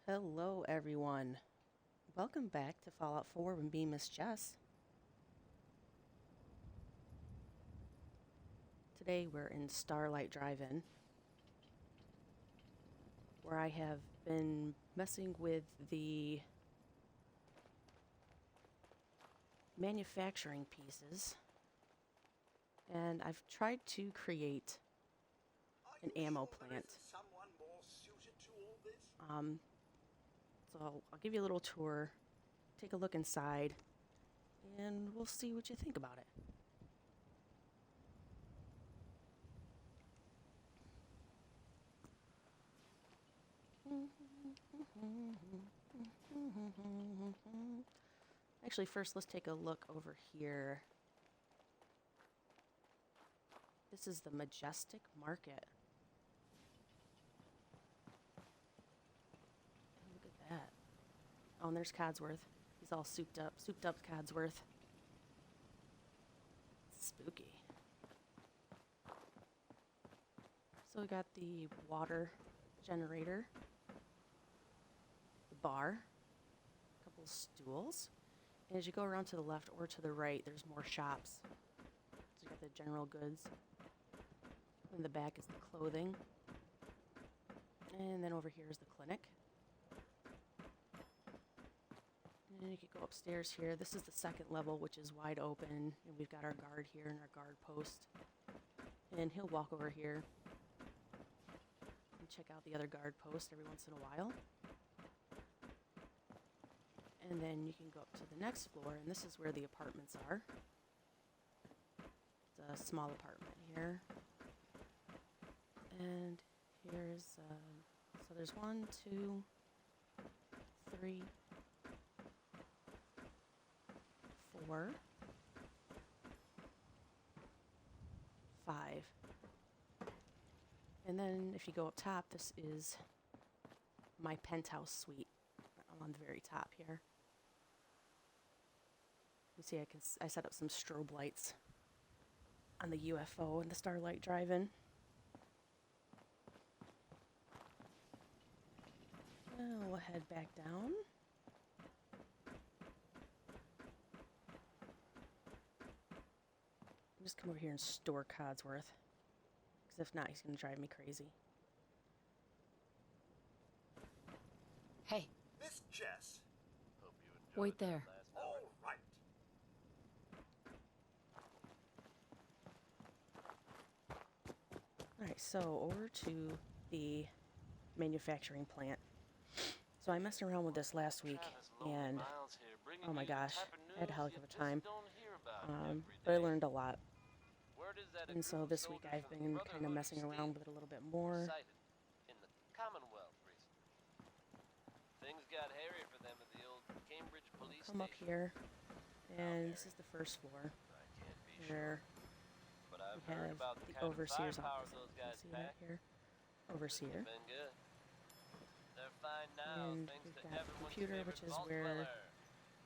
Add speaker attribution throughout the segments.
Speaker 1: Hello, everyone. Welcome back to Fallout 4 with me, Miss Jess. Today we're in Starlight Drive-In, where I have been messing with the manufacturing pieces, and I've tried to create an ammo plant. So I'll give you a little tour, take a look inside, and we'll see what you think about it. Actually, first let's take a look over here. This is the MaJessTik market. Look at that. Oh, and there's Codsworth. He's all souped up Codsworth. Spooky. So we got the water generator, the bar, a couple stools, and as you go around to the left or to the right, there's more shops. So you got the general goods. In the back is the clothing, and then over here is the clinic. And you could go upstairs here. This is the second level, which is wide open, and we've got our guard here and our guard post. And he'll walk over here and check out the other guard post every once in a while. And then you can go up to the next floor, and this is where the apartments are. It's a small apartment here. And here's, so there's 1, 2, 3, 4, 5. And then if you go up top, this is my penthouse suite. I'm on the very top here. You see, I set up some strobe lights on the UFO and the Starlight Drive-In. We'll head back down. Just come over here and store Codsworth, because if not, he's going to drive me crazy.
Speaker 2: Hey.
Speaker 3: Miss Jess.
Speaker 4: Hope you
Speaker 2: Wait there.
Speaker 3: All right.
Speaker 1: Alright, so over to the manufacturing plant. So I messed around with this last week, and oh my gosh, I had a hell of a time. But I learned a lot. And so this week I've been kind of messing around with it a little bit more.
Speaker 4: In the Commonwealth recently. Things got hairy for them at the old Cambridge police
Speaker 1: Come up
Speaker 4: station.
Speaker 1: here, and this is the first floor, where
Speaker 4: But I've
Speaker 1: we
Speaker 4: heard
Speaker 1: have
Speaker 4: about
Speaker 1: the
Speaker 4: kind of
Speaker 1: overseer's
Speaker 4: firepower
Speaker 1: office.
Speaker 4: those
Speaker 1: You
Speaker 4: guys
Speaker 1: see that
Speaker 4: pack.
Speaker 1: here? Overseer.
Speaker 4: Been good. They're fine now,
Speaker 1: And
Speaker 4: thanks
Speaker 1: we've
Speaker 4: to
Speaker 1: got the
Speaker 4: everyone's
Speaker 1: computer,
Speaker 4: favorite
Speaker 1: which is
Speaker 4: vault
Speaker 1: where
Speaker 4: dweller,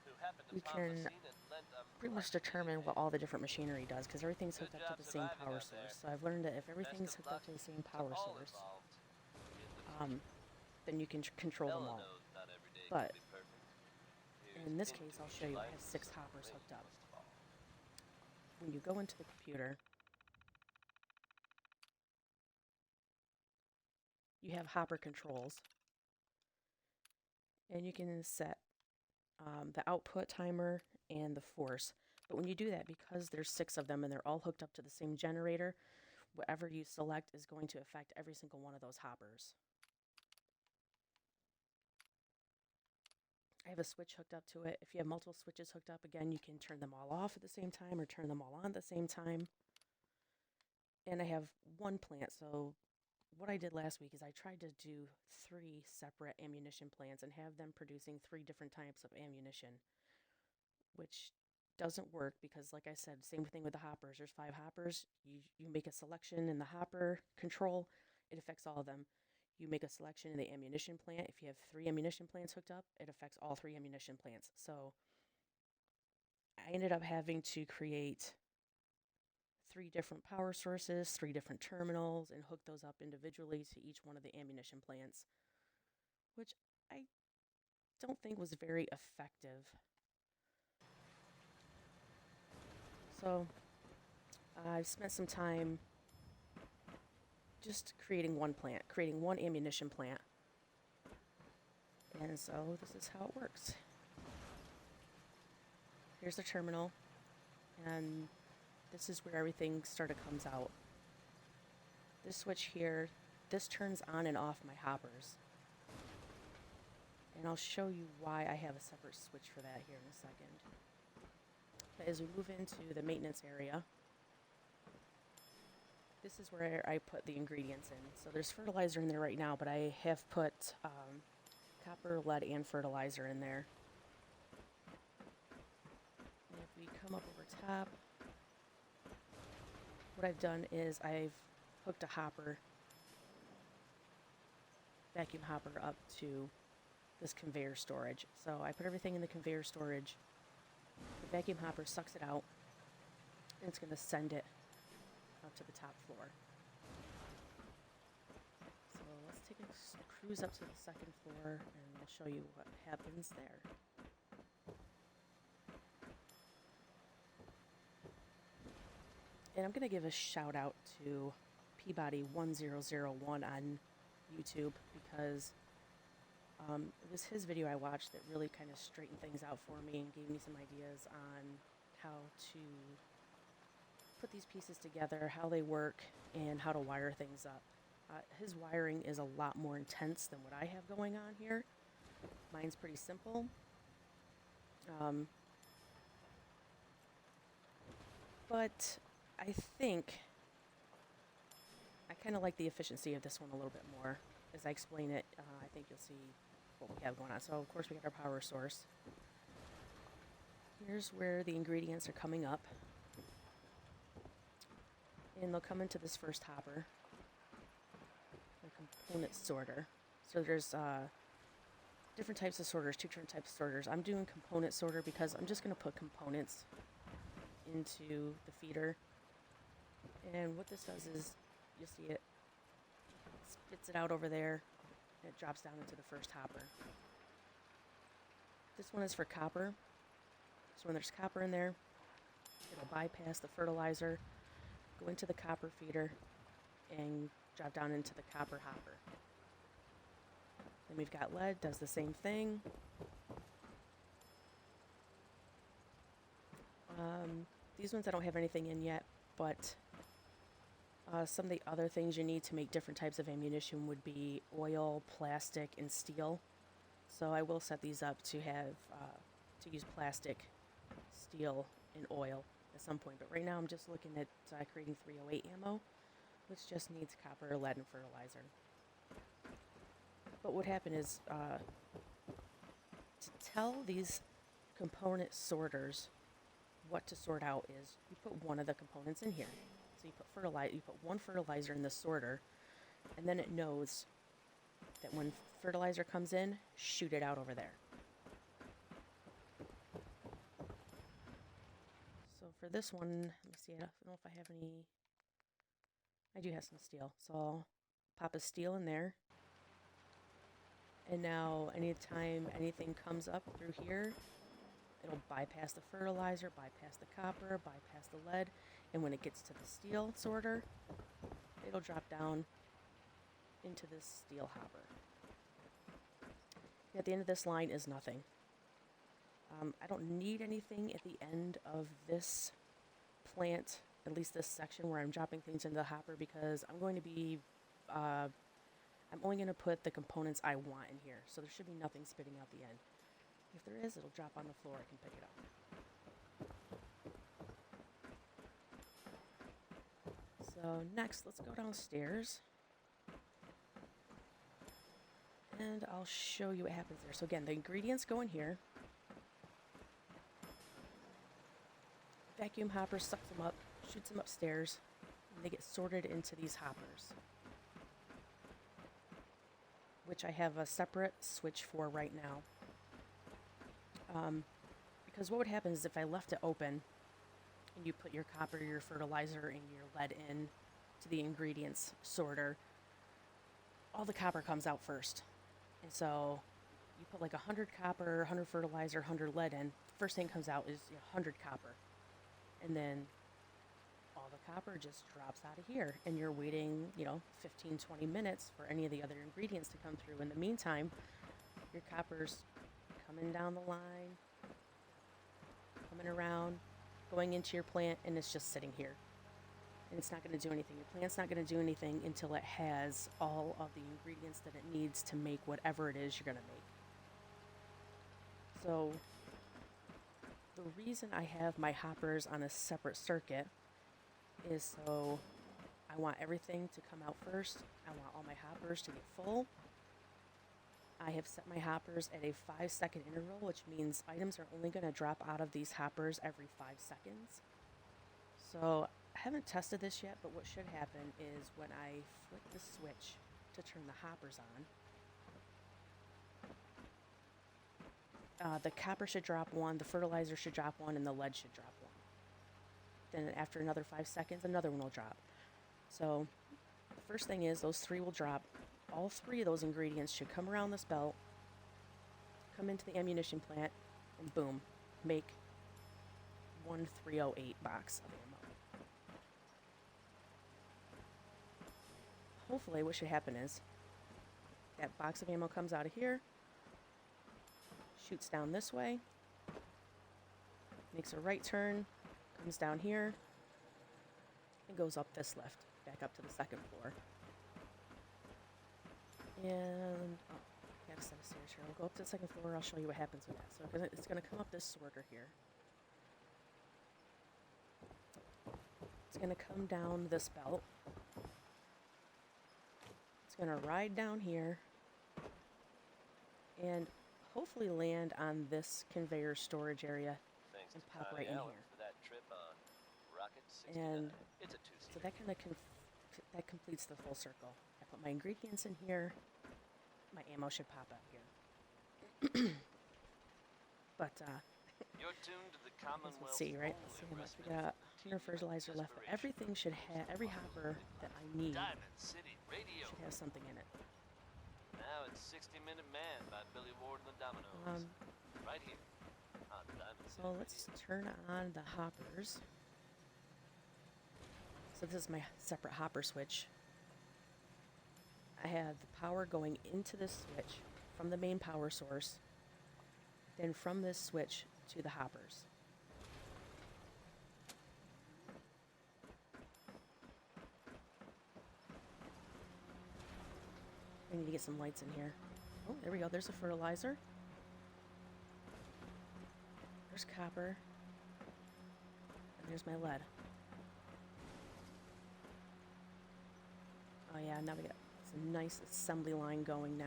Speaker 4: who happened to
Speaker 1: we
Speaker 4: pop the
Speaker 1: can
Speaker 4: scene and lent a
Speaker 1: pretty much
Speaker 4: much-needed
Speaker 1: determine what
Speaker 4: hand.
Speaker 1: all the different machinery does, because everything's
Speaker 4: Good
Speaker 1: hooked up to
Speaker 4: job
Speaker 1: the same
Speaker 4: surviving
Speaker 1: power
Speaker 4: out there.
Speaker 1: source. So I've learned that if
Speaker 4: Best
Speaker 1: everything's
Speaker 4: of
Speaker 1: hooked up
Speaker 4: luck
Speaker 1: to the same
Speaker 4: to
Speaker 1: power
Speaker 4: all
Speaker 1: source,
Speaker 4: involved in the
Speaker 1: then you can control them
Speaker 4: Ella
Speaker 1: all.
Speaker 4: knows not every day
Speaker 1: But
Speaker 4: can be perfect.
Speaker 1: in
Speaker 4: Here's
Speaker 1: this case,
Speaker 4: into
Speaker 1: I'll
Speaker 4: each
Speaker 1: show you I
Speaker 4: life,
Speaker 1: have 6
Speaker 4: so
Speaker 1: hoppers
Speaker 4: maybe
Speaker 1: hooked up.
Speaker 4: most of all.
Speaker 1: When you go into the computer, you have hopper controls, and you can set the output timer and the force. But when you do that, because there's 6 of them and they're all hooked up to the same generator, whatever you select is going to affect every single one of those hoppers. I have a switch hooked up to it. If you have multiple switches hooked up, again, you can turn them all off at the same time or turn them all on at the same time. And I have one plant, so what I did last week is I tried to do 3 separate ammunition plants and have them producing 3 different types of ammunition, which doesn't work because, like I said, same thing with the hoppers. There's 5 hoppers. You make a selection in the hopper control, it affects all of them. You make a selection in the ammunition plant. If you have 3 ammunition plants hooked up, it affects all 3 ammunition plants. So I ended up having to create 3 different power sources, 3 different terminals, and hook those up individually to each one of the ammunition plants, which I don't think was very effective. So I've spent some time just creating one plant, creating one ammunition plant. And so this is how it works. Here's the terminal, and this is where everything sort of comes out. This switch here, this turns on and off my hoppers. And I'll show you why I have a separate switch for that here in a second. But as we move into the maintenance area, this is where I put the ingredients in. So there's fertilizer in there right now, but I have put copper, lead, and fertilizer in there. And if we come up over top, what I've done is I've hooked a hopper, vacuum hopper, up to this conveyor storage. So I put everything in the conveyor storage. The vacuum hopper sucks it out, and it's going to send it up to the top floor. So let's take a cruise up to the second floor, and I'll show you what happens there. And I'm going to give a shout out to Peabody1001 on YouTube, because it was his video I watched that really kind of straightened things out for me and gave me some ideas on how to put these pieces together, how they work, and how to wire things up. His wiring is a lot more intense than what I have going on here. Mine's pretty simple. But I think I kind of like the efficiency of this one a little bit more. As I explain it, I think you'll see what we have going on. So, of course, we got our power source. Here's where the ingredients are coming up. And they'll come into this first hopper, the component sorter. So there's different types of sorters, two different types of sorters. I'm doing component sorter because I'm just going to put components into the feeder. And what this does is, you'll see it spits it out over there, and it drops down into the first hopper. This one is for copper. So when there's copper in there, it'll bypass the fertilizer, go into the copper feeder, and drop down into the copper hopper. Then we've got lead, does the same thing. These ones I don't have anything in yet, but some of the other things you need to make different types of ammunition would be oil, plastic, and steel. So I will set these up to have to use plastic, steel, and oil at some point. But right now I'm just looking at creating 308 ammo, which just needs copper, lead, and fertilizer. But what happened is, to tell these component sorters what to sort out is you put one of the components in here. So you put one fertilizer in the sorter, and then it knows that when fertilizer comes in, shoot it out over there. So for this one, let me see, I don't know if I have any. I do have some steel, so I'll pop a steel in there. And now anytime anything comes up through here, it'll bypass the fertilizer, bypass the copper, bypass the lead, and when it gets to the steel sorter, it'll drop down into this steel hopper. At the end of this line is nothing. I don't need anything at the end of this plant, at least this section where I'm dropping things into the hopper, because I'm going to be, I'm only going to put the components I want in here, so there should be nothing spitting out the end. If there is, it'll drop on the floor. I can pick it up. So next, let's go downstairs. And I'll show you what happens there. So again, the ingredients go in here. Vacuum hopper sucks them up, shoots them upstairs, and they get sorted into these hoppers, which I have a separate switch for right now. Because what would happen is if I left it open and you put your copper, your fertilizer, and your lead in to the ingredients sorter, all the copper comes out first. And so you put like 100 copper, 100 fertilizer, 100 lead in, the first thing comes out is 100 copper. And then all the copper just drops out of here. And you're waiting, 15, 20 minutes for any of the other ingredients to come through. In the meantime, your copper's coming down the line, coming around, going into your plant, and it's just sitting here. And it's not going to do anything. Your plant's not going to do anything until it has all of the ingredients that it needs to make whatever it is you're going to make. So the reason I have my hoppers on a separate circuit is so I want everything to come out first. I want all my hoppers to get full. I have set my hoppers at a 5-second interval, which means items are only going to drop out of these hoppers every 5 seconds. So I haven't tested this yet, but what should happen is when I flip the switch to turn the hoppers on, the copper should drop 1, the fertilizer should drop 1, and the lead should drop 1. Then after another 5 seconds, another one will drop. So the first thing is those 3 will drop. All 3 of those ingredients should come around this belt, come into the ammunition plant, and boom, make 1308 box of ammo. Hopefully what should happen is that box of ammo comes out of here, shoots down this way, makes a right turn, comes down here, and goes up this lift, back up to the 2nd floor. And, got a set of stairs here. I'll go up to the 2nd floor, I'll show you what happens with that. So it's going to come up this sorter here. It's going to come down this belt. It's going to ride down here and hopefully land on this conveyor storage area and pop right in here.
Speaker 4: For that trip on Rocket 69.
Speaker 1: And
Speaker 4: It's a
Speaker 1: so that kind of that completes the full circle. I put my ingredients in here. My ammo should pop out here. But
Speaker 4: You're tuned to the Commonwealth.
Speaker 1: let's see, right? Let's see how much we got. 100 fertilizer left. But everything should have, every hopper that I need
Speaker 4: Diamond City Radio.
Speaker 1: should have something in it.
Speaker 4: Now it's 60-Minute Man by Billy Ward and the Dominoes. Right here on Diamond City
Speaker 1: So let's turn on the hoppers. So this is my separate hopper switch. I have the power going into this switch from the main power source, then from this switch to the hoppers. I need to get some lights in here. Oh, there we go. There's a fertilizer. There's copper. And there's my lead. Oh yeah, now we got some nice assembly line going now.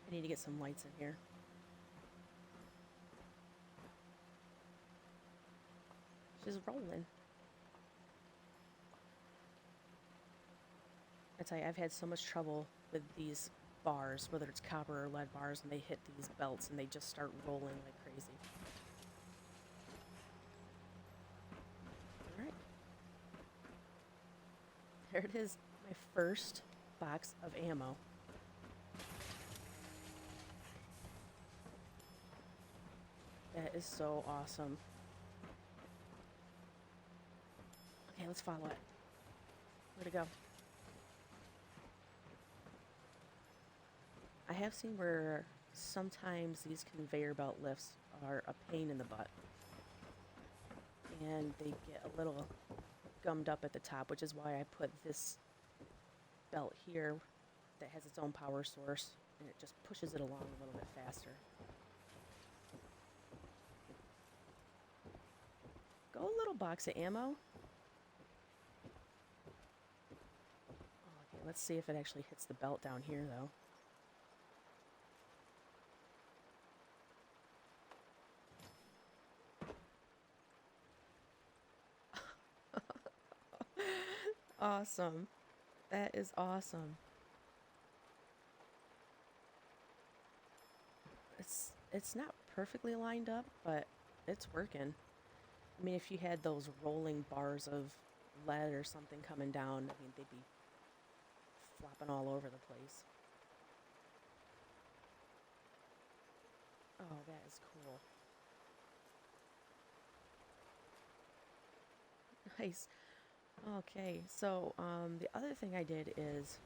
Speaker 1: I need to get some lights in here. She's rolling. I tell you, I've had so much trouble with these bars, whether it's copper or lead bars, and they hit these belts and they just start rolling like crazy. Alright. There it is, my first box of ammo. That is so awesome. Okay, let's follow it. Where'd it go? I have seen where sometimes these conveyor belt lifts are a pain in the butt. And they get a little gummed up at the top, which is why I put this belt here that has its own power source, and it just pushes it along a little bit faster. Go, little box of ammo. Okay, let's see if it actually hits the belt down here, though. Awesome. That is awesome. It's not perfectly lined up, but it's working. I mean, if you had those rolling bars of lead or something coming down, I mean, they'd be flopping all over the place. Oh, that is cool. Nice. Okay, so the other thing I did is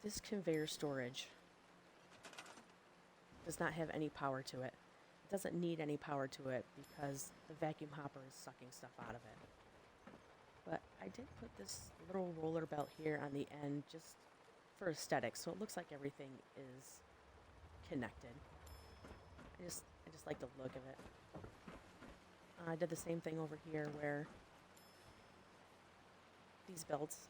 Speaker 1: this conveyor storage does not have any power to it. It doesn't need any power to it because the vacuum hopper is sucking stuff out of it. But I did put this little roller belt here on the end just for aesthetics, so it looks like everything is connected. I just like the look of it. I did the same thing over here where these belts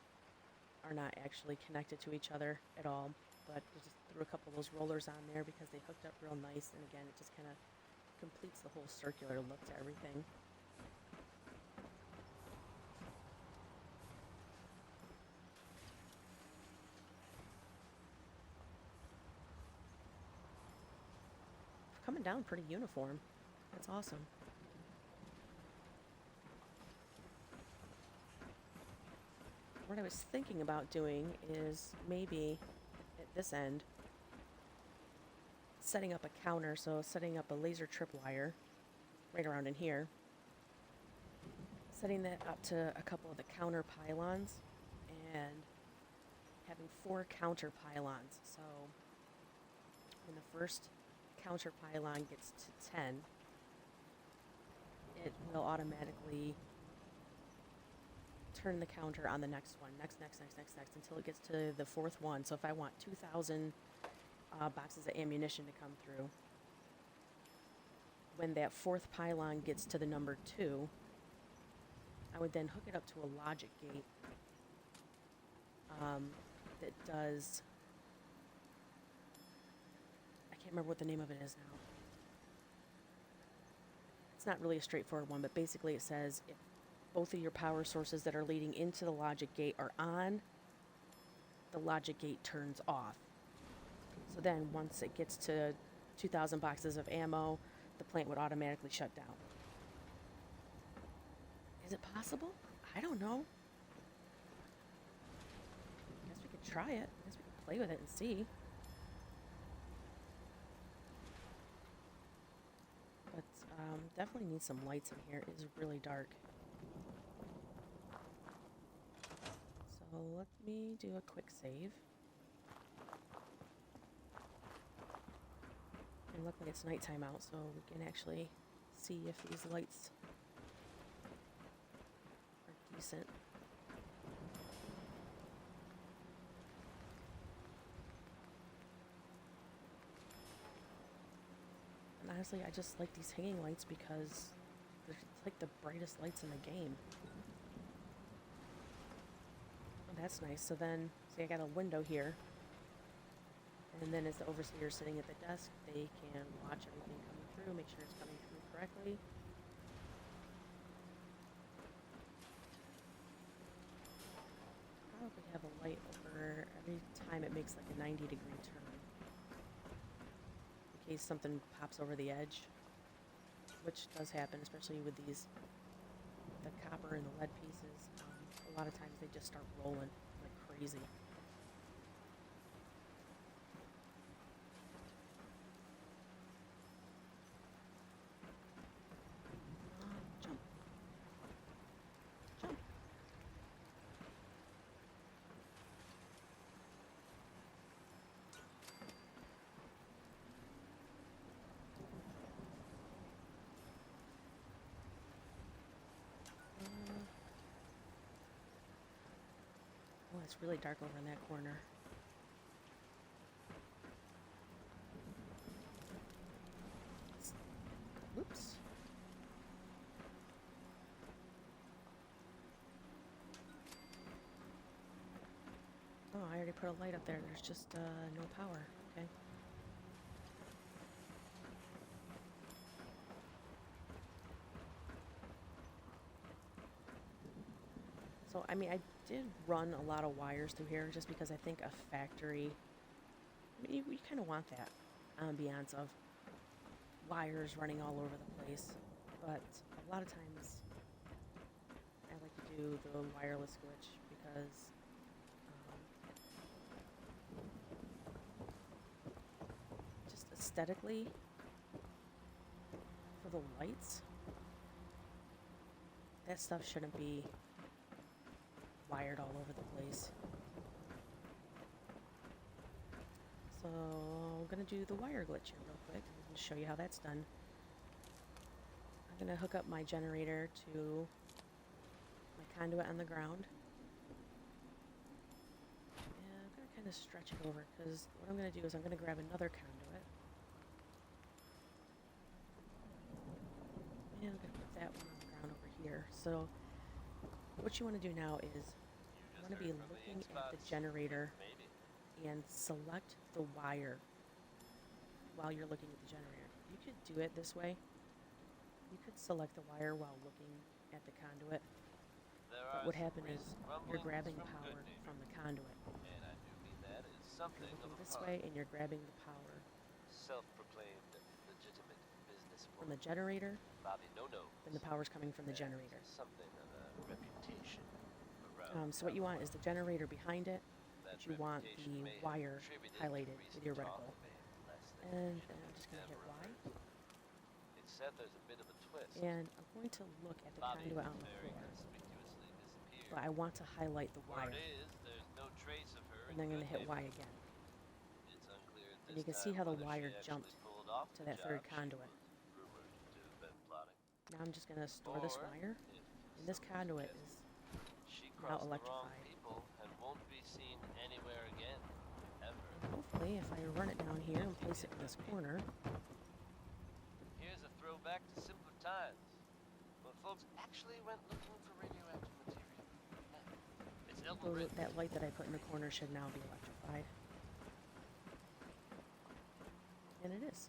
Speaker 1: are not actually connected to each other at all, but I just threw a couple of those rollers on there because they hooked up real nice, and again, it just kind of completes the whole circular look to everything. Coming down pretty uniform. That's awesome. What I was thinking about doing is maybe at this end setting up a counter, so setting up a laser tripwire right around in here, setting that up to a couple of the counter pylons, and having 4 counter pylons. So when the first counter pylon gets to 10, it will automatically turn the counter on the next one, next, until it gets to the 4th one. So if I want 2,000 boxes of ammunition to come through, when that 4th pylon gets to the number 2, I would then hook it up to a logic gate that does, I can't remember what the name of it is now. It's not really a straightforward one, but basically it says if both of your power sources that are leading into the logic gate are on, the logic gate turns off. So then once it gets to 2,000 boxes of ammo, the plant would automatically shut down. Is it possible? I don't know. I guess we could try it. I guess we could play with it and see. But definitely need some lights in here. It is really dark. So let me do a quick save. And luckily it's nighttime out, so we can actually see if these lights are decent. And honestly, I just like these hanging lights because they're like the brightest lights in the game. Oh, that's nice. So then, see, I got a window here. And then as the overseer is sitting at the desk, they can watch everything coming through, make sure it's coming through correctly. Probably have a light over every time it makes like a 90-degree turn. In case something pops over the edge, which does happen, especially with the copper and the lead pieces. A lot of times they just start rolling like crazy. Jump. Jump. Oh, it's really dark over in that corner. Oops. Oh, I already put a light up there. There's just no power. Okay. So, I mean, I did run a lot of wires through here just because I think a factory, I mean, you kind of want that ambiance of wires running all over the place. But a lot of times I like to do the wireless switch because aesthetically, for the lights, that stuff shouldn't be wired all over the place. So I'm going to do the wire glitch here real quick and show you how that's done. I'm going to hook up my generator to my conduit on the ground. And I'm going to kind of stretch it over because what I'm going to do is I'm going to grab another conduit. And I'm going to put that one on the ground over here. So what you want to do now is you want to be looking at the generator and select the wire while you're looking at the generator. You could do it this way. You could select the wire while looking at the conduit. But what happened is you're grabbing power from the conduit.
Speaker 4: And I do mean that is
Speaker 1: You're
Speaker 4: something of
Speaker 1: looking
Speaker 4: a
Speaker 1: this
Speaker 4: pun.
Speaker 1: way and you're grabbing the power
Speaker 4: Self-proclaimed legitimate businesswoman.
Speaker 1: from the generator,
Speaker 4: Bobby No-No.
Speaker 1: then the power's coming from the
Speaker 4: has
Speaker 1: generator.
Speaker 4: Something of a reputation around
Speaker 1: So what you want is the generator behind it,
Speaker 4: that
Speaker 1: but you want
Speaker 4: reputation
Speaker 1: the
Speaker 4: may have
Speaker 1: wire
Speaker 4: contributed to
Speaker 1: highlighted with
Speaker 4: recent
Speaker 1: your
Speaker 4: talk
Speaker 1: reticle.
Speaker 4: of a less than
Speaker 1: And then
Speaker 4: legitimate
Speaker 1: I'm just going to hit Y.
Speaker 4: endeavor. It's said there's a bit of a twist.
Speaker 1: And I'm going to look at the
Speaker 4: Bobby
Speaker 1: conduit on the
Speaker 4: very
Speaker 1: floor.
Speaker 4: conspicuously disappeared.
Speaker 1: But I want to highlight the
Speaker 4: Word
Speaker 1: wire.
Speaker 4: is there's no trace of her
Speaker 1: And
Speaker 4: in
Speaker 1: then I'm going to hit
Speaker 4: Goodneighbor.
Speaker 1: Y again.
Speaker 4: It's unclear at
Speaker 1: And
Speaker 4: this
Speaker 1: you can see
Speaker 4: time
Speaker 1: how the
Speaker 4: whether
Speaker 1: wire
Speaker 4: she
Speaker 1: jumped
Speaker 4: actually pulled off
Speaker 1: to
Speaker 4: the
Speaker 1: that third
Speaker 4: job she
Speaker 1: conduit.
Speaker 4: was rumored to have been plotting.
Speaker 1: Now I'm just going to store this
Speaker 4: Or,
Speaker 1: wire.
Speaker 4: if
Speaker 1: And this
Speaker 4: some
Speaker 1: conduit
Speaker 4: suggest
Speaker 1: is
Speaker 4: she
Speaker 1: now
Speaker 4: crossed the wrong
Speaker 1: electrified.
Speaker 4: people and won't be seen anywhere again, ever.
Speaker 1: Hopefully, if I run it down here and place it in this corner,
Speaker 4: Here's a throwback to simpler times, when folks actually went looking for radioactive material. It's Elton Ridge.
Speaker 1: that light that I put in the corner should now be electrified. And it is.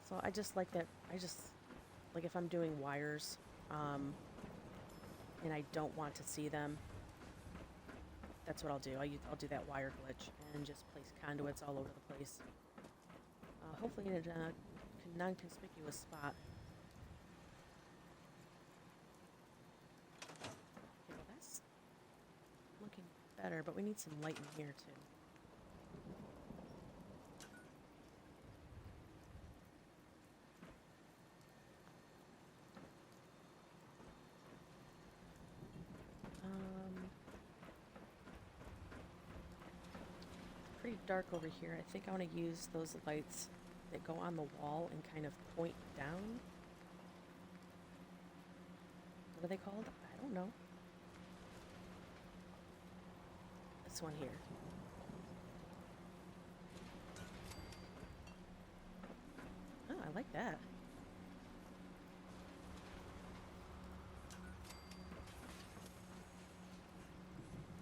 Speaker 1: So I just like that. Like if I'm doing wires, and I don't want to see them, that's what I'll do. I'll do that wire glitch and just place conduits all over the place. Hopefully in a non-conspicuous spot. Okay, well that's looking better, but we need some light in here too. Pretty dark over here. I think I want to use those lights that go on the wall and kind of point down. What are they called? I don't know. This one here. Oh, I like that.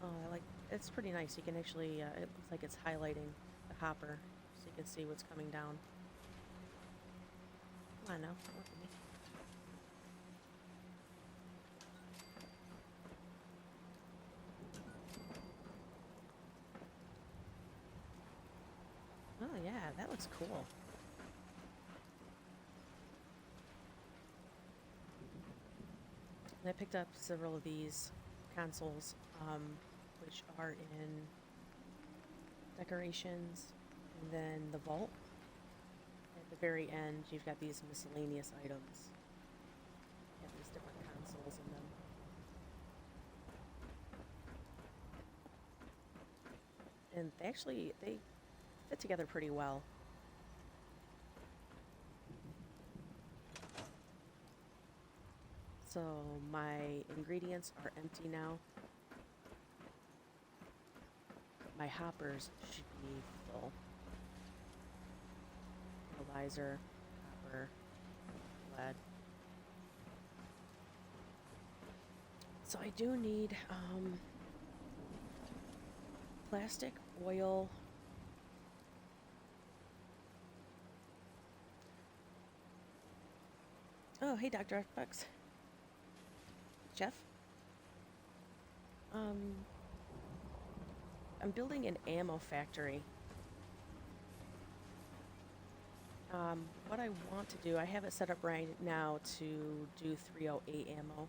Speaker 1: Oh, it's pretty nice. You can actually, it looks like it's highlighting the hopper, so you can see what's coming down. Come on now, work with me. Oh yeah, that looks cool. And I picked up several of these consoles, which are in decorations, and then the vault. At the very end, you've got these miscellaneous items. You have these different consoles in them. And they fit together pretty well. So my ingredients are empty now. My hoppers should be full. Fertilizer, copper, lead. So I do need plastic, oil, oh hey Dr. Xbox. Jeff? I'm building an ammo factory. What I want to do, I have it set up right now to do 308 ammo.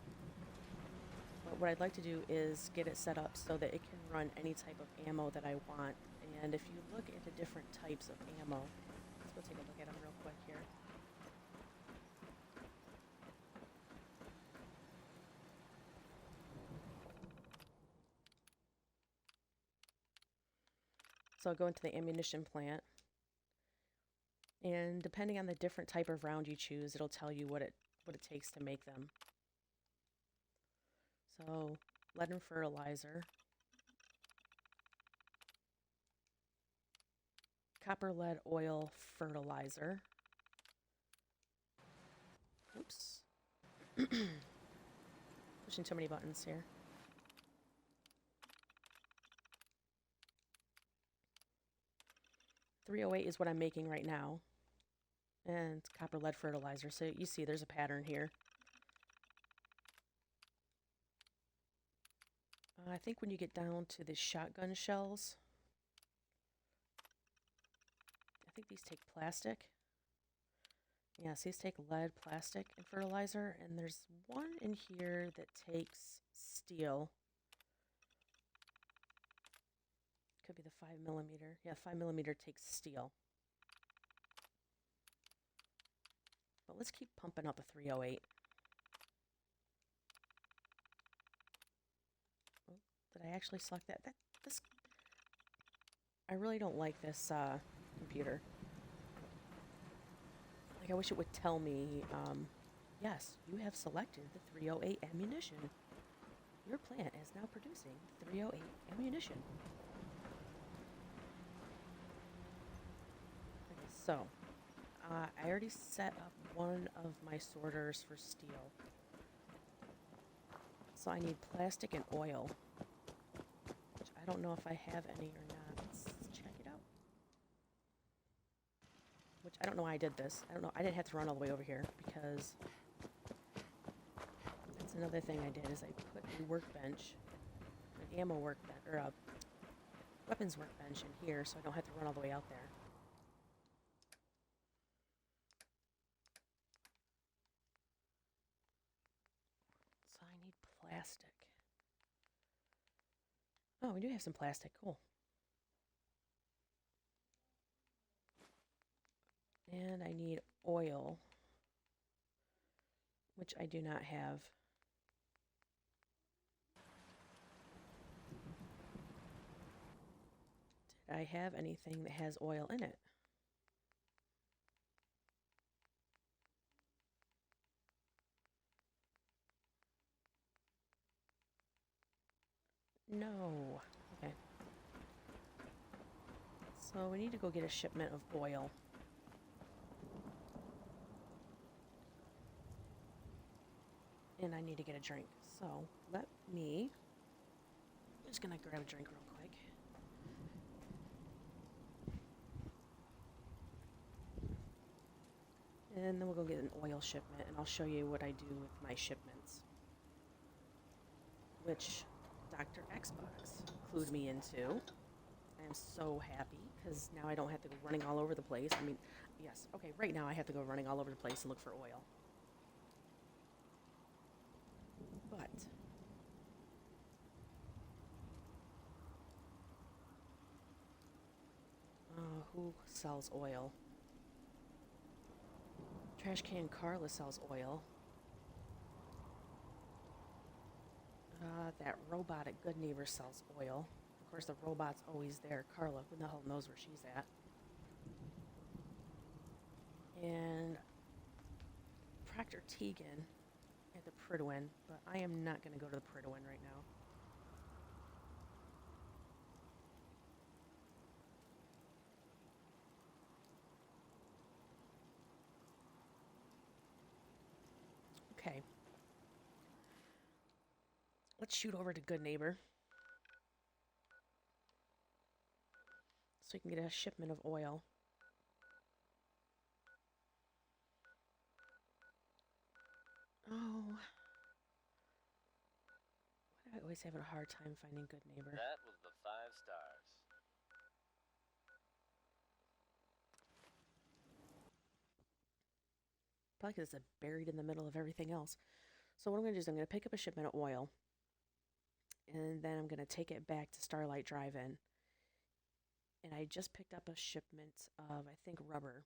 Speaker 1: But But what I'd like to do is get it set up so that it can run any type of ammo that I want. And if you look at the different types of ammo, let's go take a look at them real quick here. So I'll go into the ammunition plant, and depending on the different type of round you choose, it'll tell you what it takes to make them. So lead and fertilizer, copper, lead, oil, fertilizer. Oops. Pushing too many buttons here. .308 is what I'm making right now. And it's copper, lead, fertilizer. So you see there's a pattern here. I think when you get down to the shotgun shells, I think these take plastic. Yes, these take lead, plastic, and fertilizer. And there's one in here that takes steel. Could be the 5mm. Yeah, 5mm takes steel. But let's keep pumping up a .308. Oh, did I actually select that? This. I really don't like this computer. Like, I wish it would tell me, yes, you have selected the .308 ammunition. Your plant is now producing .308 ammunition. Okay, so, I already set up one of my sorters for steel. So I need plastic and oil, which I don't know if I have any or not. Let's check it out. Which I don't know why I did this. I don't know. I didn't have to run all the way over here because that's another thing I did is I put a workbench, an ammo workbench, or a weapons workbench in here so I don't have to run all the way out there. So I need plastic. Oh, we do have some plastic. Cool. And I need oil, which I do not have. Did I have anything that has oil in it? No. Okay. So we need to go get a shipment of oil. And I need to get a drink. So I'm just gonna grab a drink real quick. And then we'll go get an oil shipment, and I'll show you what I do with my shipments, which Dr. Xbox clued me into. I am so happy, because now I don't have to go running all over the place. I mean, yes, okay, right now I have to go running all over the place and look for oil. But who sells oil? Trash Can Carla sells oil. That robot at Goodneighbor sells oil. Of course, the robot's always there. Carla, who the hell knows where she's at? And Proctor Tegan at the Prydwen, but I am not going to go to the Prydwen right now. Okay. Let's shoot over to Goodneighbor so we can get a shipment of oil. Oh. Why do I always have a hard time finding Goodneighbor?
Speaker 4: That was the 5 stars.
Speaker 1: Probably because it's buried in the middle of everything else. So what I'm going to do is I'm going to pick up a shipment of oil. and then I'm going to take it back to Starlight Drive-In. And I just picked up a shipment of, I think, rubber.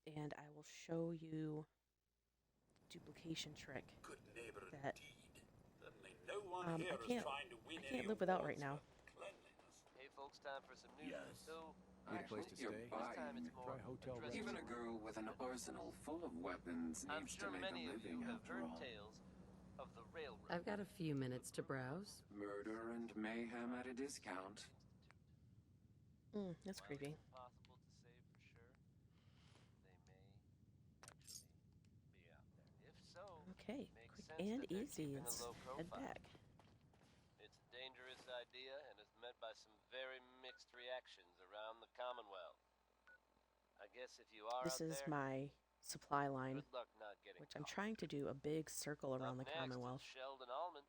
Speaker 1: And I will show you the duplication trick
Speaker 3: Good neighbor
Speaker 1: that
Speaker 3: indeed. Certainly no one here
Speaker 1: I
Speaker 3: is trying to win
Speaker 1: can't
Speaker 3: any
Speaker 1: live without right
Speaker 3: awards
Speaker 1: now.
Speaker 3: for cleanliness.
Speaker 4: Hey folks, time for some news.
Speaker 3: Yes.
Speaker 4: So,
Speaker 5: Need a
Speaker 4: actually,
Speaker 5: place to
Speaker 6: You're
Speaker 5: stay?
Speaker 4: this time
Speaker 6: buying.
Speaker 4: it's more
Speaker 5: Try hotel
Speaker 4: addressed
Speaker 6: Even
Speaker 4: to
Speaker 6: a girl with an arsenal full of weapons
Speaker 4: I'm
Speaker 6: needs
Speaker 4: sure
Speaker 6: to make
Speaker 4: many
Speaker 6: a
Speaker 4: of you
Speaker 6: living
Speaker 4: have
Speaker 6: after
Speaker 4: heard
Speaker 6: all.
Speaker 4: tales of the railroad.
Speaker 2: I've got a few minutes to browse.
Speaker 6: Murder and mayhem at a discount.
Speaker 1: That's
Speaker 4: While
Speaker 1: creepy.
Speaker 4: it's impossible to say for sure, they may actually be out there. If so,
Speaker 1: Okay,
Speaker 4: it makes
Speaker 1: quick
Speaker 4: sense
Speaker 1: and
Speaker 4: that they're
Speaker 1: easy.
Speaker 4: keeping a
Speaker 1: Let's
Speaker 4: low
Speaker 1: head
Speaker 4: profile.
Speaker 1: back.
Speaker 4: It's a dangerous idea and is met by some very mixed reactions around the Commonwealth. I guess if you are
Speaker 1: This
Speaker 4: out
Speaker 1: is
Speaker 4: there,
Speaker 1: my supply line,
Speaker 4: good luck not getting
Speaker 1: which I'm
Speaker 4: caught.
Speaker 1: trying to do a big circle around
Speaker 4: Up
Speaker 1: the
Speaker 4: next,
Speaker 1: Commonwealth.
Speaker 4: it's Sheldon Allman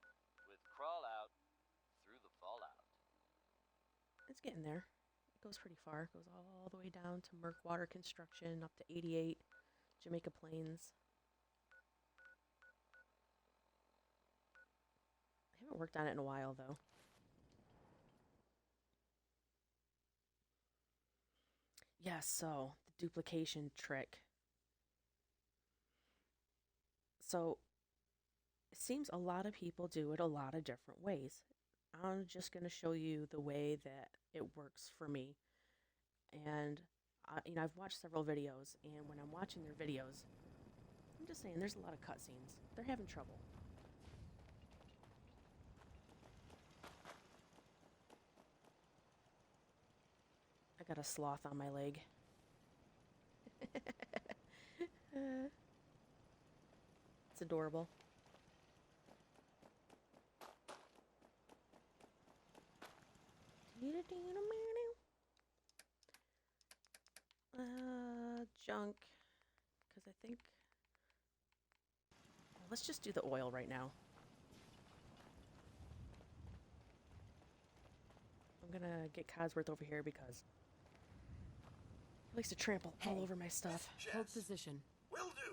Speaker 4: with Crawl Out Through the Fallout.
Speaker 1: It's getting there. It goes pretty far. It goes all the way down to Merkwater Construction, up to 88, Jamaica Plains. I haven't worked on it in a while, though. Yeah, so the duplication trick. So it seems a lot of people do it a lot of different ways. I'm just going to show you the way that it works for me. And, I've watched several videos, and when I'm watching their videos, I'm just saying there's a lot of cutscenes. They're having trouble. I got a sloth on my leg. It's adorable. Junk. Because I think... Well, let's just do the oil right now. I'm gonna get Codsworth over here because he likes to trample all over my stuff.
Speaker 2: Hold
Speaker 3: Jess,
Speaker 2: position.
Speaker 3: will do.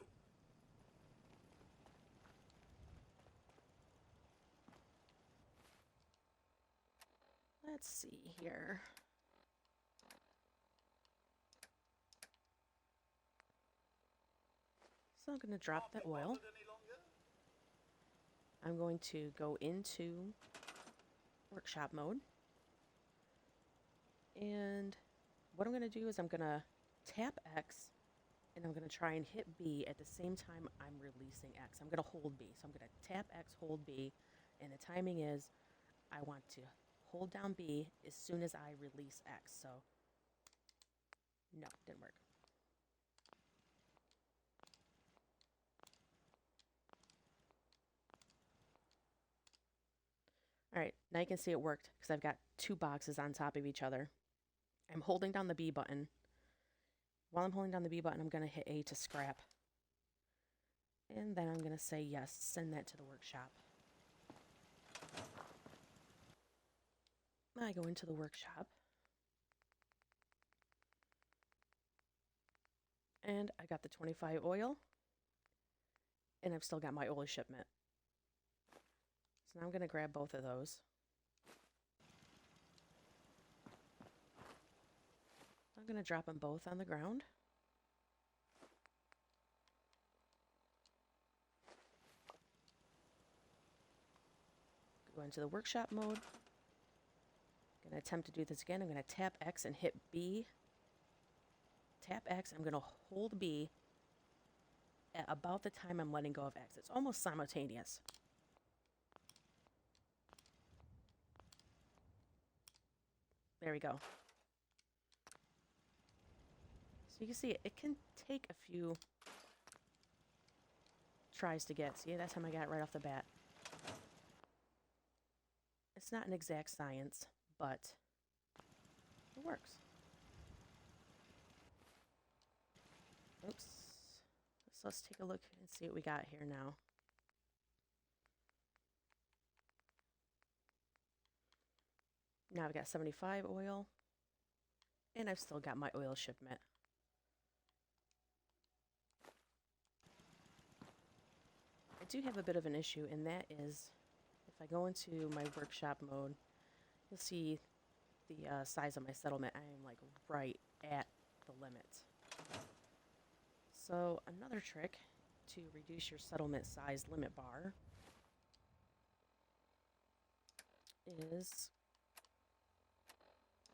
Speaker 1: Let's see here. So I'm going to drop that
Speaker 3: Can't be
Speaker 1: oil.
Speaker 3: bothered any longer?
Speaker 1: I'm going to go into workshop mode. And what I'm going to do is I'm going to tap X and I'm going to try and hit B at the same time I'm releasing X. I'm going to hold B. So I'm going to tap X, hold B, and the timing is I want to hold down B as soon as I release X. So, no, didn't work. Alright, now you can see it worked because I've got two boxes on top of each other. I'm holding down the B button. While I'm holding down the B button, I'm going to hit A to scrap. And then I'm going to say yes, send that to the workshop. I go into the workshop. And I got the 25 oil. And I've still got my oil shipment. So now I'm going to grab both of those. I'm going to drop them both on the ground. Go into the workshop mode. I'm going to attempt to do this again. I'm going to tap X and hit B. Tap X. I'm going to hold B at about the time I'm letting go of X. It's almost simultaneous. There we go. So you can see it can take a few tries to get. See, that time I got it right off the bat. It's not an exact science, but it works. Oops. So let's take a look and see what we got here now. Now I've got 75 oil, and I've still got my oil shipment. I do have a bit of an issue, and that is if I go into my workshop mode, you'll see the size of my settlement. I am like right at the limit. So another trick to reduce your settlement size limit bar is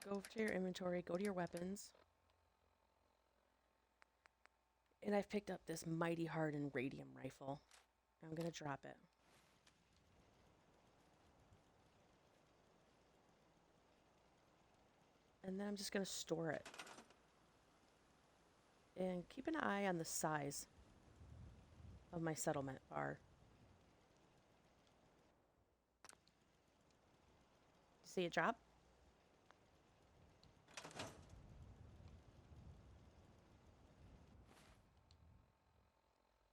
Speaker 1: go over to your inventory, go to your weapons, and I've picked up this Mighty Hardened Radium Rifle. I'm going to drop it. And then I'm just going to store it. And keep an eye on the size of my settlement bar. See it drop?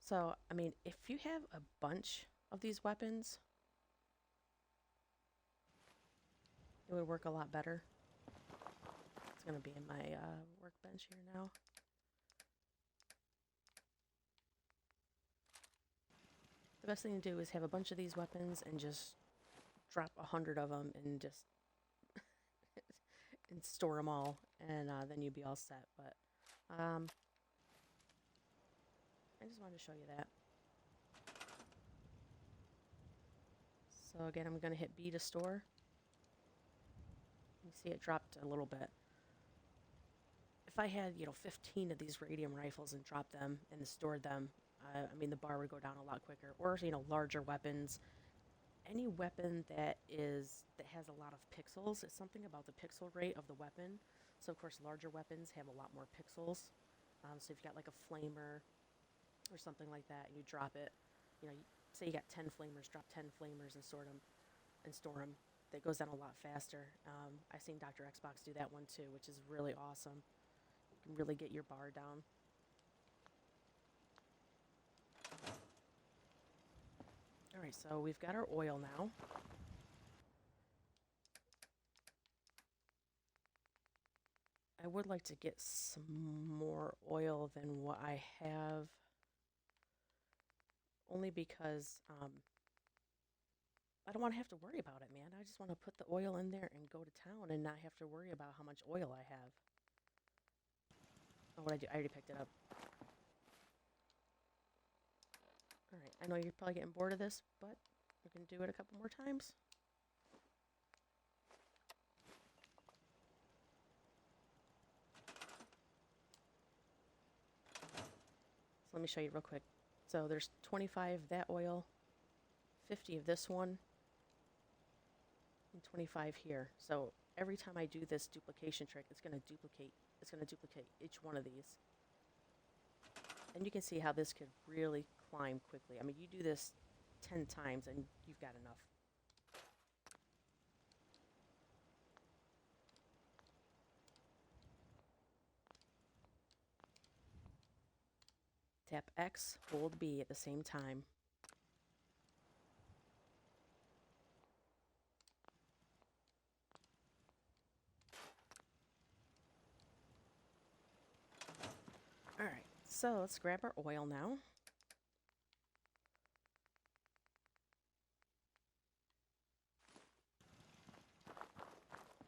Speaker 1: So, I mean, if you have a bunch of these weapons, it would work a lot better. It's going to be in my workbench here now. The best thing to do is have a bunch of these weapons and just drop 100 of them and just and store them all, and then you'd be all set. But I just wanted to show you that. So again, I'm going to hit B to store. You see it dropped a little bit. If I had, 15 of these radium rifles and dropped them and stored them, I mean, the bar would go down a lot quicker. Or, larger weapons. Any weapon that has a lot of pixels, it's something about the pixel rate of the weapon. So, of course, larger weapons have a lot more pixels. So if you got like a flamer or something like that, and you drop it, say you got 10 flamers, drop 10 flamers and store them. That goes down a lot faster. I've seen Dr. Xbox do that one too, which is really awesome. You can really get your bar down. Alright, so we've got our oil now. I would like to get some more oil than what I have. Only because I don't want to have to worry about it, man. I just want to put the oil in there and go to town and not have to worry about how much oil I have. Oh, what I do? I already picked it up. Alright, I know you're probably getting bored of this, but we can do it a couple more times. So let me show you real quick. So there's 25 of that oil, 50 of this one, and 25 here. So every time I do this duplication trick, it's going to duplicate each one of these. And you can see how this could really climb quickly. I mean, you do this 10 times and you've got enough. Tap X, hold B at the same time. Alright, so let's grab our oil now.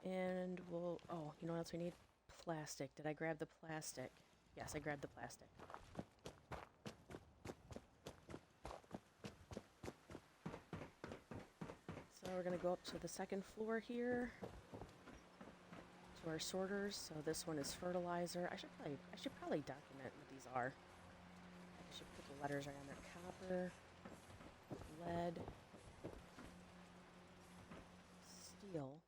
Speaker 1: And we'll, oh, you know what else we need? Plastic. Did I grab the plastic? Yes, I grabbed the plastic. So we're going to go up to the second floor here to our sorters. So this one is fertilizer. I should probably document what these are. I should put the letters right on there. Copper, lead, steel.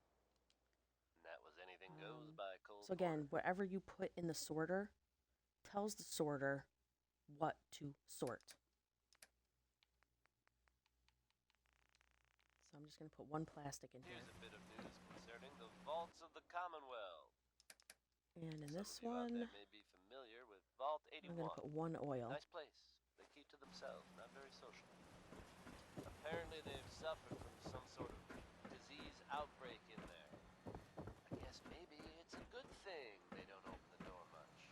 Speaker 4: That was anything goes by cold.
Speaker 1: So again, whatever you put in the sorter tells the sorter what to sort. So I'm just going to put one plastic in here.
Speaker 4: Here's a bit of news concerning the vaults of the Commonwealth.
Speaker 1: And in this
Speaker 4: Some of you out
Speaker 1: one,
Speaker 4: there may be familiar with Vault 81.
Speaker 1: I'm going to put one oil.
Speaker 4: Nice place. They keep to themselves, not very social. Apparently they've suffered from some sort of disease outbreak in there. I guess maybe it's a good thing they don't open the door much.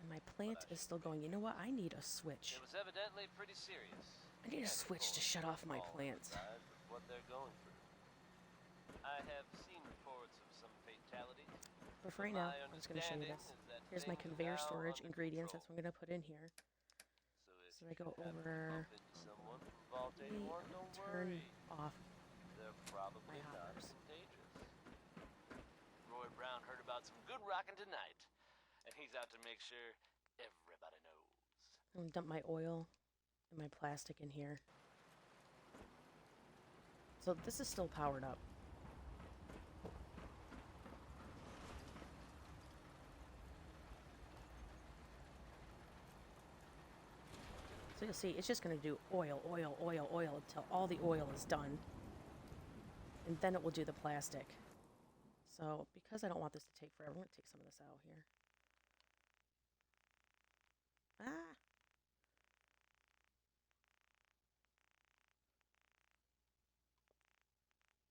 Speaker 1: And my plant is still going. You know what? I need a switch.
Speaker 4: It was evidently pretty serious.
Speaker 1: I need a switch to shut off my plant.
Speaker 4: what they're going through. I have seen reports of some fatalities.
Speaker 1: But for right
Speaker 4: my
Speaker 1: now, I'm just going to show you
Speaker 4: understanding
Speaker 1: this.
Speaker 4: is that
Speaker 1: Here's my
Speaker 4: things are
Speaker 1: conveyor
Speaker 4: now
Speaker 1: storage
Speaker 4: under
Speaker 1: ingredients.
Speaker 4: control.
Speaker 1: That's what I'm going to put in here.
Speaker 4: So if
Speaker 1: So I go
Speaker 4: you happen to
Speaker 1: over.
Speaker 4: bump into someone from Vault
Speaker 1: I'm
Speaker 4: 81,
Speaker 1: going
Speaker 4: don't
Speaker 1: to turn
Speaker 4: worry.
Speaker 1: off
Speaker 4: They're
Speaker 1: my
Speaker 4: probably not
Speaker 1: hoppers.
Speaker 4: contagious. Roy Brown heard about some good rockin' tonight, and he's out to make sure everybody knows.
Speaker 1: I'm going to dump my oil and my plastic in here. So this is still powered up. So you'll see, it's just going to do oil, oil, oil, oil until all the oil is done. And then it will do the plastic. So because I don't want this to take forever, I'm going to take some of this out here. Ah!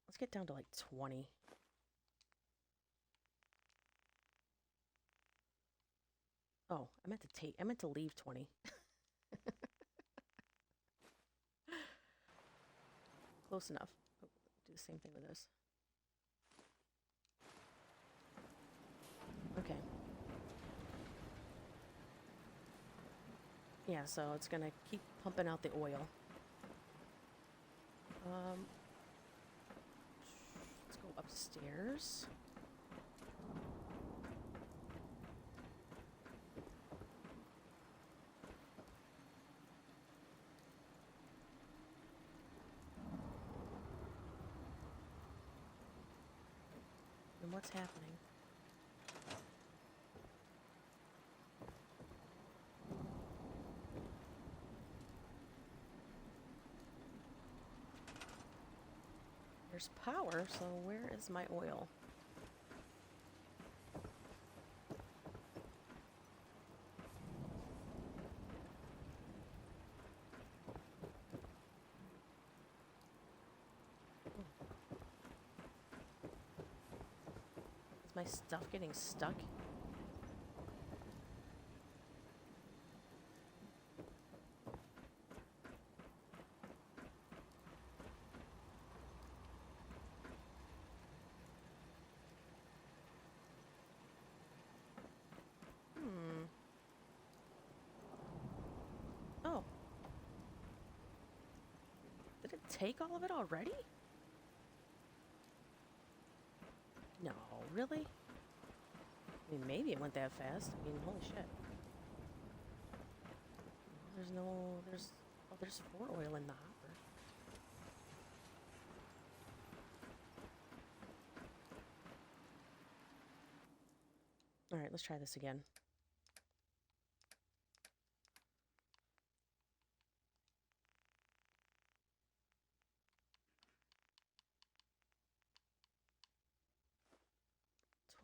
Speaker 1: Let's get down to like 20. Oh, I meant to leave 20. Close enough. Oh, do the same thing with this. Okay. Yeah, so it's gonna keep pumping out the oil. Let's go upstairs. And what's happening? There's power, so where is my oil? Is my stuff getting stuck? Oh. Did it take all of it already? No, really? I mean, maybe it went that fast. I mean, holy shit. There's 4 oil in the hopper. Alright, let's try this again.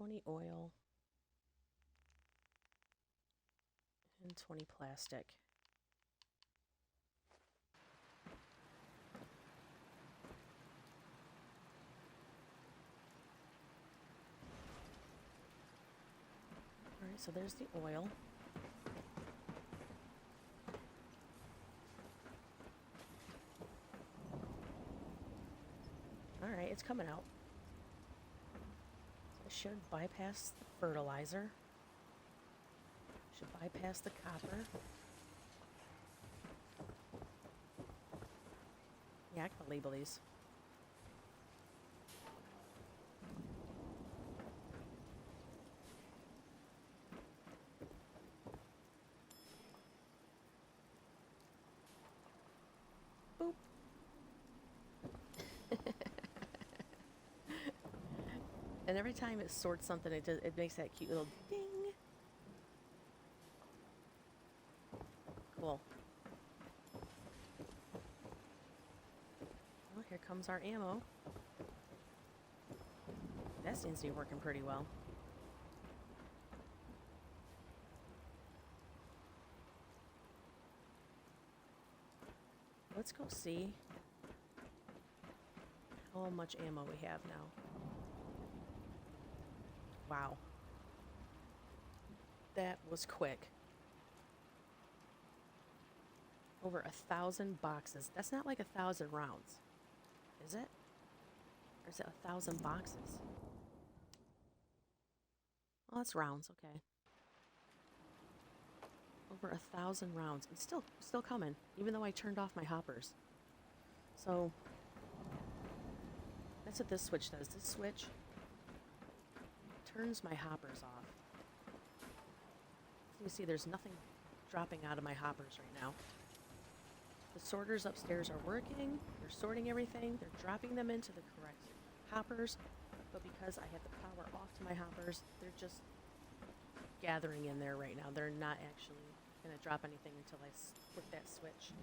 Speaker 1: $20 oil and 20 plastic. Alright, so there's the oil. Alright, it's coming out. So it should bypass the fertilizer. Should bypass the copper. Yeah, I can label these. Boop. And every time it sorts something, it makes that cute little ding. Cool. Well, here comes our ammo. That seems to be working pretty well. Let's go see how much ammo we have now. Wow. That was quick. Over 1,000 boxes. That's not like 1,000 rounds. is it? Or is it 1,000 boxes? Oh, that's rounds, okay. Over 1,000 rounds. And still coming, even though I turned off my hoppers. So, that's what this switch does. This switch turns my hoppers off. You see, there's nothing dropping out of my hoppers right now. The sorters upstairs are working. They're sorting everything. They're dropping them into the correct hoppers. But because I have the power off to my hoppers, they're just gathering in there right now. They're not actually going to drop anything until I flip that switch.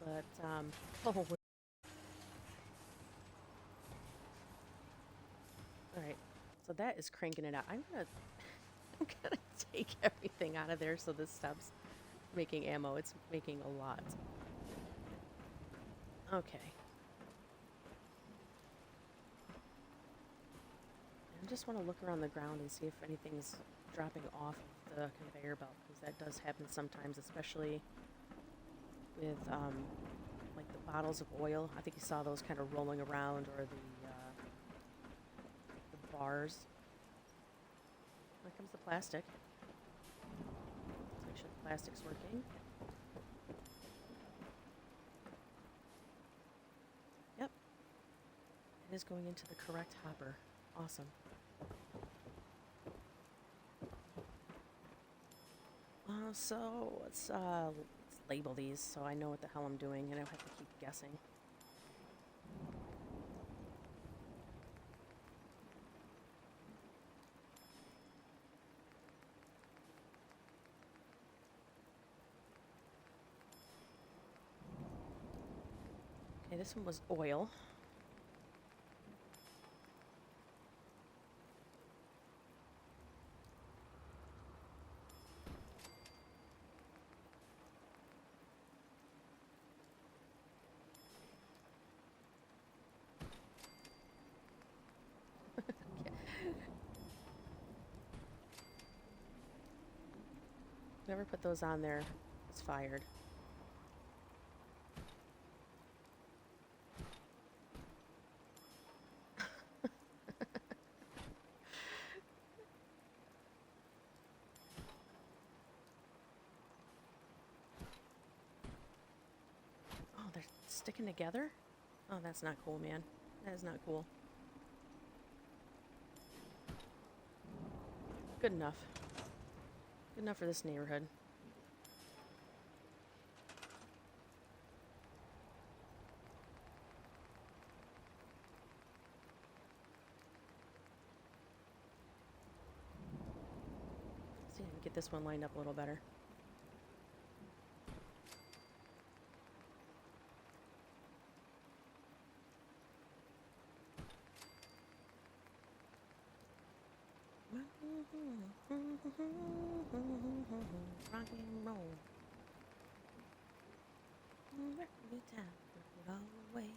Speaker 1: But, oh, alright, so that is cranking it out. I'm gonna take everything out of there so this stops making ammo. It's making a lot. Okay. I just want to look around the ground and see if anything's dropping off of the conveyor belt, because that does happen sometimes, especially with, like the bottles of oil. I think you saw those kind of rolling around, or the bars. Here comes the plastic. Let's make sure the plastic's working. Yep. It is going into the correct hopper. Awesome. So let's label these so I know what the hell I'm doing and I don't have to keep guessing. Okay, this one was oil. Whoever put those on there is fired. Oh, they're sticking together? Oh, that's not cool, man. That is not cool. Good enough. Good enough for this neighborhood. See if I can get this one lined up a little better. Rock and roll. Every time, put it all away.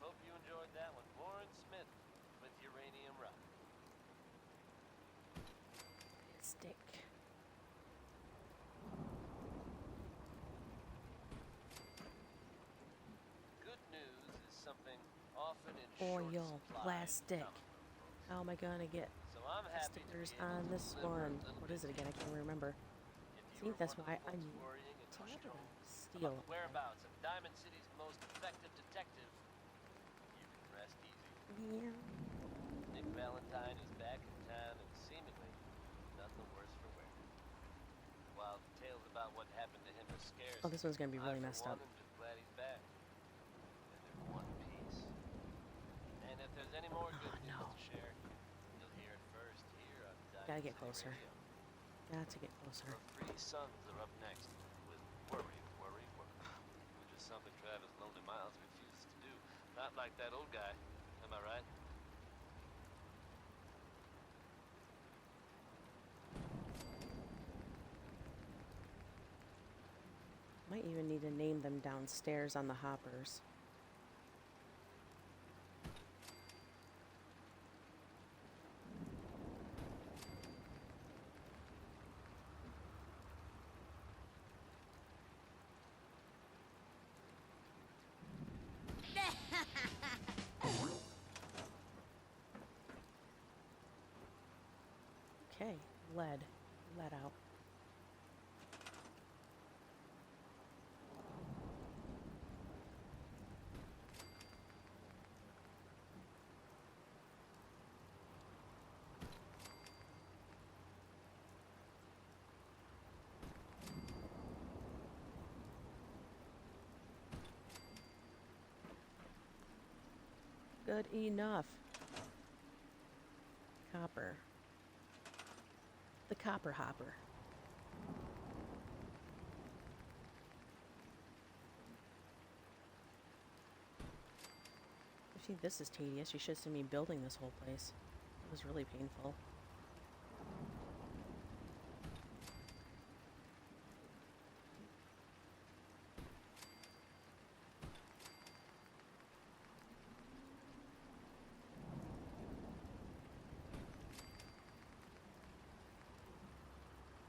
Speaker 4: Hope you enjoyed that one. Warren Smith with Uranium Rock.
Speaker 1: Stick.
Speaker 4: Good news is something often in short
Speaker 1: Oil,
Speaker 4: supply
Speaker 1: plastic.
Speaker 4: common for folks.
Speaker 1: How am I gonna get
Speaker 4: So I'm happy to
Speaker 1: stickers
Speaker 4: be able
Speaker 1: on
Speaker 4: to
Speaker 1: this
Speaker 4: deliver a
Speaker 1: one?
Speaker 4: little
Speaker 1: What is it
Speaker 4: bit
Speaker 1: again? I can't remember.
Speaker 4: If
Speaker 1: See,
Speaker 4: you are
Speaker 1: that's
Speaker 4: one
Speaker 1: why
Speaker 4: of the
Speaker 1: I'm
Speaker 4: folks worrying and
Speaker 1: Telepro.
Speaker 4: frustrated
Speaker 1: Steel.
Speaker 4: about the whereabouts of Diamond City's most effective detective, you can rest easy.
Speaker 1: Yeah.
Speaker 4: Nick Valentine is back in town and seemingly none the worse for wear. While tales about what happened to him are scarce,
Speaker 1: Oh, this one's gonna be really
Speaker 4: I, for
Speaker 1: messed
Speaker 4: one,
Speaker 1: up.
Speaker 4: am just glad he's back. And in one piece. And if there's any more good news
Speaker 1: no.
Speaker 4: to share, you'll hear it first here on Diamond
Speaker 1: Gotta get
Speaker 4: City
Speaker 1: closer.
Speaker 4: Radio.
Speaker 1: Got to get closer.
Speaker 4: Your three sons are up next with Worry, Worry, Worry, which is something Travis Lonely Miles refuses to do. Not like that old guy, am I right?
Speaker 1: Might even need to name them downstairs on the hoppers. Okay, lead. Lead out. Good enough. Copper. The copper hopper. See, this is tedious. You should have seen me building this whole place. It was really painful.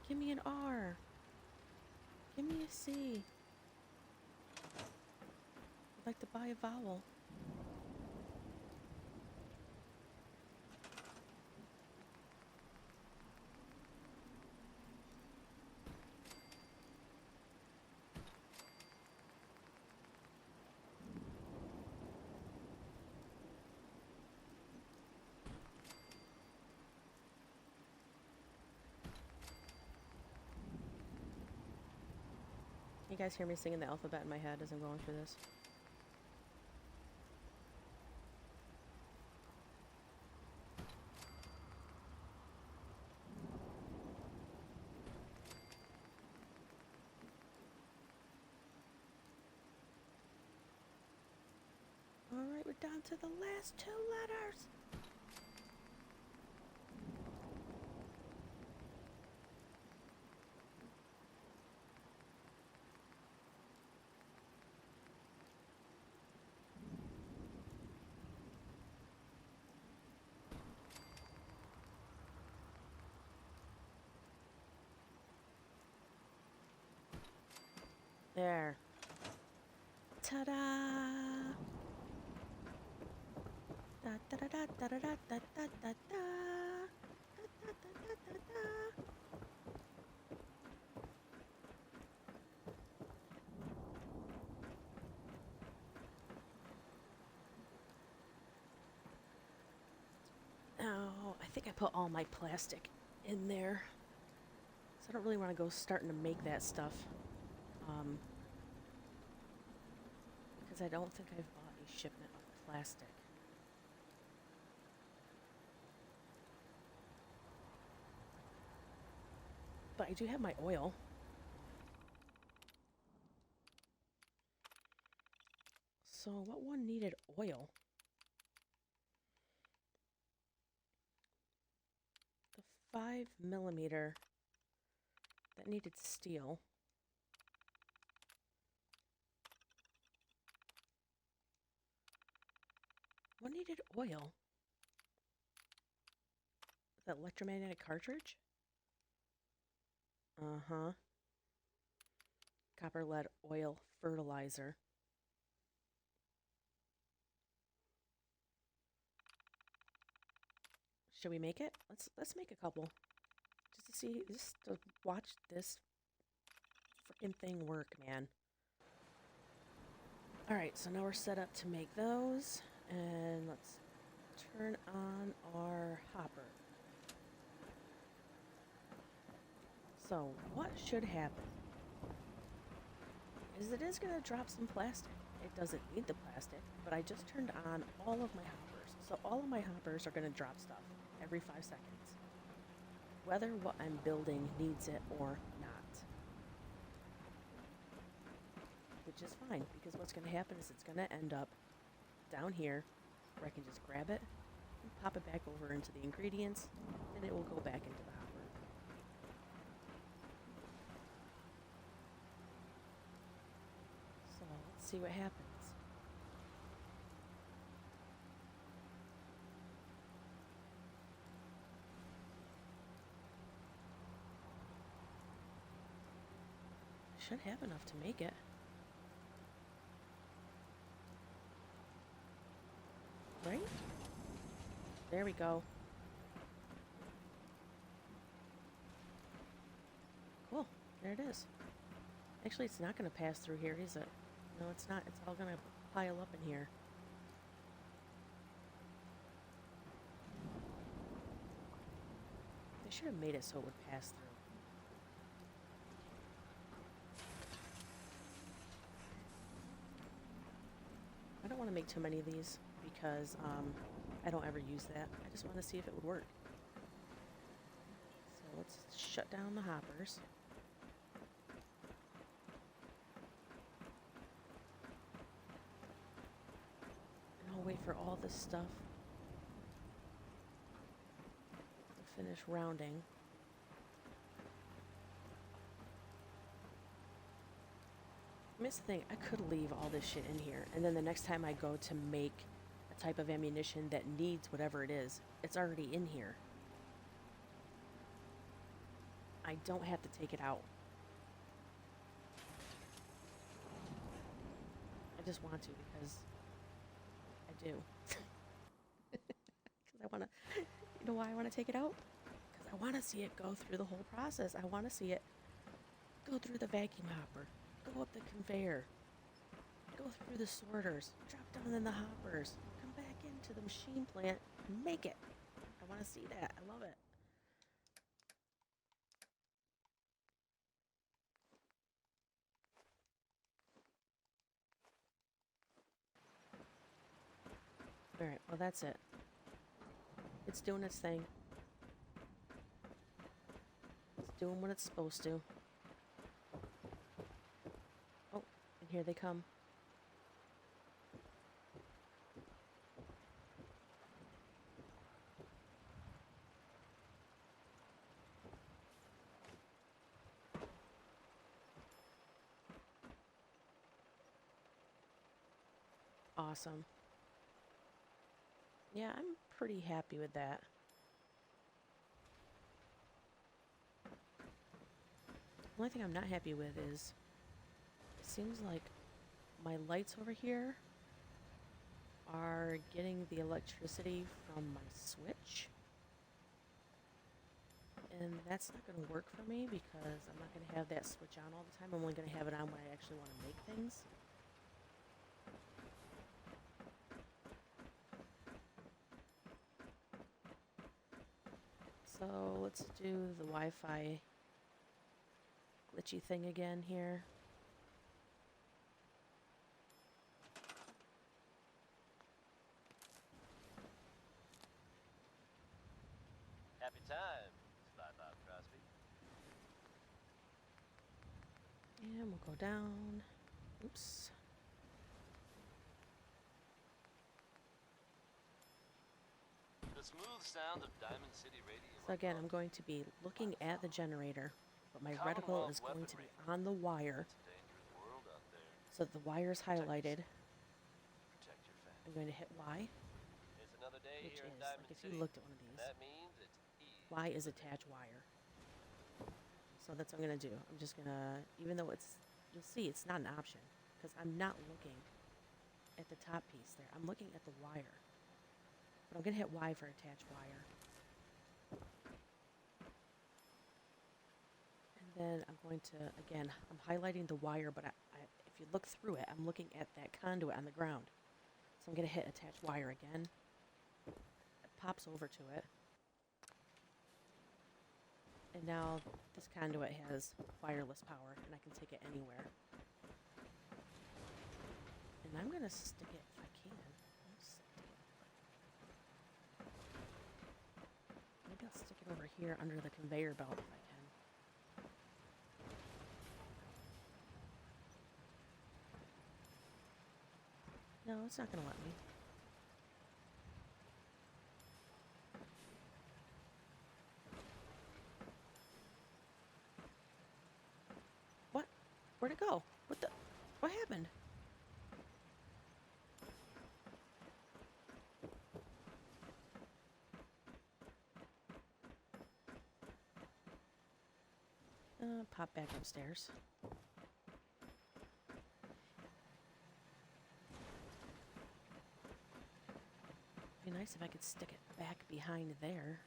Speaker 1: Give me an R. Give me a C. I'd like to buy a vowel. You guys hear me singing the alphabet in my head as I'm going through this? Alright, we're down to the last 2 letters. There. Ta-da! Da da da da da da da da da da da da da da da. Oh, I think I put all my plastic in there. So I don't really want to go starting to make that stuff. Because I don't think I've bought a shipment of plastic. But I do have my oil. So what one needed oil? The 5mm that needed steel. What needed oil? That electromagnetic cartridge? Uh-huh. Copper, lead, oil, fertilizer. Should we make it? Let's make a couple. Just to watch this freaking thing work, man. Alright, so now we're set up to make those. And let's turn on our hopper. So, what should happen is it is going to drop some plastic. It doesn't need the plastic, but I just turned on all of my hoppers. So all of my hoppers are going to drop stuff every 5 seconds, whether what I'm building needs it or not. Which is fine, because what's going to happen is it's going to end up down here, where I can just grab it and pop it back over into the ingredients, and it will go back into the hopper. So let's see what happens. Should have enough to make it. Right? There we go. There it is. Actually, it's not going to pass through here, is it? No, it's not. It's all going to pile up in here. They should have made it so it would pass through. I don't want to make too many of these because I don't ever use that. I just want to see if it would work. So let's shut down the hoppers. And I'll wait for all this stuff to finish rounding. I mean, that's the thing, I could leave all this shit in here, and then the next time I go to make a type of ammunition that needs whatever it is, it's already in here. I don't have to take it out. I just want to because I do. Because I want to, you know why I want to take it out? Because I want to see it go through the whole process. I want to see it go through the vacuum hopper. Go up the conveyor, go through the sorters, drop down in the hoppers, come back into the machine plant, and make it. I want to see that. I love it. Alright, well that's it. It's doing its thing. It's doing what it's supposed to. Here they come. Awesome. Yeah, I'm pretty happy with that. The only thing I'm not happy with is it seems like my lights over here are getting the electricity from my switch. And that's not going to work for me because I'm not going to have that switch on all the time. I'm only going to have it on when I actually want to make things. So let's do the Wi-Fi glitchy thing again here.
Speaker 4: Happy times, Bob Crosby.
Speaker 1: And we'll go down. Oops.
Speaker 4: The smooth sound of Diamond City Radio.
Speaker 1: So again, I'm going to be looking at the generator, but my reticle is going to be on the wire.
Speaker 4: It's a dangerous world out there.
Speaker 1: So the wire is highlighted.
Speaker 4: Protect your family.
Speaker 1: I'm going to hit Y,
Speaker 4: It's another day
Speaker 1: which
Speaker 4: here
Speaker 1: is,
Speaker 4: in Diamond
Speaker 1: like if
Speaker 4: City.
Speaker 1: you looked at one of these,
Speaker 4: That means it's
Speaker 1: Y is attach wire. So that's what I'm going to do. I'm just going to, even though it's, you'll see it's not an option, because I'm not looking at the top piece there. I'm looking at the wire. But I'm going to hit Y for attach wire. And then I'm going to, again, I'm highlighting the wire, but if you look through it, I'm looking at that conduit on the ground. So I'm going to hit attach wire again. It pops over to it. And now this conduit has wireless power, and I can take it anywhere. And I'm going to stick it if I can. Maybe I'll stick it over here under the conveyor belt if I can. No, it's not going to let me. What? Where'd it go? What happened? Pop back upstairs. Be nice if I could stick it back behind there.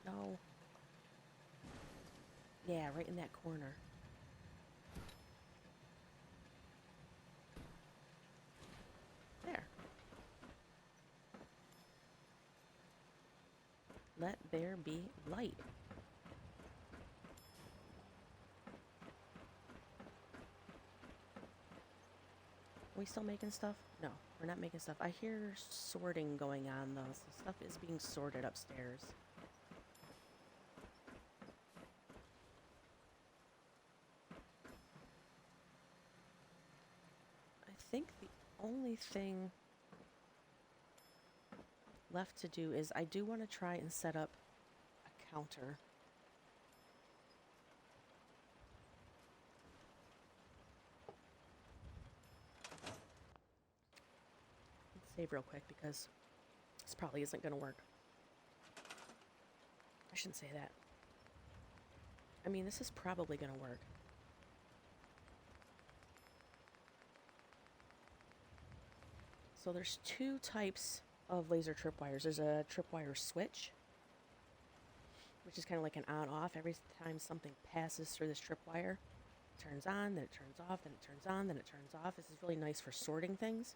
Speaker 1: No. Yeah, right in that corner. There. Let there be light. Are we still making stuff? No, we're not making stuff. I hear sorting going on though, so stuff is being sorted upstairs. I think the only thing left to do is I do want to try and set up a counter. Let's save real quick because this probably isn't going to work. I shouldn't say that. I mean, this is probably going to work. So there's two types of laser tripwires. There's a tripwire switch, which is kind of like an on-off. Every time something passes through this tripwire, it turns on, then it turns off, then it turns on, then it turns off. This is really nice for sorting things.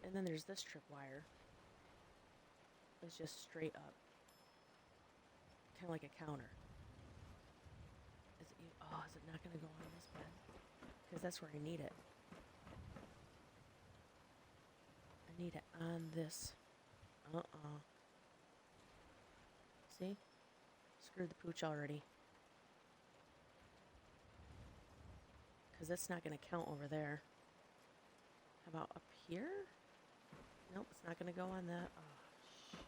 Speaker 1: And then there's this tripwire. It's just straight up. Kind of like a counter. Is it not going to go on this bed? Because that's where I need it. I need it on this. See? Screwed the pooch already. Because that's not going to count over there. How about up here? Nope, it's not going to go on that. Oh, jeez.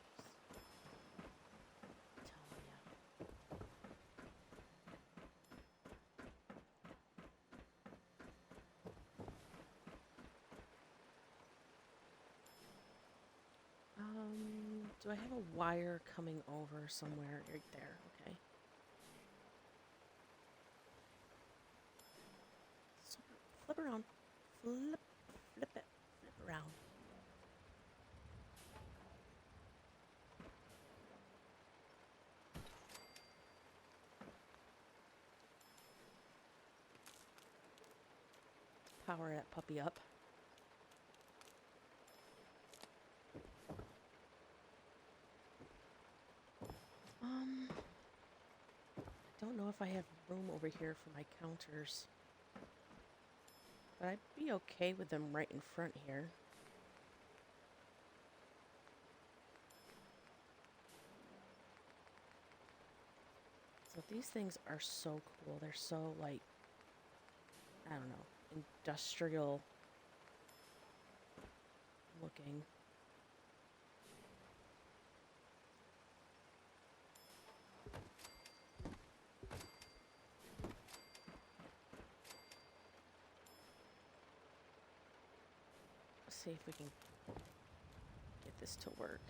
Speaker 1: Telling ya. Do I have a wire coming over somewhere? Right there, okay. So, flip around. Flip it. Flip around. Power that puppy up. I don't know if I have room over here for my counters. But I'd be okay with them right in front here. So these things are so cool. They're so, like, I don't know, industrial looking. Let's see if we can get this to work.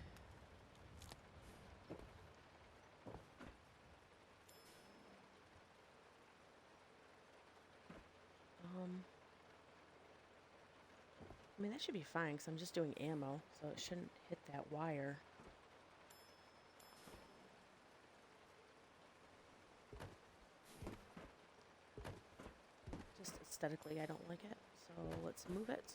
Speaker 1: I mean, that should be fine because I'm just doing ammo, so it shouldn't hit that wire. Just aesthetically, I don't like it, so let's move it.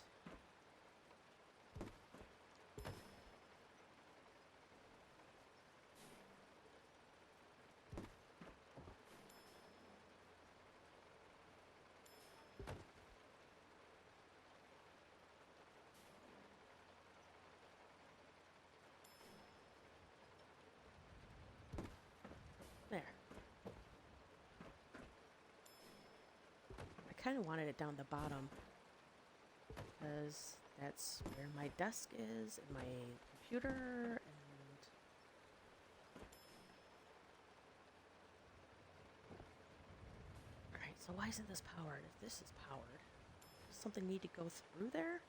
Speaker 1: There. I kind of wanted it down the bottom because that's where my desk is and my computer and alright, so why isn't this powered? If this is powered, does something need to go through there?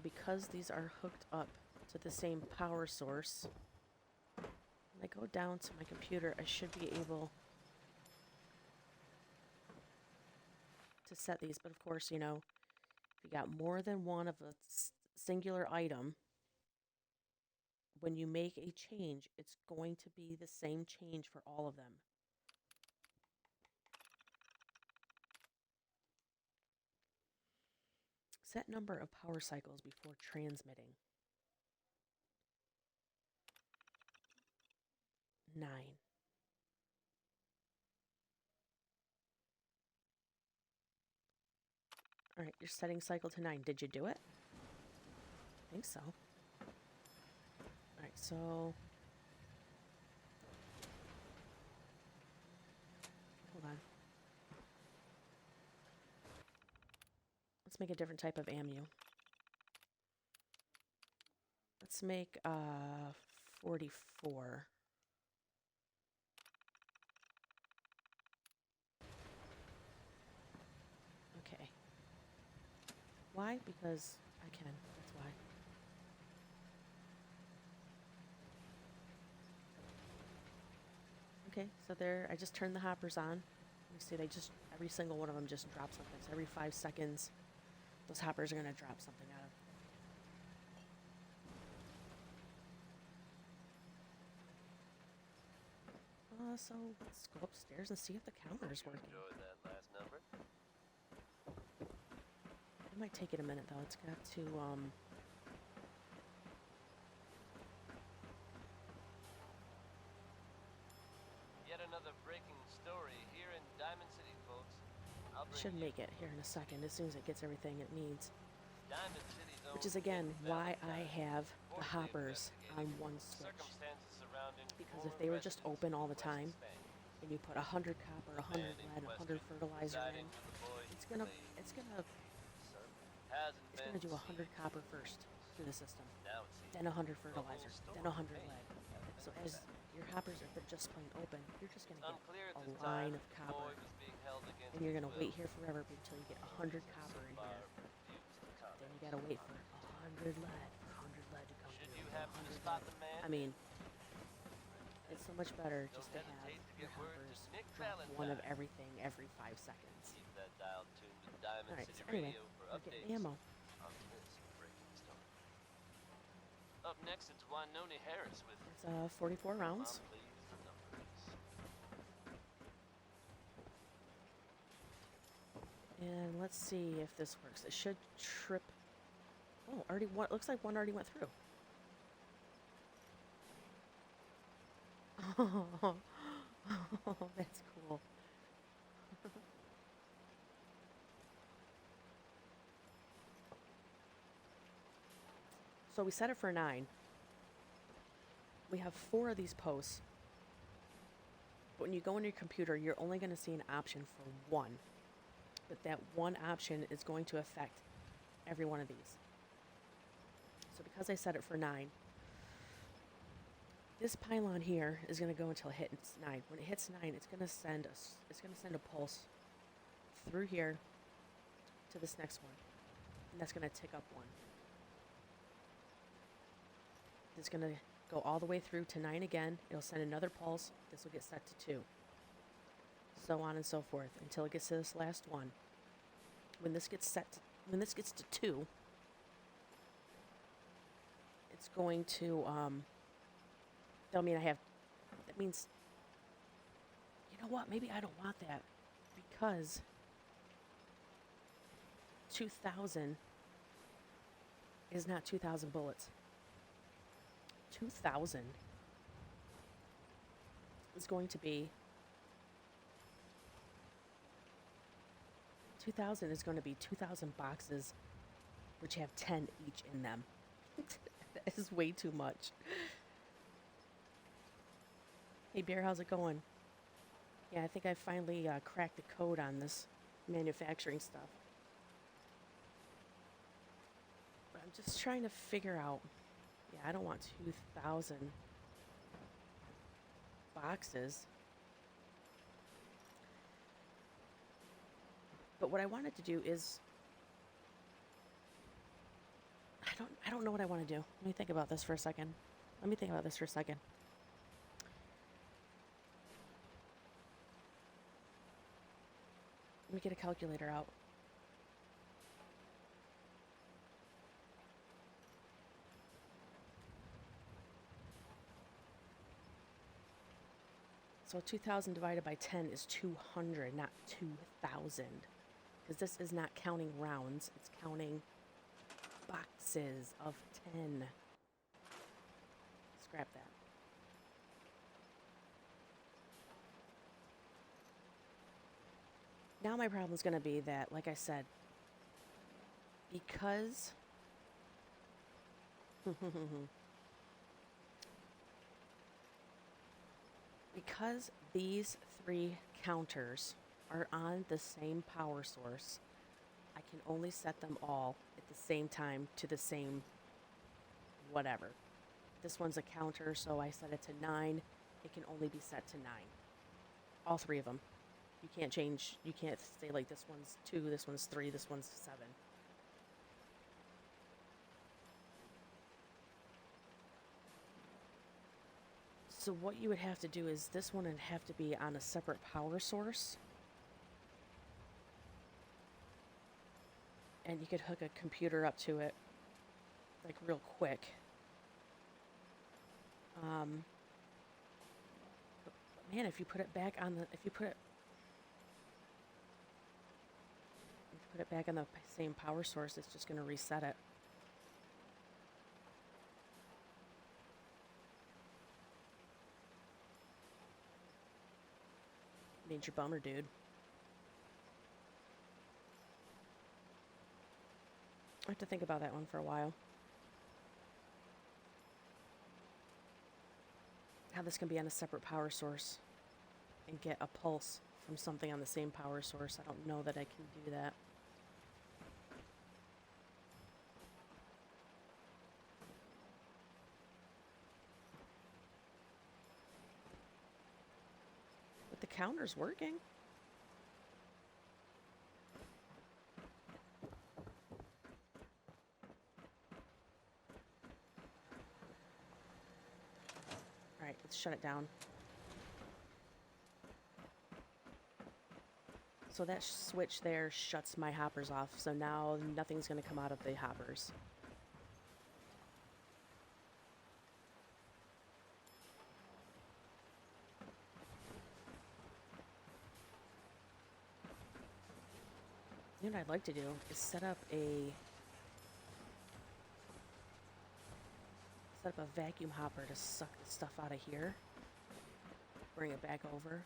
Speaker 1: because these are hooked up to the same power source, when I go down to my computer, I should be able to set these. But of course, you know, if you got more than one of a singular item, when you make a change, it's going to be the same change for all of them. Set number of power cycles before transmitting. 9. All right, you're setting cycle to 9. Did you do it? I think so. All right, so hold on. Let's make a different type of ammu. Let's make 44. Okay. Why? Because I can. That's why. Okay, so there, I just turned the hoppers on. You see, they just, every single one of them just drops something. So every 5 seconds, those hoppers are going to drop something out of. So let's go upstairs and see if the counter is working.
Speaker 4: Enjoyed that last number.
Speaker 1: It might take it a minute though. It's got to
Speaker 4: Yet another breaking story here in Diamond City, folks. I'll bring
Speaker 1: should
Speaker 4: you
Speaker 1: make it here in a second as soon as it gets everything it needs.
Speaker 4: Diamond City's own
Speaker 1: Which is again
Speaker 4: Big
Speaker 1: why I
Speaker 4: Valentine.
Speaker 1: have the
Speaker 4: Fortunately,
Speaker 1: hoppers on
Speaker 4: investigating
Speaker 1: one switch.
Speaker 4: circumstances surrounding
Speaker 1: Because if
Speaker 4: former
Speaker 1: they were just
Speaker 4: residents
Speaker 1: open all the
Speaker 4: of West
Speaker 1: time,
Speaker 4: Spain.
Speaker 1: and you put 100 copper, 100
Speaker 4: Man in
Speaker 1: lead, 100
Speaker 4: question,
Speaker 1: fertilizer
Speaker 4: residing
Speaker 1: in,
Speaker 4: with the boy
Speaker 1: it's
Speaker 4: he
Speaker 1: gonna
Speaker 4: played.
Speaker 1: it's gonna
Speaker 4: Son hasn't
Speaker 1: it's
Speaker 4: been
Speaker 1: gonna do 100
Speaker 4: seen
Speaker 1: copper
Speaker 4: in
Speaker 1: first
Speaker 4: years.
Speaker 1: through the system,
Speaker 4: Now it seems
Speaker 1: then 100
Speaker 4: the whole
Speaker 1: fertilizer, then
Speaker 4: story
Speaker 1: 100
Speaker 4: may
Speaker 1: lead.
Speaker 4: have been
Speaker 1: So
Speaker 4: a
Speaker 1: as
Speaker 4: fact.
Speaker 1: your hoppers, if they're just plain open, you're just gonna get
Speaker 4: Unclear at
Speaker 1: a
Speaker 4: this
Speaker 1: line
Speaker 4: time
Speaker 1: of
Speaker 4: if the
Speaker 1: copper,
Speaker 4: boy was being held against
Speaker 1: and you're
Speaker 4: his
Speaker 1: gonna
Speaker 4: will.
Speaker 1: wait here forever until you get 100 copper in here. Then you gotta wait for 100 lead to come
Speaker 4: Should
Speaker 1: through.
Speaker 4: you
Speaker 1: and
Speaker 4: happen to
Speaker 1: 100
Speaker 4: spot
Speaker 1: lead.
Speaker 4: the man,
Speaker 1: I mean, it's so much better
Speaker 4: don't
Speaker 1: just to have
Speaker 4: hesitate to
Speaker 1: your
Speaker 4: get word to
Speaker 1: hoppers
Speaker 4: Nick
Speaker 1: drop one of
Speaker 4: Valentine.
Speaker 1: everything every 5 seconds.
Speaker 4: Keep that dial tuned to Diamond
Speaker 1: Alright,
Speaker 4: City
Speaker 1: so anyway,
Speaker 4: Radio for
Speaker 1: we're
Speaker 4: updates
Speaker 1: getting ammo.
Speaker 4: on this breaking story. Up next, it's Winoni Harris with
Speaker 1: It's 44 rounds.
Speaker 4: Mom, Please, the numbers.
Speaker 1: And let's see if this works. It should trip. Oh, already one. Looks like one already went through. Oh, that's cool. So we set it for 9. We have 4 of these posts. But when you go on your computer, you're only going to see an option for 1. But that one option is going to affect every one of these. So because I set it for 9, this pylon here is going to go until it hits 9. When it hits 9, it's going to send a pulse through here to this next one, and that's going to tick up 1. It's going to go all the way through to 9 again. It'll send another pulse. This will get set to 2. So on and so forth until it gets to this last one. When this gets to 2, it's going to that means, you know what, maybe I don't want that, because 2,000 is not 2,000 bullets. 2,000 is going to be 2,000 boxes, which have 10 each in them. That is way too much. Hey Bear, how's it going? Yeah, I think I finally cracked the code on this manufacturing stuff. But I'm just trying to figure out, yeah, I don't want 2,000 boxes. But what I wanted to do is, I I don't know what I want to do. Let me think about this for a second. Let me think about this for a second. Let me get a calculator out. So 2,000 divided by 10 is 200, not 2,000. Because this is not counting rounds, it's counting boxes of 10. Scrap that. Now my problem is going to be that, like I said, because because these 3 counters are on the same power source, I can only set them all at the same time to the same whatever. This one's a counter, so I set it to 9. It can only be set to 9. All 3 of them. You can't change, you can't say like this one's 2, this one's 3, this one's 7. So what you would have to do is this one would have to be on a separate power source. And you could hook a computer up to it, like real quick. But man, if you put it back on the, if you put it back on the same power source, it's just going to reset it. Major bummer, dude. I have to think about that one for a while. How this can be on a separate power source and get a pulse from something on the same power source. I don't know that I can do that. But the counter's working. Alright, let's shut it down. So that switch there shuts my hoppers off, so now nothing's going to come out of the hoppers. You know what I'd like to do is set up a vacuum hopper to suck the stuff out of here. Bring it back over.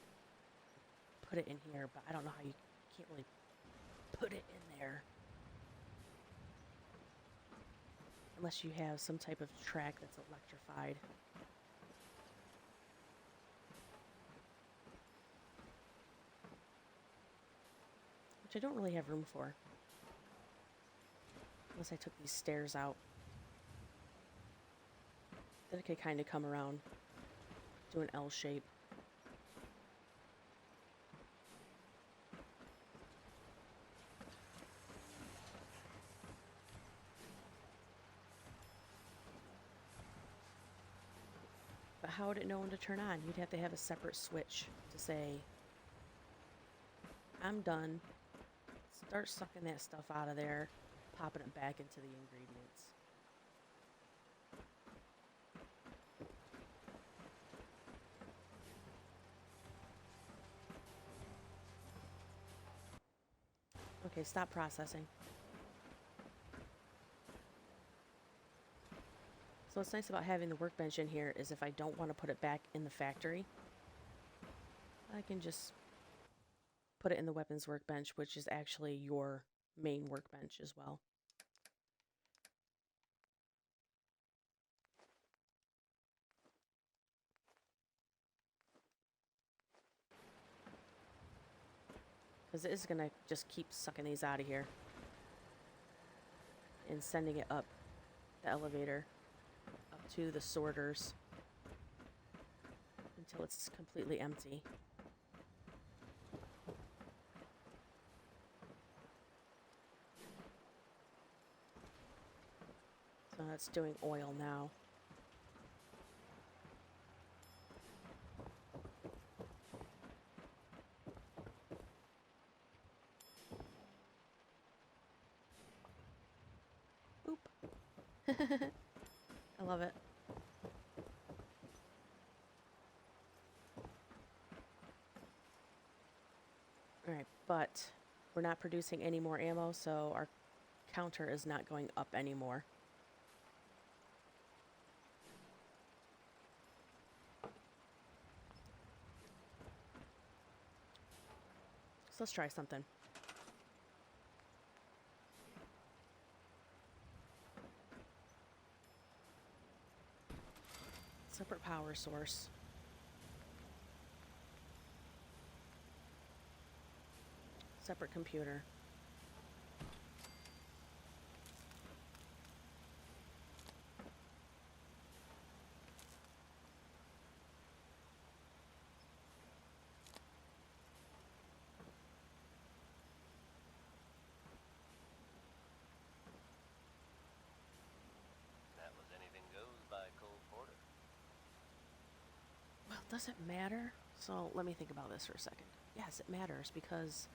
Speaker 1: Put it in here, but I don't know how you can't really put it in there. Unless you have some type of track that's electrified. Which I don't really have room for. Unless I took these stairs out. Then it could kind of come around. Do an L shape. But how would it know when to turn on? You'd have to have a separate switch to say, I'm done. Start sucking that stuff out of there, popping it back into the ingredients. Okay, stop processing. So what's nice about having the workbench in here is if I don't want to put it back in the factory, I can just put it in the weapons workbench, which is actually your main workbench as well. Because it is going to just keep sucking these out of here and sending it up the elevator, up to the sorters until it's completely empty. It's doing oil now. Oop. I love it. Alright, but we're not producing any more ammo, so our counter is not going up anymore. So let's try something. Separate power source. Separate computer.
Speaker 4: That was anything goes by Cole Porter.
Speaker 1: Well, does it matter? So let me think about this for a second. Yes, it matters because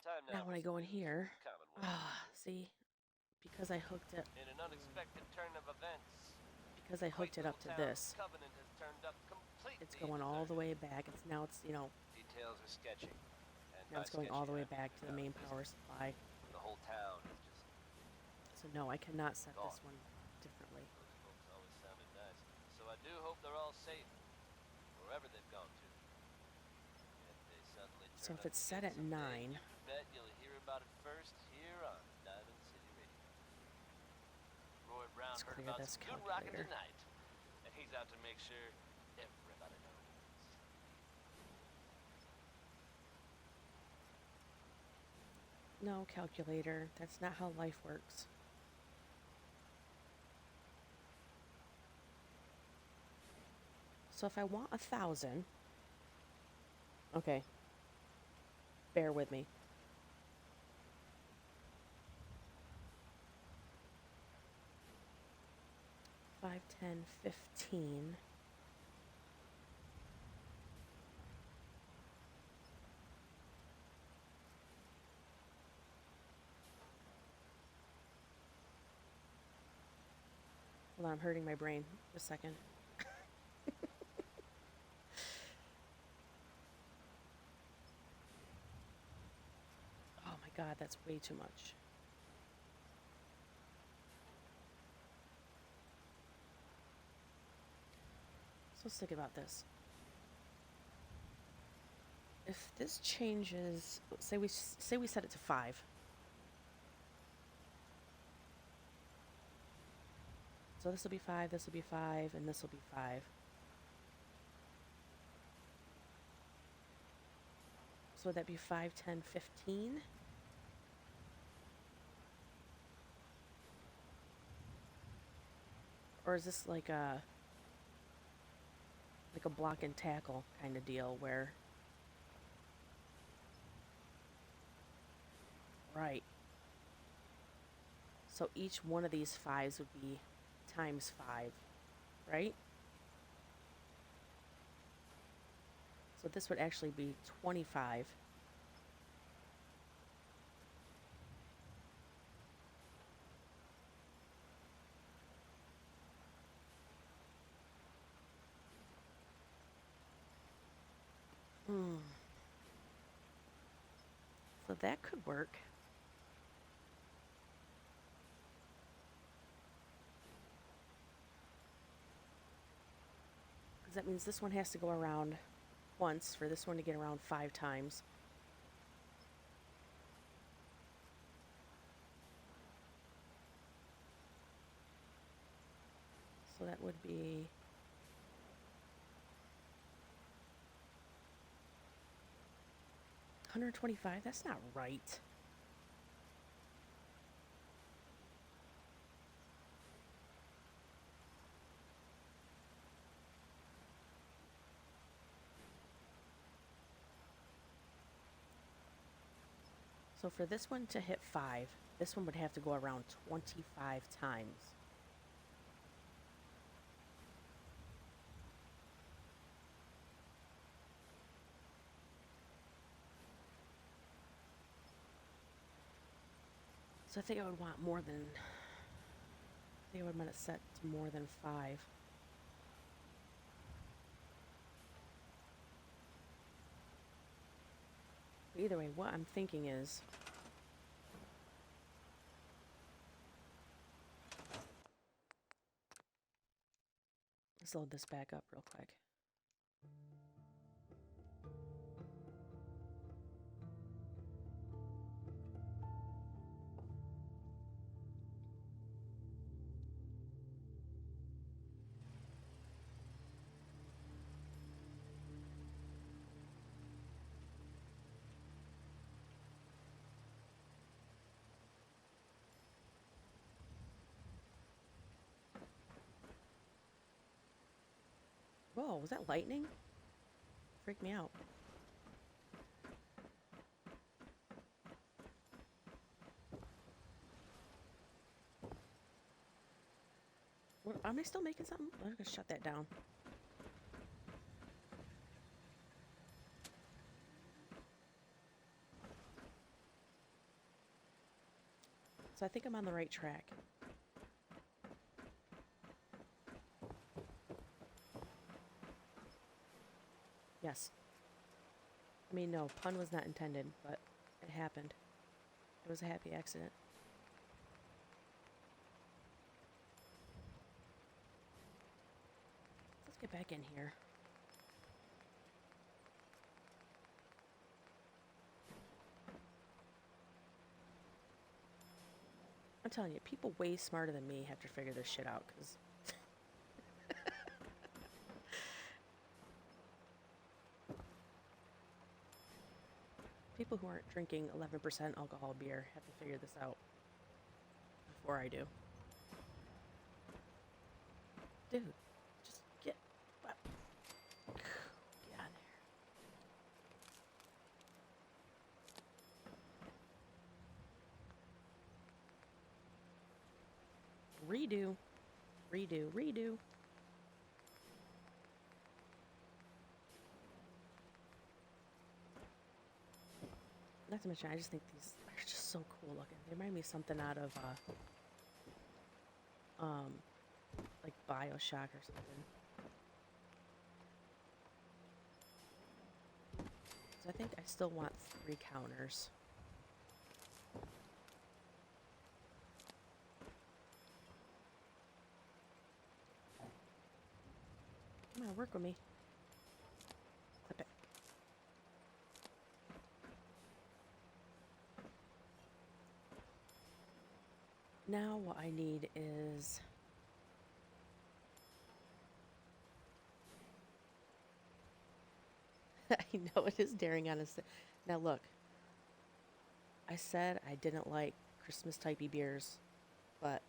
Speaker 4: Time
Speaker 1: now when I go in here,
Speaker 4: Commonwealth.
Speaker 1: see, because I hooked it,
Speaker 4: In an unexpected turn of events,
Speaker 1: because I hooked it up to this,
Speaker 4: Covenant has turned up completely.
Speaker 1: it's going all the way back. It's now it's, you know,
Speaker 4: Details are sketchy. And
Speaker 1: now
Speaker 4: by
Speaker 1: it's going all the way
Speaker 4: sketchy, I
Speaker 1: back
Speaker 4: mean
Speaker 1: to the main power supply.
Speaker 4: The whole town is just.
Speaker 1: So no, I cannot set
Speaker 4: Gone.
Speaker 1: this one differently.
Speaker 4: Those folks always sounded nice. So I do hope they're all safe, wherever they've gone to. If they suddenly
Speaker 1: So
Speaker 4: turn
Speaker 1: if
Speaker 4: up
Speaker 1: it's set
Speaker 4: again
Speaker 1: at
Speaker 4: someday,
Speaker 1: 9,
Speaker 4: you bet you'll hear about it first here on Diamond City Radio. Roy Brown
Speaker 1: Let's
Speaker 4: heard
Speaker 1: clear
Speaker 4: about
Speaker 1: this
Speaker 4: some good rockin'
Speaker 1: calculator.
Speaker 4: tonight, and he's out to make sure everybody knows.
Speaker 1: no calculator. That's not how life works. So if I want 1,000, okay, bear with me. 5, 10, 15. Hold on, I'm hurting my brain. Just a second. Oh my god, that's way too much. So let's think about this. If this changes, say we set it to 5. So this will be 5, this will be 5, and this will be 5. So would that be 5, 10, 15? Or is this like a block and tackle kind of deal where, right. So each one of these 5s would be times 5, right? So this would actually be 25. So that could work. Because that means this one has to go around once for this one to get around 5 times. So that would be 125. That's not right. So for this one to hit 5, this one would have to go around 25 times. So I think I would want more than, I think I would want it set to more than 5. But either way, what I'm thinking is, let's load this back up real quick. Whoa, was that lightning? Freaked me out. What, am I still making something? I'm gonna shut that down. So I think I'm on the right track. Yes. I mean, no, pun was not intended, but it happened. It was a happy accident. Let's get back in here. I'm telling you, people way smarter than me have to figure this shit out, because people who aren't drinking 11% alcohol beer have to figure this out before I do. Dude, just get on there. Redo, redo, redo. Not to mention, I just think these are just so cool looking. They remind me of something out of, like BioShock or something. So I think I still want 3 counters. Come on, work with me. Clip it. Now what I need is I know it is daring on us. Now look, I said I didn't like Christmas typey beers, but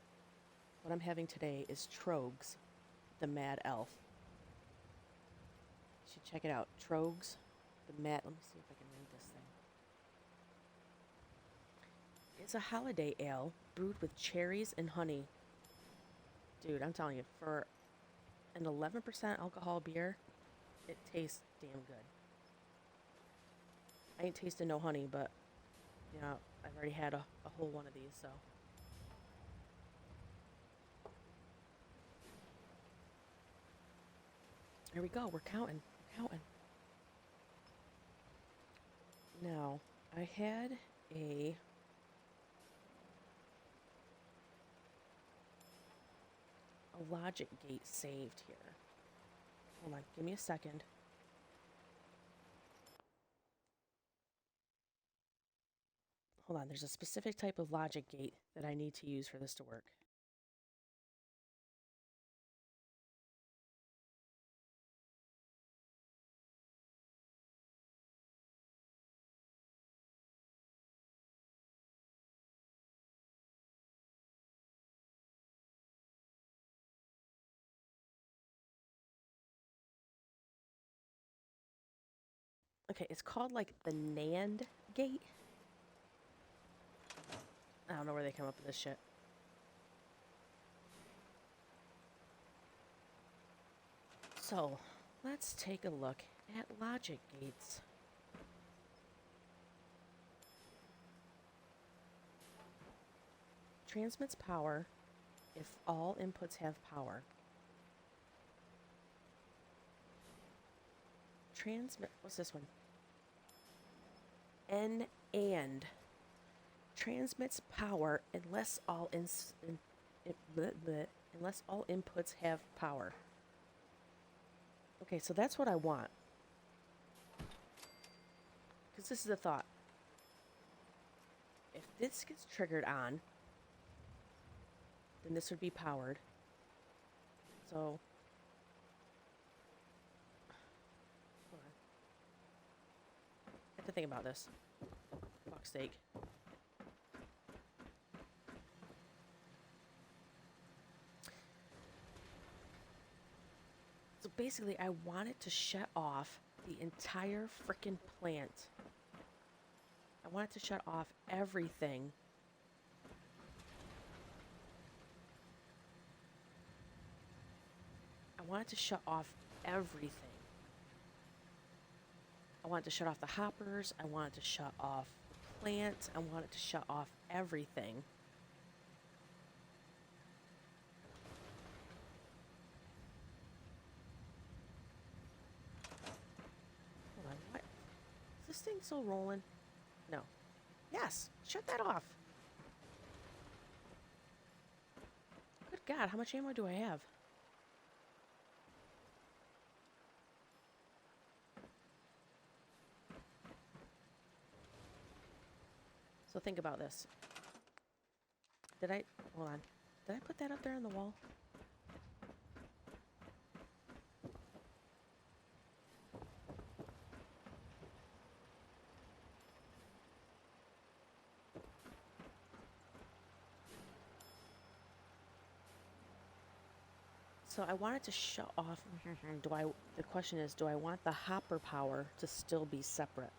Speaker 1: what I'm having today is Trogs, the Mad Elf. You should check it out. Trogs, the Mad. Let me see if I can read this thing. It's a holiday ale brewed with cherries and honey. Dude, I'm telling you, for an 11% alcohol beer, it tastes damn good. I ain't tasted no honey, but, you know, I've already had a whole one of these, so. Here we go. We're counting. We're counting. Now, I had a logic gate saved here. Hold on. Give me a second. Hold on. There's a specific type of logic gate that I need to use for this to work. Okay, it's called like the NAND gate. I don't know where they come up with this shit. So, let's take a look at logic gates. Transmits power if all inputs have power. What's this one? And transmits power unless all unless all inputs have power. Okay, so that's what I want. Because this is a thought. If this gets triggered on, then this would be powered. So, hold on. I have to think about this. Fuck's sake. So basically, I want it to shut off the entire frickin' plant. I want it to shut off everything. I want it to shut off everything. I want it to shut off the hoppers. I want it to shut off the plant. I want it to shut off everything. Hold on, what? Is this thing still rolling? No. Yes, shut that off. Good God, how much ammo do I have? So think about this. Hold on. Did I put that up there on the wall? So I want it to shut off. The question is, do I want the hopper power to still be separate?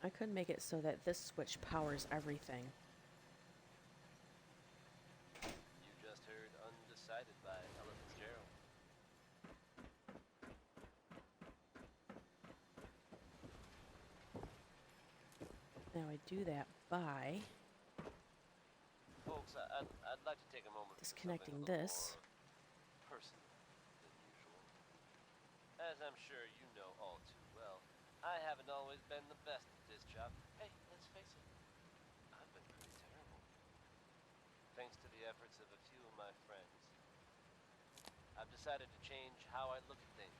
Speaker 1: I could make it so that this switch powers everything.
Speaker 4: You just heard Undecided by Ella Fitzgerald.
Speaker 1: Now I do that by
Speaker 4: Folks, I'd like to take a moment
Speaker 1: disconnecting
Speaker 4: for something a
Speaker 1: this.
Speaker 4: little more personal than usual. As I'm sure you know all too well, I haven't always been the best at this job. Hey, let's face it, I've been pretty terrible. Thanks to the efforts of a few of my friends, I've decided to change how I look at things,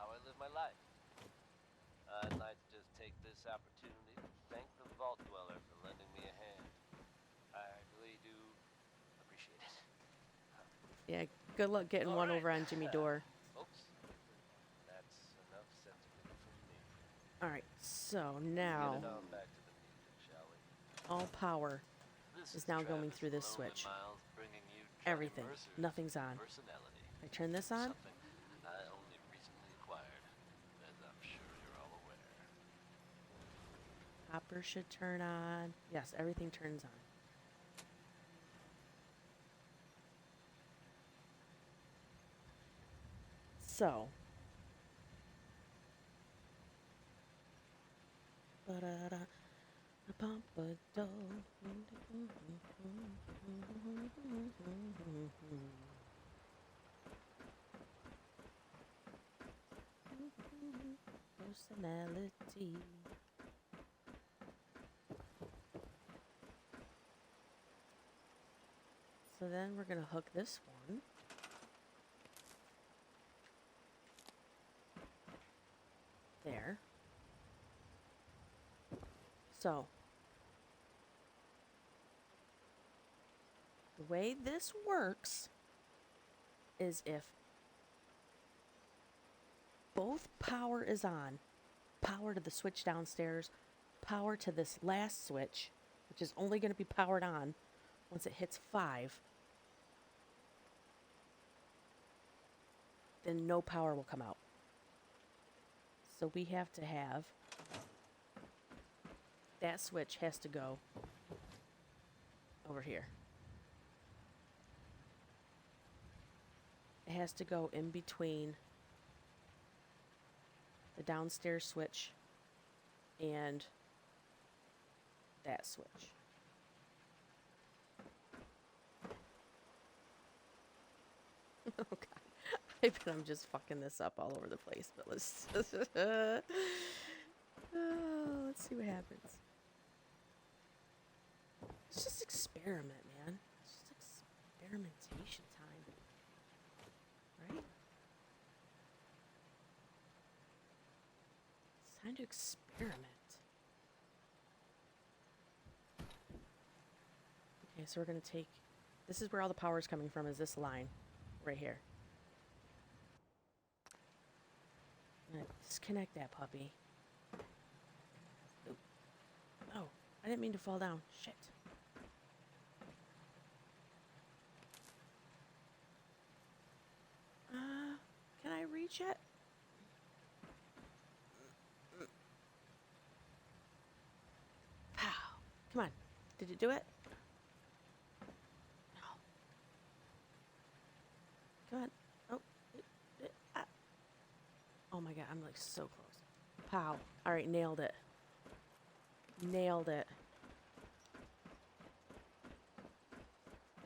Speaker 4: how I live my life. I'd like to just take this opportunity to thank the Vault Dweller for lending me a hand. I really do appreciate it.
Speaker 1: Yeah, good luck getting
Speaker 4: All
Speaker 1: one
Speaker 4: right.
Speaker 1: over on Jimmy Dore.
Speaker 4: Folks, that's enough sentiment from me.
Speaker 1: Alright, so
Speaker 4: Get
Speaker 1: now
Speaker 4: it on back to the music, shall we?
Speaker 1: all power
Speaker 4: This
Speaker 1: is now going
Speaker 4: Travis
Speaker 1: through this
Speaker 4: Lonely
Speaker 1: switch.
Speaker 4: Miles bringing you Johnny
Speaker 1: Everything.
Speaker 4: Mercer's
Speaker 1: Nothing's on.
Speaker 4: Personality.
Speaker 1: I turn this on.
Speaker 4: Something I only recently acquired, as I'm sure you're all aware.
Speaker 1: Hopper should turn on. Yes, everything turns on. So. Personality. So then we're going to hook this one. There. So, the way this works is if both power is on, power to the switch downstairs, power to this last switch, which is only going to be powered on once it hits 5, then no power will come out. So we have to have, that switch has to go over here. It has to go in between the downstairs switch and that switch. Oh god. I bet I'm just fucking this up all over the place, but let's let's see what happens. It's just experiment, man. It's just experimentation time. Right? It's time to experiment. Okay, so we're going to take... This is where all the power is coming from, is this line right here. I'm going to disconnect that puppy. Oop. Oh, I didn't mean to fall down. Shit. Can I reach it? Pow. Come on. Did it do it? No. Come on. Oh. Oh my god, I'm like so close. Pow. Alright, nailed it. Nailed it.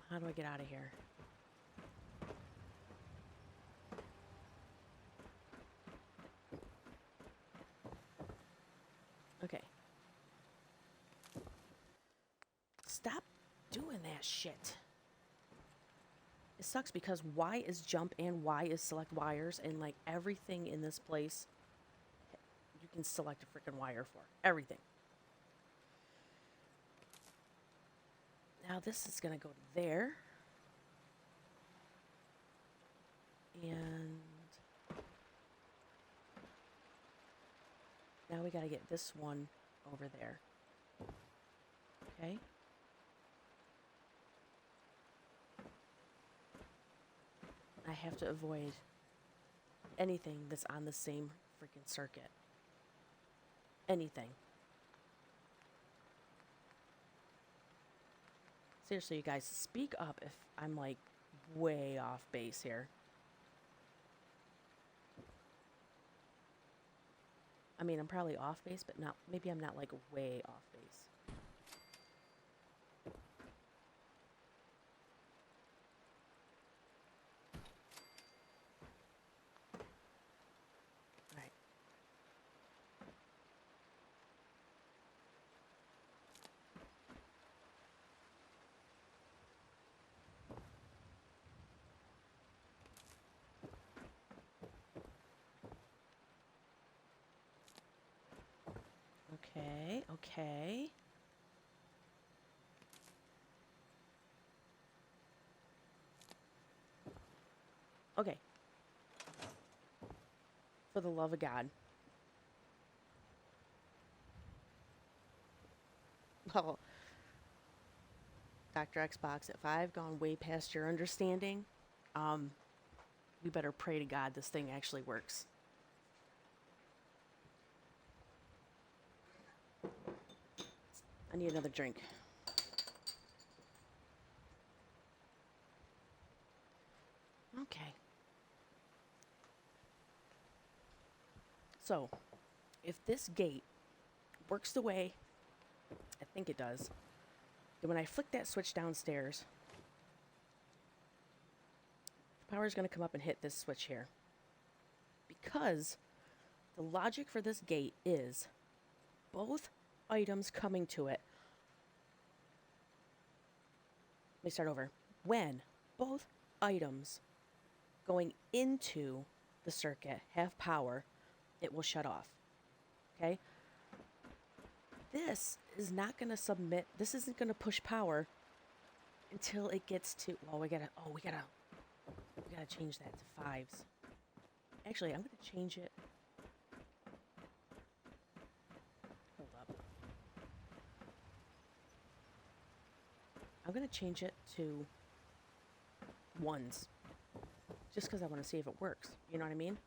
Speaker 1: How do I get out of here? Okay. Stop doing that shit. It sucks because Y is jump and Y is select wires, and like everything in this place you can select a freaking wire for. Everything. Now this is gonna go to there. And now we gotta get this one over there. Okay. I have to avoid anything that's on the same freaking circuit. Anything. Seriously, you guys, speak up if I'm like way off base here. I mean, I'm probably off base, but not, maybe I'm not like way off base. Alright. Okay, okay. Okay. For the love of God. Oh. Dr. Xbox, if I've gone way past your understanding, we better pray to God this thing actually works. I need another drink. Okay. So, if this gate works the way I think it does, then when I flick that switch downstairs, the power is going to come up and hit this switch here. Because the logic for this gate is both items coming to it. Let me start over. When both items going into the circuit have power, it will shut off. Okay? This is not going to submit. This isn't going to push power until it gets to, well, we gotta change that to 5s. Actually, I'm going to change it. Hold up. I'm going to change it to ones. Just because I want to see if it works. You know what I mean?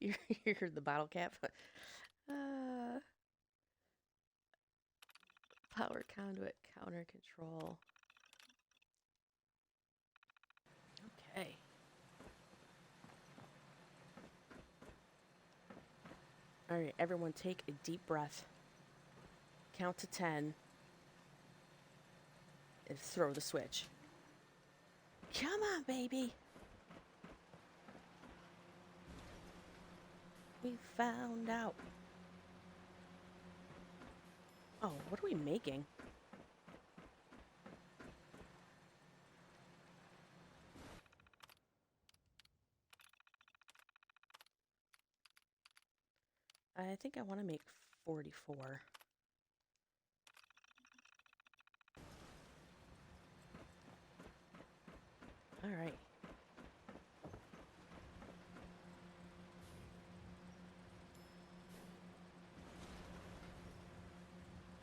Speaker 1: you heard the bottle cap? Power conduit counter control. Okay. All right, everyone take a deep breath. Count to 10. And throw the switch. Come on, baby. We found out. Oh, what are we making? I think I want to make 44. All right.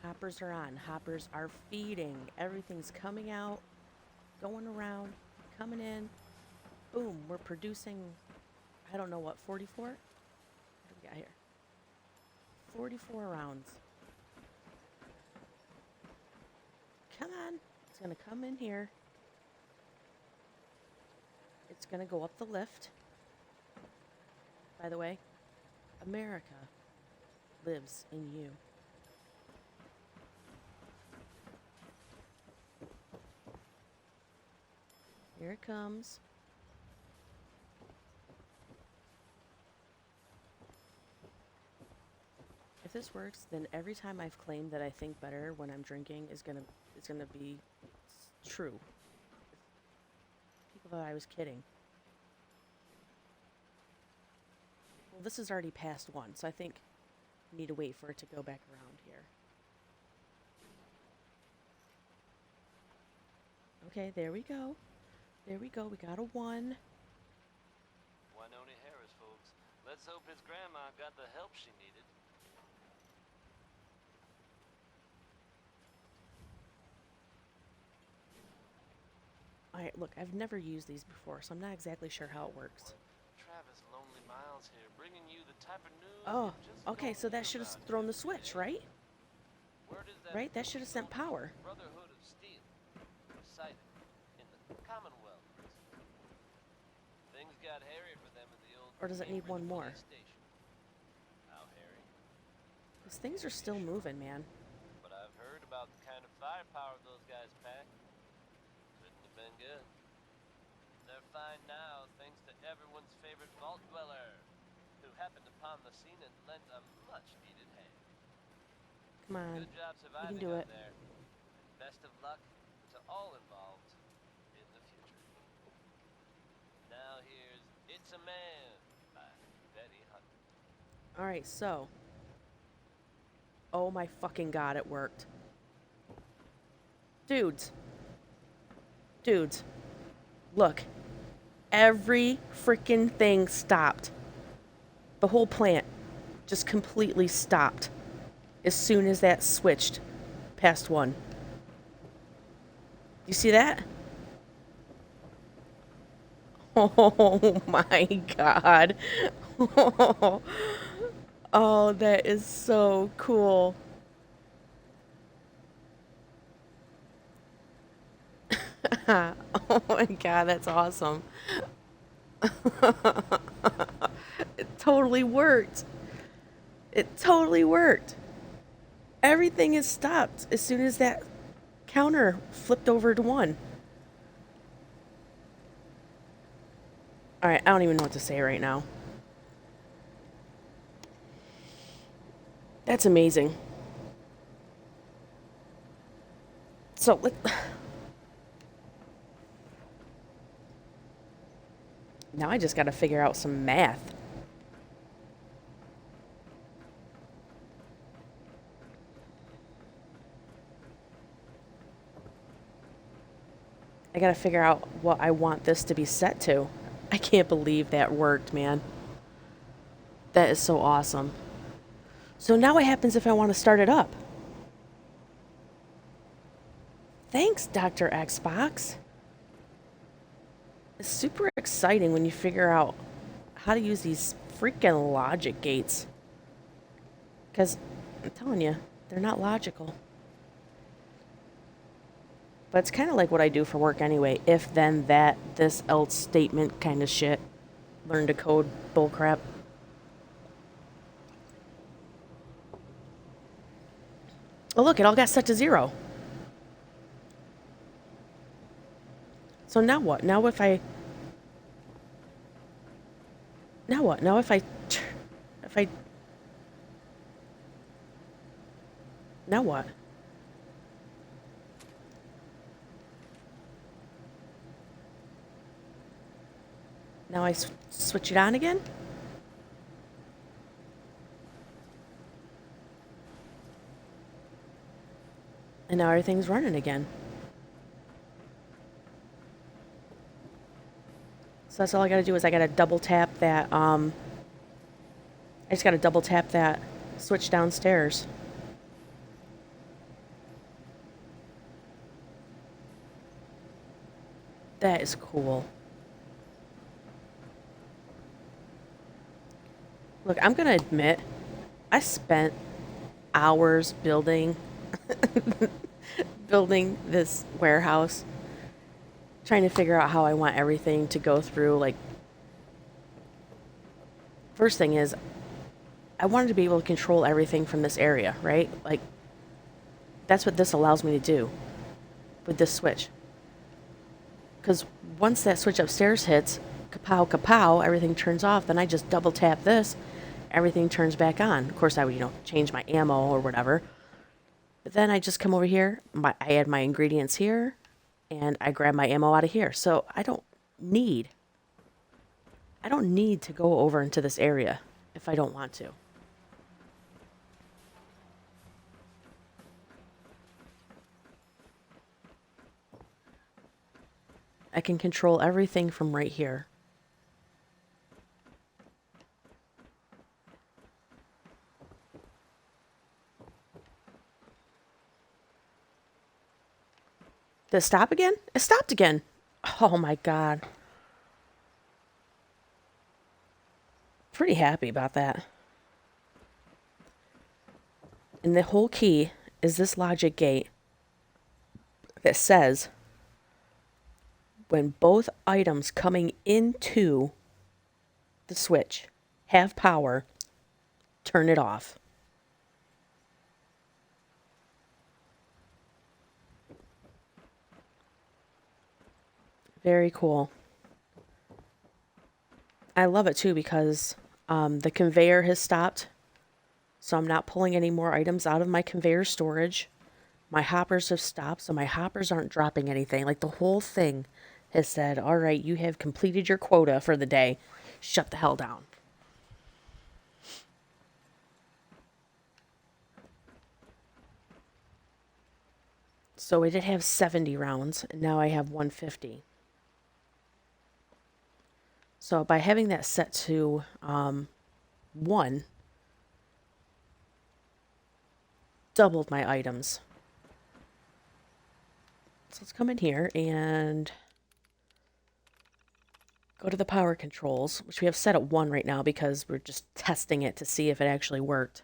Speaker 1: Hoppers are on. Hoppers are feeding. Everything's coming out, going around, coming in. Boom, we're producing, I don't know what, 44? What do we got here? 44 rounds. Come on. It's going to come in here. It's going to go up the lift. By the way, America lives in you. Here it comes. If this works, then every time I've claimed that I think better when I'm drinking is gonna be true. People thought I was kidding. Well, this is already past 1, so I think I need to wait for it to go back around here. Okay, there we go. There we go. We got a 1.
Speaker 4: Winona Harris, folks. Let's hope his grandma got the help she needed.
Speaker 1: Alright, look, I've never used these before, so I'm not exactly sure how it works.
Speaker 4: Travis Lonely Miles here, bringing you the type of news.
Speaker 1: Oh,
Speaker 4: you just
Speaker 1: okay,
Speaker 4: don't
Speaker 1: so that
Speaker 4: hear
Speaker 1: should have
Speaker 4: about
Speaker 1: thrown
Speaker 4: here
Speaker 1: the switch,
Speaker 4: today.
Speaker 1: right?
Speaker 4: Word is that
Speaker 1: Right? That should have sent power.
Speaker 4: Brotherhood of Steel was sighted in the Commonwealth prison. Things got hairy for them in the old
Speaker 1: Or does it need
Speaker 4: Cambridge
Speaker 1: one more?
Speaker 4: police station. How hairy?
Speaker 1: Because things are still moving, man.
Speaker 4: But I've heard about the kind of firepower those guys pack. Couldn't have been good. They're fine now, thanks to everyone's favorite vault dweller, who happened upon the scene and lent a much-needed hand.
Speaker 1: Come on.
Speaker 4: Good job surviving
Speaker 1: do
Speaker 4: out
Speaker 1: it.
Speaker 4: there. Best of luck to all involved in the future. Now here's It's a Man by Betty Hunter.
Speaker 1: Alright, so. Oh my fucking god, it worked. Dudes. Dudes. Look. Every freaking thing stopped. The whole plant just completely stopped as soon as that switched past 1. You see that? Oh my god. Oh, that is so cool. Oh my god, that's awesome. It totally worked. It totally worked. Everything is stopped as soon as that counter flipped over to 1. Alright, I don't even know what to say right now. That's amazing. So, now I just gotta figure out some math. I gotta figure out what I want this to be set to. I can't believe that worked, man. That is so awesome. So now what happens if I want to start it up? Thanks, Dr. Xbox. It's super exciting when you figure out how to use these freaking logic gates. Because I'm telling you, they're not logical. But it's kind of like what I do for work anyway. If, then, that, this, else statement kind of shit. Learn to code bullcrap. Oh, look, it all got set to 0. So now what? Now if I... Now what? Now if I... Now what? Now I switch it on again? And now everything's running again. So that's all I gotta do is I gotta double tap that, I just gotta double tap that switch downstairs. That is cool. Look, I'm gonna admit, I spent hours building building this warehouse, trying to figure out how I want everything to go through. Like, first thing is, I wanted to be able to control everything from this area, right? Like, that's what this allows me to do with this switch. Because once that switch upstairs hits, kapow, kapow, everything turns off. Then I just double tap this, everything turns back on. Of course, I would, change my ammo or whatever. But then I just come over here, I add my ingredients here, and I grab my ammo out of here. So I don't need to go over into this area if I don't want to. I can control everything from right here. Did it stop again? It stopped again. Oh my God. Pretty happy about that. And the whole key is this logic gate that says when both items coming into the switch have power, turn it off. Very cool. I love it too because the conveyor has stopped. So I'm not pulling any more items out of my conveyor storage. My hoppers have stopped, so my hoppers aren't dropping anything. Like, the whole thing has said, all right, you have completed your quota for the day. Shut the hell down. So I did have 70 rounds, and now I have 150. So by having that set to 1, doubled my items. So let's come in here and go to the power controls, which we have set at 1 right now because we're just testing it to see if it actually worked.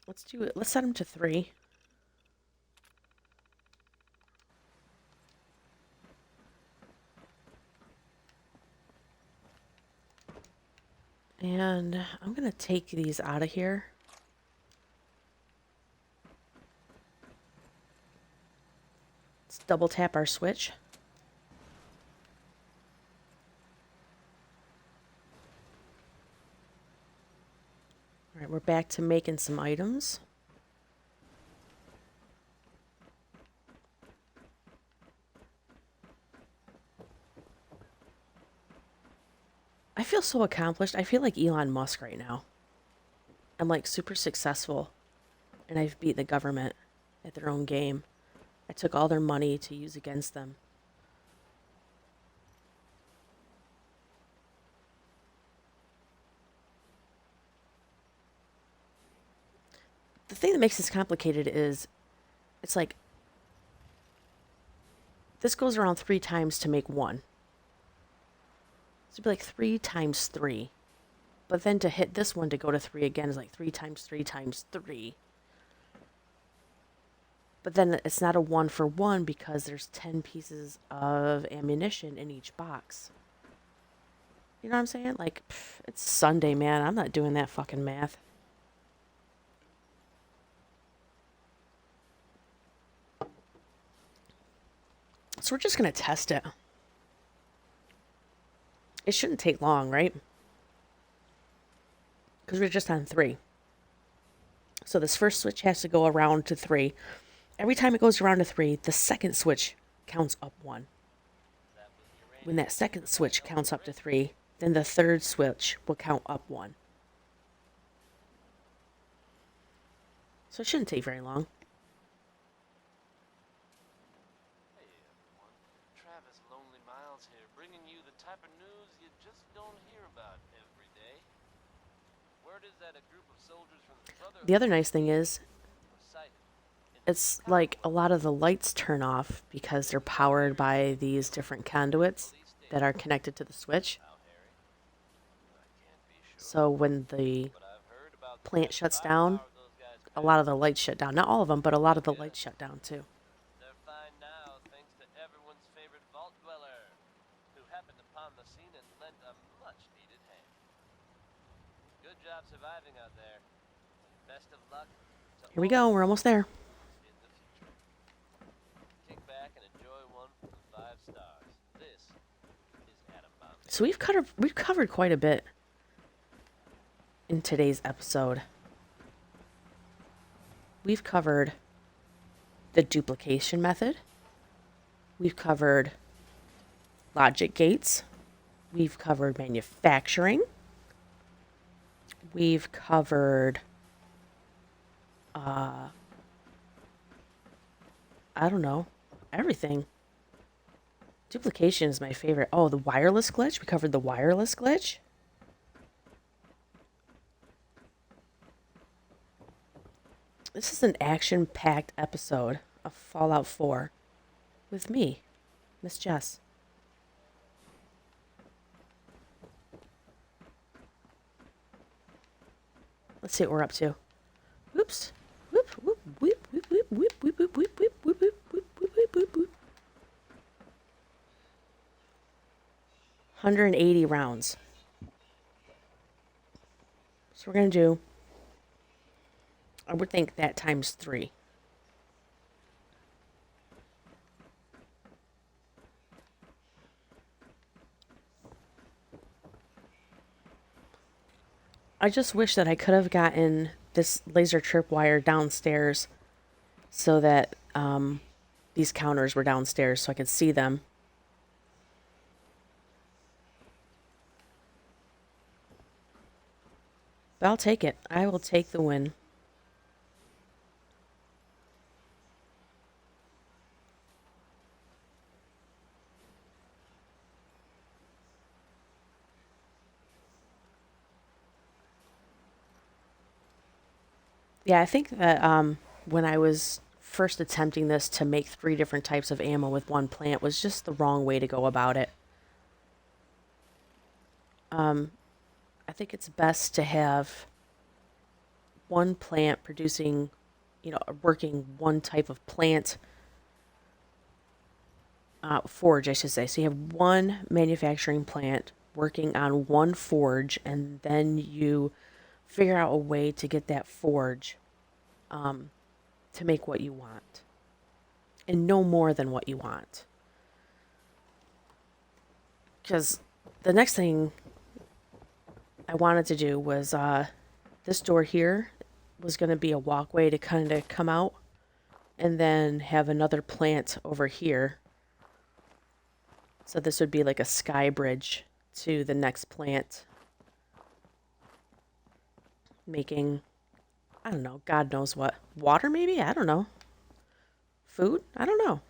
Speaker 1: Let's do it. Let's set them to 3. And I'm going to take these out of here. Let's double tap our switch. All right, we're back to making some items. I feel so accomplished. I feel like Elon Musk right now. I'm like super successful and I've beat the government. at their own game. I took all their money to use against them. The thing that makes this complicated is it's like this goes around 3 times to make 1. So it'd be like 3 times 3. But then to hit this one to go to 3 again is like 3 times 3 times 3. But then it's not a 1 for 1 because there's 10 pieces of ammunition in each box. You know what I'm saying? Like, it's Sunday, man. I'm not doing that fucking math. So we're just going to test it. It shouldn't take long, right? Because we're just on 3. So this first switch has to go around to 3. Every time it goes around to 3, the second switch counts up 1. When that second switch counts up to 3, then the third switch will count up 1. So it shouldn't take very long.
Speaker 4: Hey everyone, Travis Lonely Miles here, bringing you the type of news you just don't hear about every day. Word is that a group of soldiers from the Brotherhood
Speaker 1: The other nice thing is,
Speaker 4: were sighted in
Speaker 1: it's like a lot of the lights turn off because they're powered by these different conduits that are connected to the switch.
Speaker 4: How, Harry? I can't be sure,
Speaker 1: So when the
Speaker 4: but I've heard about the
Speaker 1: plant
Speaker 4: good
Speaker 1: shuts
Speaker 4: firepower
Speaker 1: down,
Speaker 4: those guys
Speaker 1: a lot of the lights shut down. Not all of them, but a lot of the lights shut down too.
Speaker 4: They're fine now, thanks to everyone's favorite vault dweller, who happened upon the scene and lent a much-needed hand. Good job surviving out there. Best of luck to
Speaker 1: Here we
Speaker 4: all
Speaker 1: go. We're almost there.
Speaker 4: in the future. Kick back and enjoy one from the 5 stars. This is Atom Bomb.
Speaker 1: So we've covered quite a bit in today's episode. We've covered the duplication method. We've covered logic gates. We've covered manufacturing. We've covered I don't know, everything. Duplication is my favorite. Oh, the wireless glitch. We covered the wireless glitch. This is an action-packed episode of Fallout 4 with me, Miss Jess. Let's see what we're up to. Whoops. Whoop, whoop, whoop, whoop, whoop, whoop, whoop, whoop, whoop, whoop, whoop, whoop, whoop, whoop, whoop, whoop. 180 rounds. So we're going to do, I would think that times 3. I just wish that I could have gotten this laser tripwire downstairs so that these counters were downstairs so I could see them. But I'll take it. I will take the win. Yeah, I think that when I was first attempting this to make 3 different types of ammo with one plant was just the wrong way to go about it. I think it's best to have one plant producing, working one type of plant, forge, I should say. So you have one manufacturing plant working on one forge, and then you figure out a way to get that forge to make what you want. And no more than what you want. Because the next thing I wanted to do was this door here was going to be a walkway to kind of come out, and then have another plant over here. So this would be like a sky bridge to the next plant, making, I don't know, God knows what. Water maybe? I don't know. Food? I don't know.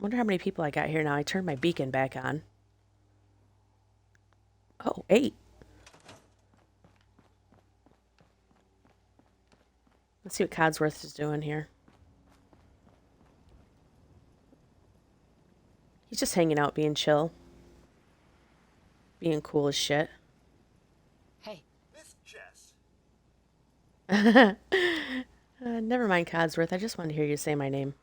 Speaker 1: Wonder how many people I got here now. I turned my beacon back on. Oh, 8. Let's see what Codsworth is doing here. He's just hanging out, being chill. Being cool as shit.
Speaker 2: Hey,
Speaker 3: Miss Jess.
Speaker 1: Never mind, Codsworth. I just wanted to hear you say my name.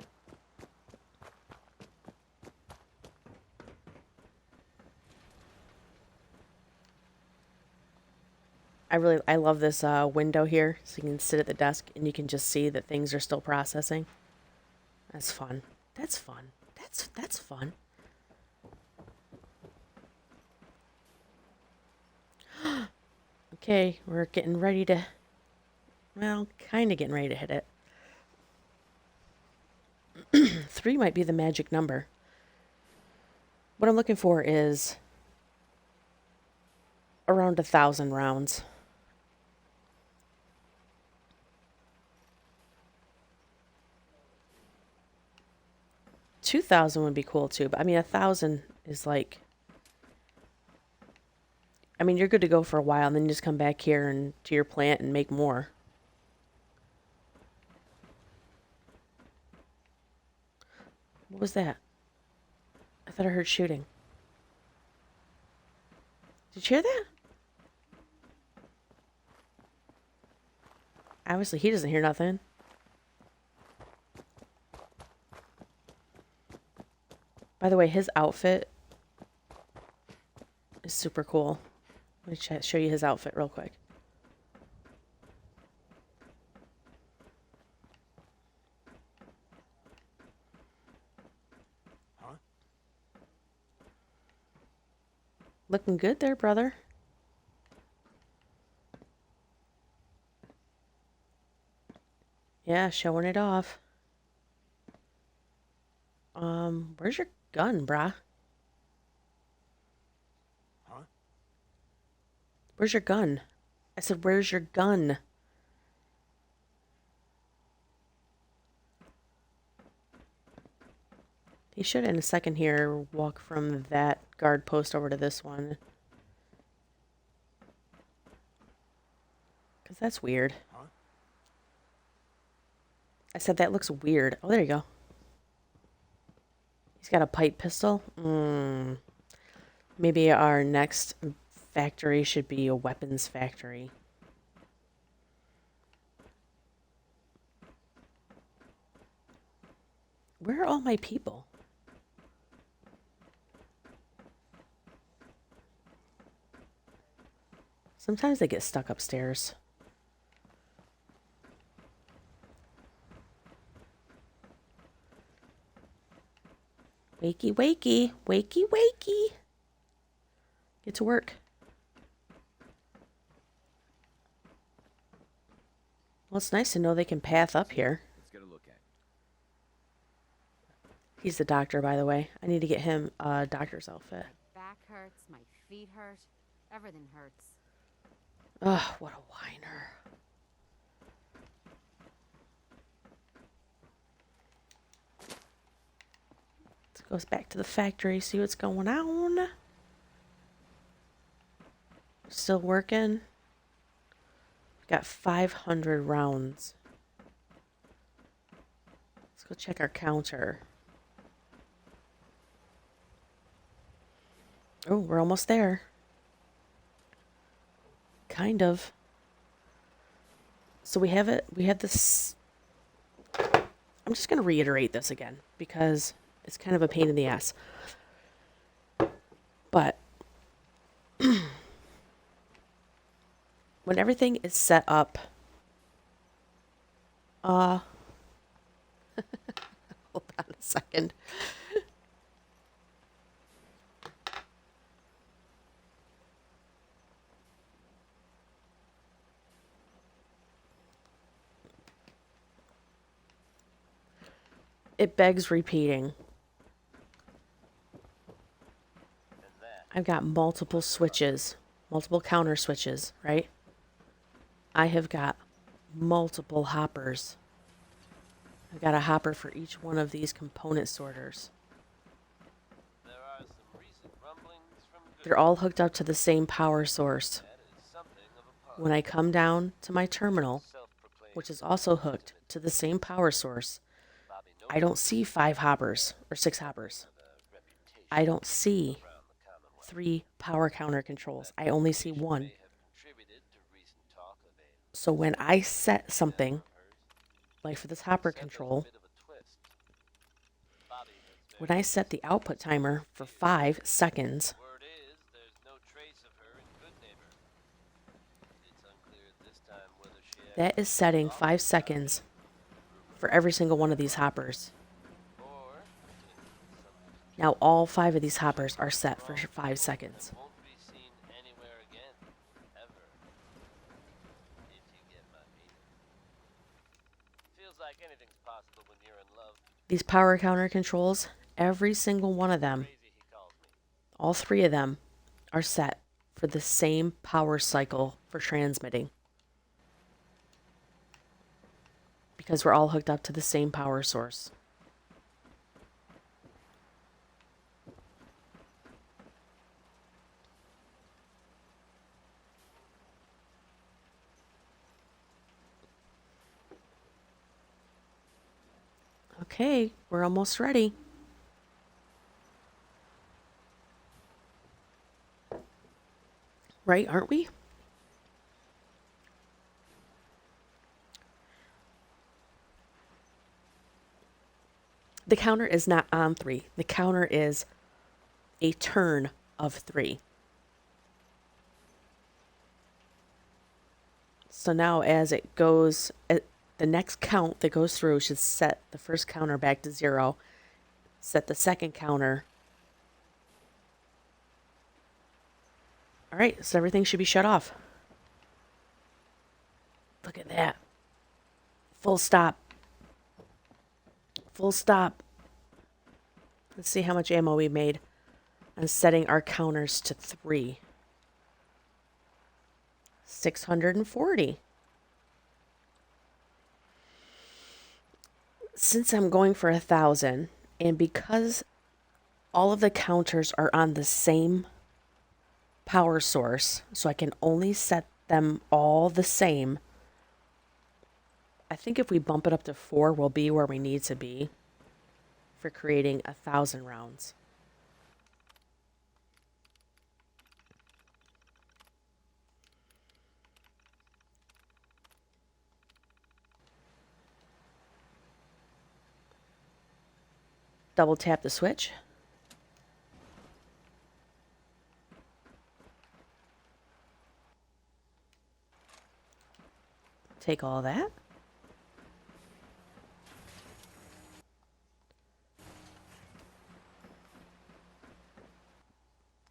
Speaker 1: I love this window here, so you can sit at the desk and you can just see that things are still processing. That's fun. That's fun. That's fun. Okay, we're getting ready to, well, kind of getting ready to hit it. 3 might be the magic number. What I'm looking for is around 1,000 rounds. 2,000 would be cool too, but I mean 1,000 is like, I mean, you're good to go for a while, and then you just come back here and to your plant and make more. What was that? I thought I heard shooting. Did you hear that? Obviously, he doesn't hear nothing. By the way, his outfit is super cool. Let me show you his outfit real quick.
Speaker 3: Huh?
Speaker 1: Looking good there, brother. Yeah, showing it off. Where's your gun, brah?
Speaker 3: Huh?
Speaker 1: Where's your gun? I said, where's your gun? He should, in a second here, walk from that guard post over to this one. Because that's weird.
Speaker 3: Huh?
Speaker 1: I said, that looks weird. Oh, there you go. He's got a pipe pistol. Maybe our next factory should be a weapons factory. Where are all my people? Sometimes they get stuck upstairs. Wakey, wakey, wakey, wakey. Get to work. Well, it's nice to know they can path up here.
Speaker 5: Let's get a look at.
Speaker 1: He's the doctor, by the way. I need to get him a doctor's outfit.
Speaker 7: My back hurts, my feet hurt, everything hurts.
Speaker 1: Ugh, what a whiner. Let's go back to the factory, see what's going on. Still working. Got 500 rounds. Let's go check our counter. Oh, we're almost there. Kind of. So we have it. We have this. I'm just going to reiterate this again because it's kind of a pain in the ass. But when everything is set up, hold on a second. It begs repeating.
Speaker 4: And that
Speaker 1: I've got multiple switches, multiple counter switches, right? I have got multiple hoppers. I've got a hopper for each one of these component sorters.
Speaker 4: There are some recent rumblings from
Speaker 1: They're all hooked up to the same power source.
Speaker 4: That is something of a
Speaker 1: When I come down to my terminal,
Speaker 4: self-proclaimed
Speaker 1: which is also hooked to the same power source,
Speaker 4: Bobby
Speaker 1: I don't see 5 hoppers or 6 hoppers. I don't see 3 power counter controls. I only see 1. So when I set something, like for this hopper control, when I set the output timer for 5 seconds,
Speaker 4: Word is there's no trace of her in Goodneighbor. It's unclear at this time whether she
Speaker 1: that is setting 5 seconds for every single one of these hoppers.
Speaker 4: or
Speaker 1: Now all 5 of these hoppers are set for 5 seconds.
Speaker 4: won't be seen anywhere again, ever. If you get my meaning. Feels like anything's possible when you're in love.
Speaker 1: These power counter controls, every single one of them,
Speaker 4: Crazy, he calls me.
Speaker 1: all 3 of them, are set for the same power cycle for transmitting. Because we're all hooked up to the same power source. Okay, we're almost ready. Right, aren't we? The counter is not on 3. The counter is a turn of 3. So now as it goes, the next count that goes through should set the first counter back to 0. Set the second counter. All right, so everything should be shut off. Look at that. Full stop. Full stop. Let's see how much ammo we made on setting our counters to 3. 640. Since I'm going for 1,000, and because all of the counters are on the same power source, so I can only set them all the same, I think if we bump it up to 4, we'll be where we need to be for creating 1,000 rounds. Double tap the switch. Take all that.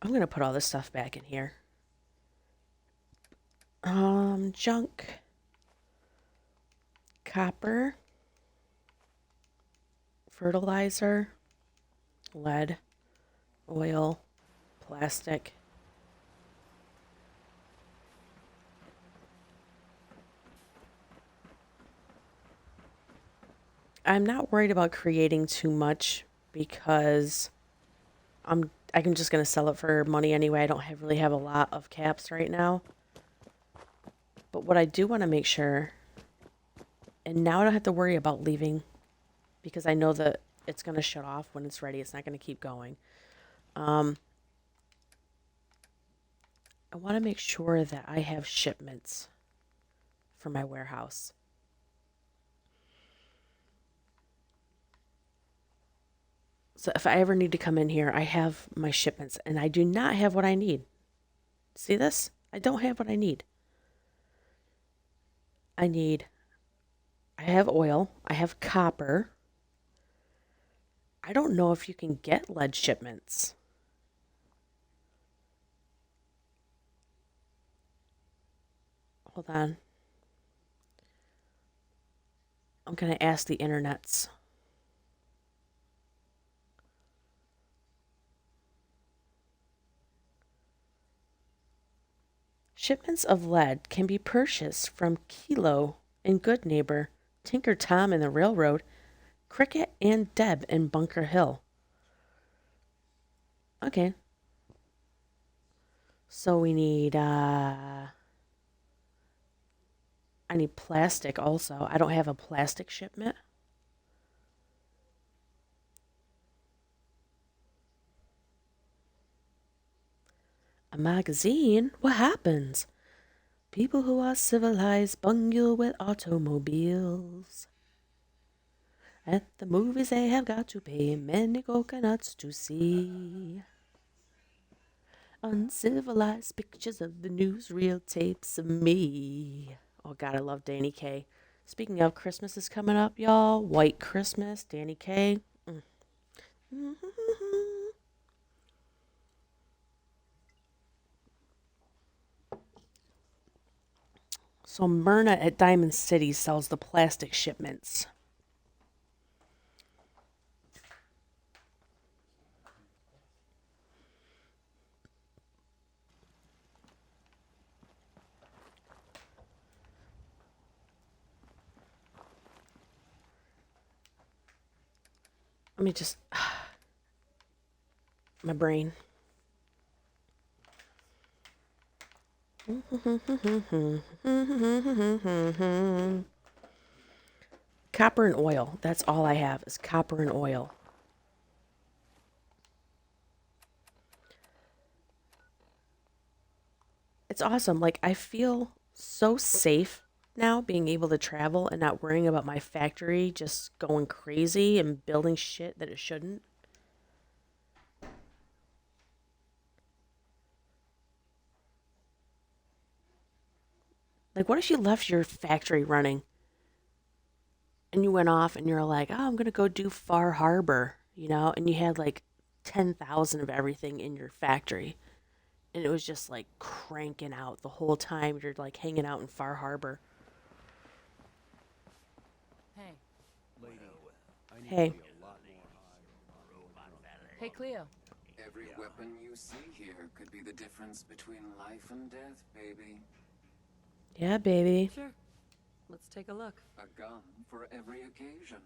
Speaker 1: I'm going to put all this stuff back in here. Junk. Copper. Fertilizer. Lead. Oil. Plastic. I'm not worried about creating too much because I'm just going to sell it for money anyway. I don't really have a lot of caps right now. But what I do want to make sure, and now I don't have to worry about leaving because I know that it's going to shut off when it's ready. It's not going to keep going. I want to make sure that I have shipments for my warehouse. So if I ever need to come in here, I have my shipments, and I do not have what I need. See this? I don't have what I need. I have oil. I have copper. I don't know if you can get lead shipments. Hold on. I'm going to ask the internets. Shipments of lead can be purchased from Kilo in Goodneighbor, Tinker Tom in the Railroad, Cricket and Deb in Bunker Hill. Okay. So we need, I need plastic also. I don't have a plastic shipment. A magazine? What happens? People who are civilized bungle with automobiles. At the movies they have got to pay many coconuts to see. Uncivilized pictures of the newsreel tapes of me. Oh God, I love Danny Kaye. Speaking of, Christmas is coming up, y'all. White Christmas, Danny Kaye. So Merna at Diamond City sells the plastic shipments. Let me just... my brain. Copper and oil. That's all I have is copper and oil. It's awesome. Like, I feel so safe now being able to travel and not worrying about my factory just going crazy and building shit that it shouldn't. Like, what if you left your factory running and you went off and you're like, oh, I'm going to go do Far Harbor, you know, and you had like 10,000 of everything in your factory and it was just like cranking out the whole time you're like hanging out in Far Harbor.
Speaker 2: Hey.
Speaker 1: Hey.
Speaker 2: Hey, Cleo.
Speaker 6: Every weapon you see here could be the difference between life and death, baby.
Speaker 1: Yeah, baby.
Speaker 5: Sure. Let's take a look.
Speaker 6: A gun for every occasion.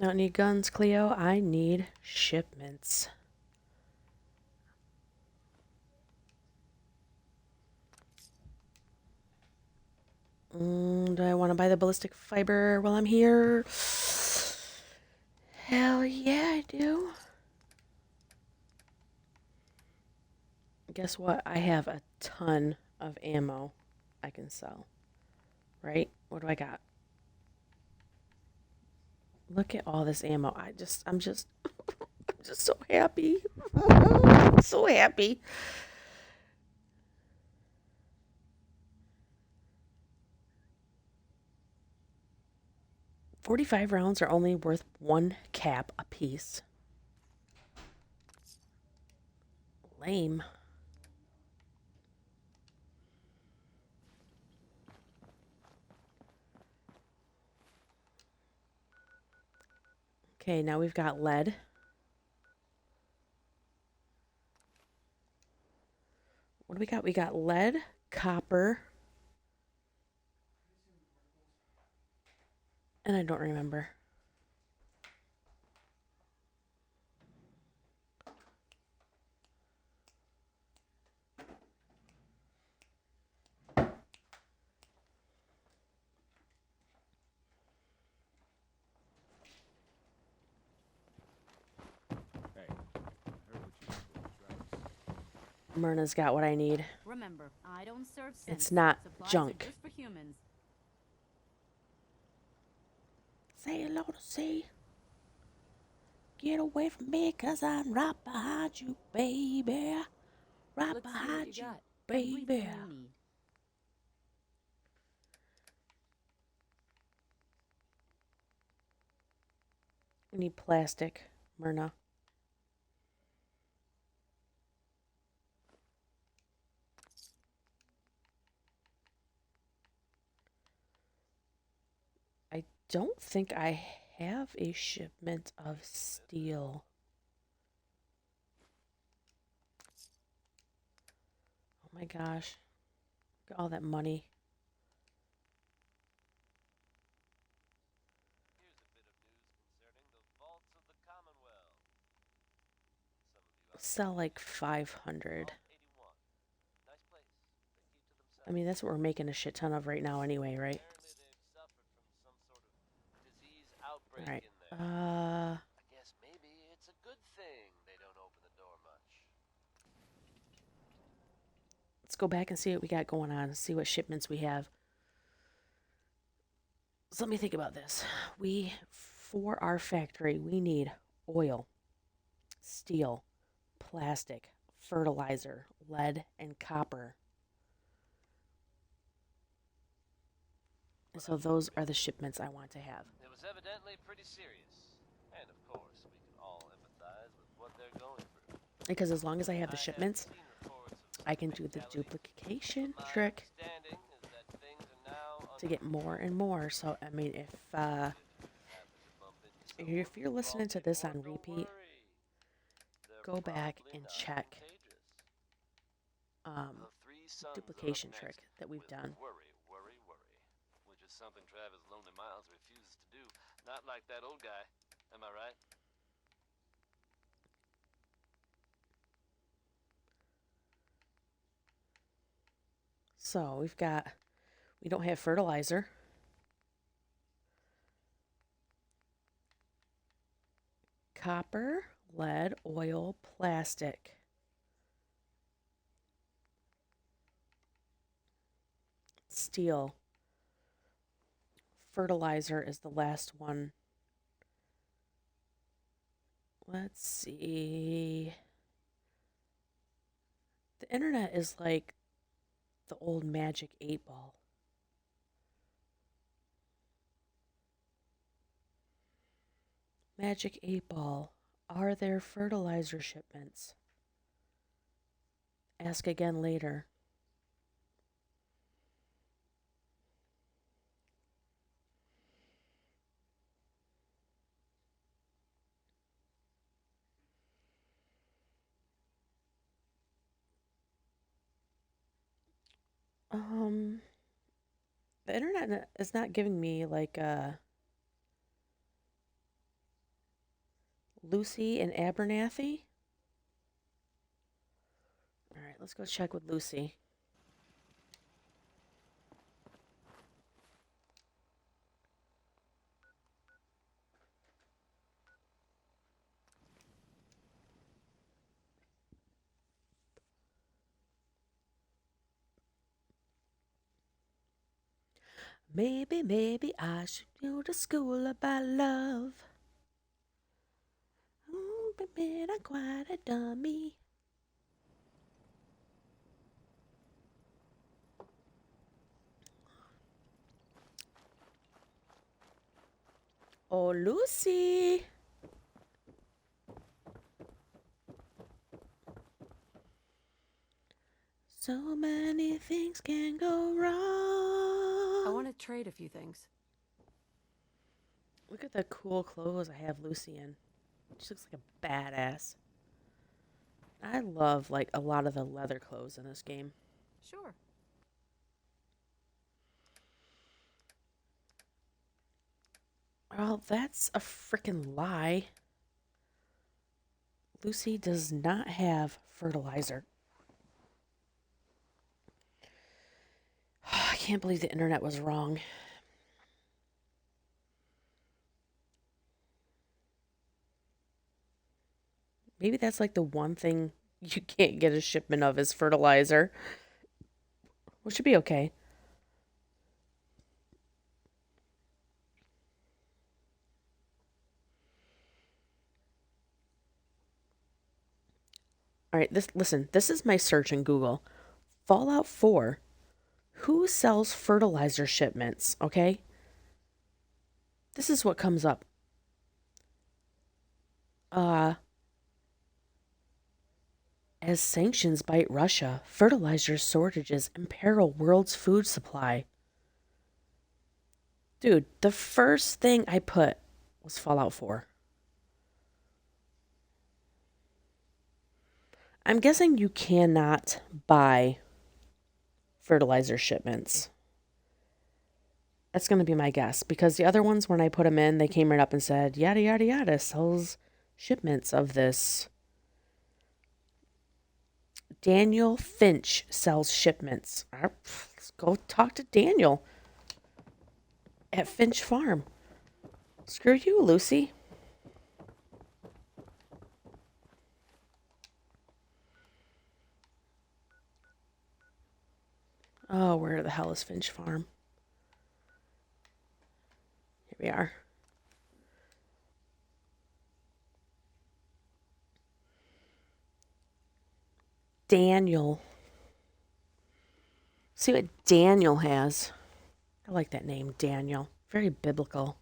Speaker 1: I don't need guns, Cleo. I need shipments. Do I want to buy the ballistic fiber while I'm here? Hell yeah, I do. Guess what? I have a ton of ammo I can sell. Right? What do I got? Look at all this ammo. I'm just so happy. So happy. .45 rounds are only worth 1 cap a piece. Lame. Okay, now we've got lead. What do we got? We got lead, copper, and I don't remember. Merna's got what I need.
Speaker 7: Remember, I don't serve
Speaker 1: It's
Speaker 7: sense.
Speaker 1: not
Speaker 7: Supplies are
Speaker 1: junk.
Speaker 7: just for humans.
Speaker 1: Say hello to sea. Get away from me, 'cause I'm right behind you, baby. Right
Speaker 2: Let's see what
Speaker 1: behind
Speaker 2: you
Speaker 1: you,
Speaker 2: got.
Speaker 1: baby.
Speaker 7: Everything we need.
Speaker 1: We need plastic, Merna. I don't think I have a shipment of steel. Oh My gosh. Look at all that money.
Speaker 4: Here's a bit of news concerning the vaults of the Commonwealth. Some of you out
Speaker 1: Sell
Speaker 4: there
Speaker 1: like
Speaker 4: know
Speaker 1: 500.
Speaker 4: Vault 81. Nice place. They keep to themselves.
Speaker 1: I mean, that's what we're making a shit ton of right now anyway, right?
Speaker 4: Apparently they've suffered from some sort of disease outbreak
Speaker 1: Alright.
Speaker 4: in there. I guess maybe it's a good thing they don't open the door much.
Speaker 1: Let's go back and see what we got going on. See what shipments we have. So let me think about this. For our factory, we need oil, steel, plastic, fertilizer, lead, and copper. And so those are the shipments I want to have.
Speaker 4: It was evidently pretty serious. And of course, we can all empathize with what they're going through.
Speaker 1: Because as long as I have the
Speaker 4: I
Speaker 1: shipments,
Speaker 4: seen reports of
Speaker 1: I can do the
Speaker 4: fatalities,
Speaker 1: duplication
Speaker 4: but my
Speaker 1: trick
Speaker 4: understanding is that things are now
Speaker 1: to get more and more. So, I mean,
Speaker 4: happen to bump into
Speaker 1: if you're
Speaker 4: someone
Speaker 1: listening to
Speaker 4: who
Speaker 1: this
Speaker 4: brought
Speaker 1: on
Speaker 4: it, don't
Speaker 1: repeat,
Speaker 4: worry. They're
Speaker 1: go back
Speaker 4: probably
Speaker 1: and
Speaker 4: not
Speaker 1: check
Speaker 4: contagious.
Speaker 6: The three sons are up
Speaker 1: duplication
Speaker 6: next
Speaker 1: trick that we've
Speaker 6: with
Speaker 1: done.
Speaker 6: Worry, worry, worry. Which is something Travis Lonely Miles refuses to do. Not like that old guy. Am I right?
Speaker 1: So we don't have fertilizer. Copper, lead, oil, plastic. Steel. Fertilizer is the last one. Let's see. The internet is like the old Magic 8-ball. Magic 8-ball. Are there fertilizer shipments? Ask again later. The internet is not giving me like Lucy and Abernathy. All right, let's go check with Lucy. Maybe I should go to school about love. Oh, baby, I'm quite a dummy. Oh, Lucy. So many things can go wrong.
Speaker 5: I want to trade a few things.
Speaker 1: Look at the cool clothes I have Lucy in. She looks like a badass. I love like a lot of the leather clothes in this game.
Speaker 5: Sure.
Speaker 1: Well, that's a freaking lie. Lucy does not have fertilizer. I can't believe the internet was wrong. Maybe that's like the one thing you can't get a shipment of is fertilizer. Which should be okay. All right, listen, this is my search in Google. Fallout 4. Who sells fertilizer shipments, okay? This is what comes up. As sanctions bite Russia, fertilizer shortages imperil world's food supply. Dude, the first thing I put was Fallout 4. I'm guessing you cannot buy fertilizer shipments. That's going to be my guess, because the other ones, when I put them in, they came right up and said, yada, yada, yada, sells shipments of this. Daniel Finch sells shipments. Let's go talk to Daniel at Finch Farm. Screw you, Lucy. Oh, where the hell is Finch Farm? Here we are. Daniel. See what Daniel has. I like that name, Daniel. Very biblical.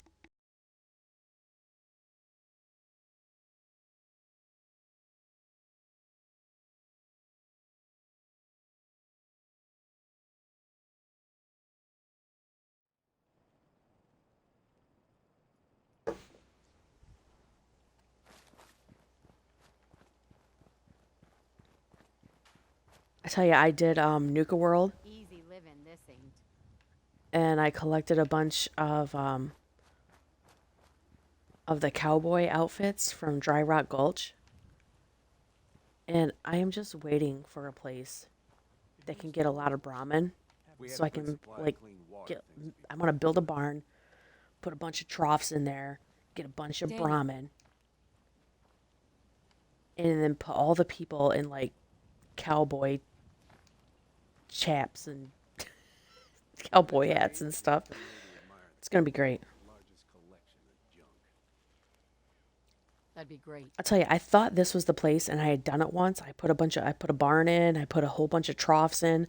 Speaker 1: I tell you, I did Nuka World,
Speaker 7: Easy living, this ain't.
Speaker 1: and I collected a bunch of the cowboy outfits from Dry Rock Gulch. And I am just waiting for a place that can get a lot of Brahmin, so I can I want to build a barn, put a bunch of troughs in there, get a bunch of
Speaker 5: Daniel.
Speaker 1: Brahmin, and then put all the people in like cowboy chaps and cowboy hats and stuff. It's gonna be great.
Speaker 5: That'd be great.
Speaker 1: I'll tell you, I thought this was the place, and I had done it once. I put a barn in, I put a whole bunch of troughs in,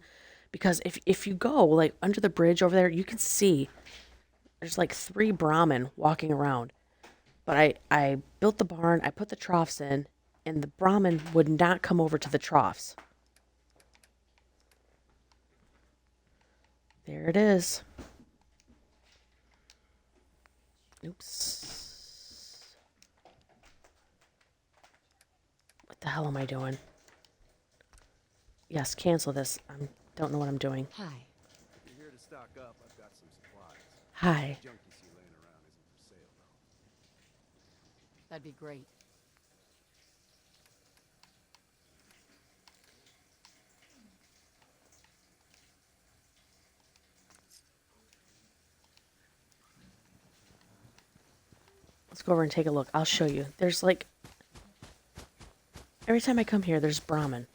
Speaker 1: because if you go like under the bridge over there, you can see there's like 3 Brahmin walking around. But I built the barn, I put the troughs in, and the Brahmin would not come over to the troughs. There it is. Oops. What the hell am I doing? Yes, cancel this. I don't know what I'm doing.
Speaker 5: Hi.
Speaker 8: If you're here to stock up, I've got some supplies.
Speaker 1: Hi.
Speaker 8: Junk you see laying around isn't for sale, though.
Speaker 5: That'd be great.
Speaker 1: Let's go over and take a look. I'll show you. There's like... Every time I come here, there's Brahmin.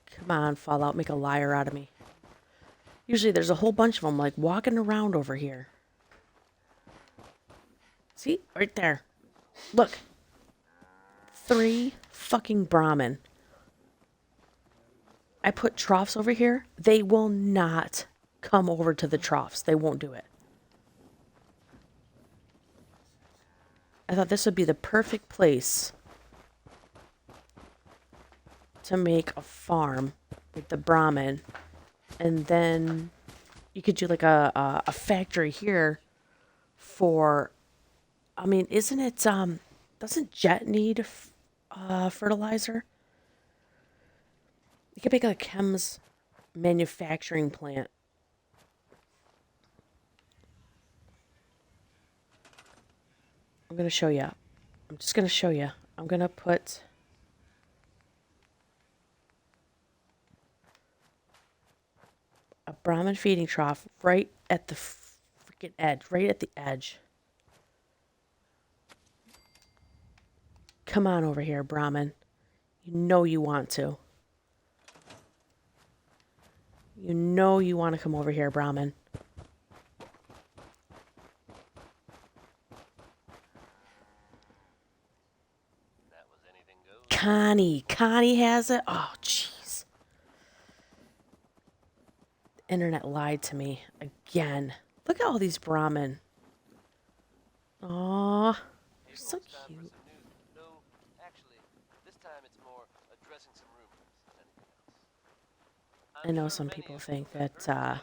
Speaker 1: Come on, Fallout, make a liar out of me. Usually there's a whole bunch of them, like, walking around over here. See? Right there. Look. 3 fucking Brahmin. I put troughs over here. They will not come over to the troughs. They won't do it. I thought this would be the perfect place to make a farm with the Brahmin, and then you could do like a factory here for, I mean, isn't it, doesn't Jet need fertilizer? You could make a chems manufacturing plant. I'm going to show you. I'm just going to show you. I'm going to put... a Brahmin feeding trough right at the freaking edge. Right at the edge. Come on over here, Brahmin. You know you want to. You know you want to come over here, Brahmin. Connie has it. Oh, jeez. The internet lied to me again. Look at all these Brahmin. Aw, they're so cute.
Speaker 4: No, actually, this time it's more addressing some rumors than anything else.
Speaker 1: I know some people think that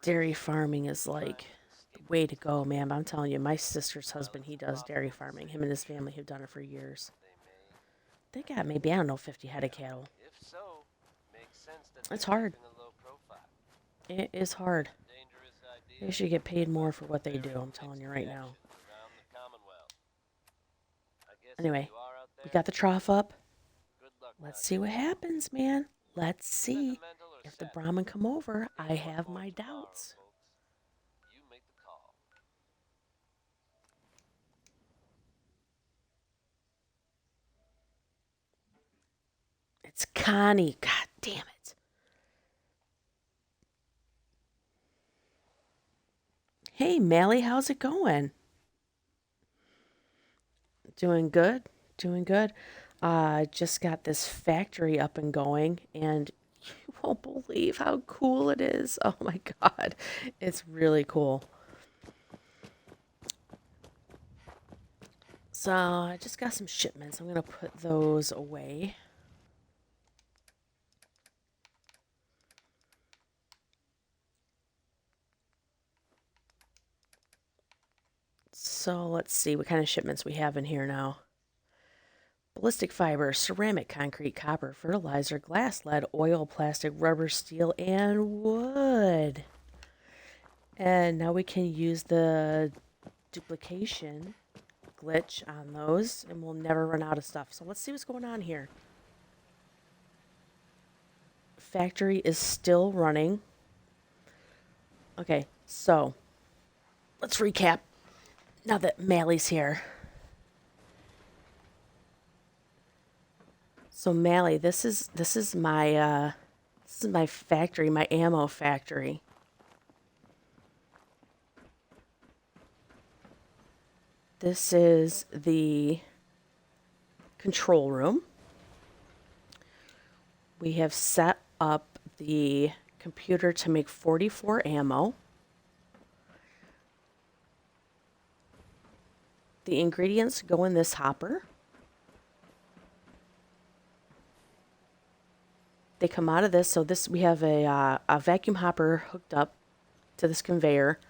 Speaker 1: dairy farming is like the way to go, man. But I'm telling you, my sister's husband, he does dairy farming. Him and his family have done it for years. They got maybe, I don't know, 50 head of cattle.
Speaker 4: If so, makes sense that
Speaker 1: It's
Speaker 4: they're
Speaker 1: hard.
Speaker 4: keeping a low profile.
Speaker 1: It is hard.
Speaker 4: Dangerous idea.
Speaker 1: They should get paid more for what they
Speaker 4: Very
Speaker 1: do, I'm telling
Speaker 4: mixed
Speaker 1: you right now.
Speaker 4: reactions around the Commonwealth. I guess if
Speaker 1: Anyway,
Speaker 4: you are out
Speaker 1: we
Speaker 4: there,
Speaker 1: got the trough up.
Speaker 4: good luck,
Speaker 1: Let's
Speaker 4: Dodger.
Speaker 1: see what happens, man. Let's see.
Speaker 4: Sentimental or
Speaker 1: If the
Speaker 4: sad?
Speaker 1: Brahmin come over, I
Speaker 4: One
Speaker 1: have
Speaker 4: more
Speaker 1: my
Speaker 4: tomorrow,
Speaker 1: doubts.
Speaker 4: folks. You make the call.
Speaker 1: It's Connie. God damn it. Hey, Mally, how's it going? Doing good. Doing good. Just got this factory up and going, and you won't believe how cool it is. Oh my God. It's really cool. So I just got some shipments. I'm going to put those away. So let's see what kind of shipments we have in here now. Ballistic fiber, ceramic, concrete, copper, fertilizer, glass, lead, oil, plastic, rubber, steel, and wood. And now we can use the duplication glitch on those, and we'll never run out of stuff. So let's see what's going on here. Factory is still running. Okay, so let's recap now that Mally's here. So Mally, this is my factory, my ammo factory. This is the control room. We have set up the computer to make 44 ammo. The ingredients go in this hopper. They come out of this, so this we have a vacuum hopper hooked up to this conveyor.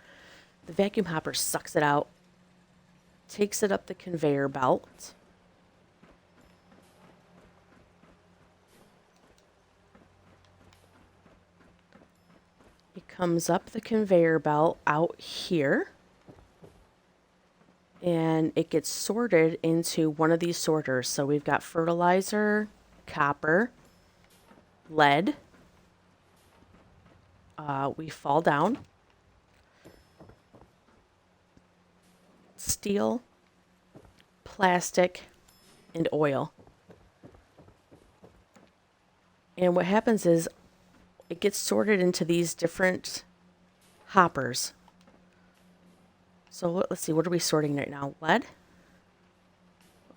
Speaker 1: The vacuum hopper sucks it out, takes it up the conveyor belt. It comes up the conveyor belt out here, and it gets sorted into one of these sorters. So we've got fertilizer, copper, lead. We fall down. Steel, plastic, and oil. And what happens is it gets sorted into these different hoppers. So let's see, what are we sorting right now? Lead?